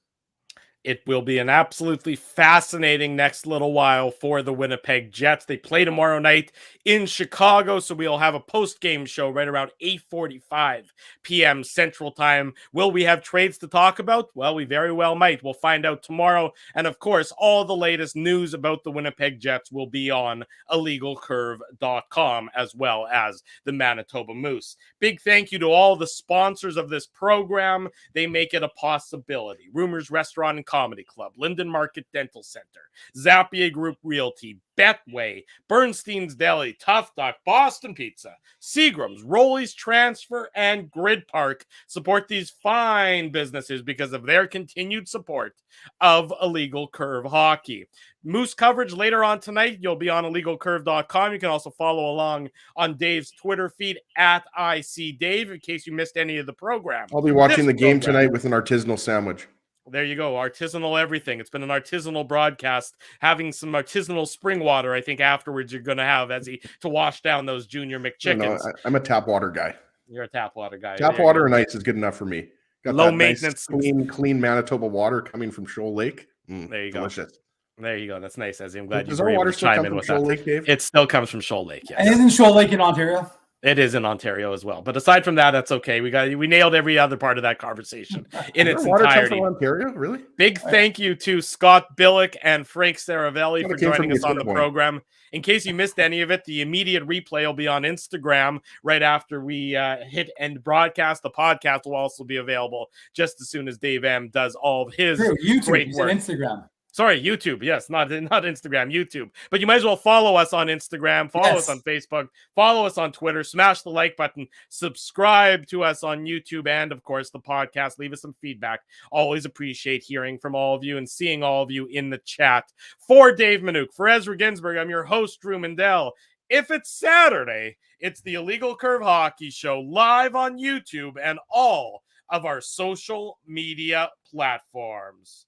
It will be an absolutely fascinating next little while for the Winnipeg Jets. They play tomorrow night in Chicago, so we'll have a post-game show right around 8:45 p.m. Central Time. Will we have trades to talk about? Well, we very well might. We'll find out tomorrow. And, of course, all the latest news about the Winnipeg Jets will be on illegalcurve.com as well as the Manitoba Moose. Big thank you to all the sponsors of this program. They make it a possibility. Rumors Restaurant and Comedy Club, Linden Market Dental Center, Zappia Group Realty, Betway, Bernstein's Deli, Tough Duck, Boston Pizza, Seagram's, Rolly's Transfer, and Grid Park support these fine businesses because of their continued support of Illegal Curve Hockey. Moose coverage later on tonight. You'll be on illegalcurve.com. You can also follow along on Dave's Twitter feed at ICDave in case you missed any of the program. I'll be watching the game tonight with an artisanal sandwich. There you go. Artisanal everything. It's been an artisanal broadcast. Having some artisanal spring water, I think, afterwards you're going to have to wash down those Junior McChickens. No, I'm a tap water guy. You're a tap water guy. Tap water and ice is good enough for me. Got low that maintenance. Nice, clean Manitoba water coming from Shoal Lake. There you delicious. go. There you go. That's nice, Ezzy. I'm glad Does you were our able water to still chime come in from with Shoal that. Lake, Dave? It still comes from Shoal Lake, yes. And isn't Shoal Lake in Ontario? It is in Ontario as well. But aside from that, that's okay. We nailed every other part of that conversation in its water comes entirety. from Ontario, really? Big thank you to Scott Billick and Frank Saravelli for joining us on the point. program. In case you missed any of it, the immediate replay will be on Instagram right after we hit end broadcast. The podcast will also be available just as soon as Dave M does all of his YouTube, great work. Instagram. Sorry, YouTube. Yes, not Instagram, YouTube. But you might as well follow us on Instagram, follow us on Facebook, follow us on Twitter, smash the like button, subscribe to us on YouTube, and of course the podcast. Leave us some feedback. Always appreciate hearing from all of you and seeing all of you in the chat. For Dave Minuk, for Ezra Ginsburg, I'm your host, Drew Mindell. If it's Saturday, it's the Illegal Curve Hockey Show live on YouTube and all of our social media platforms.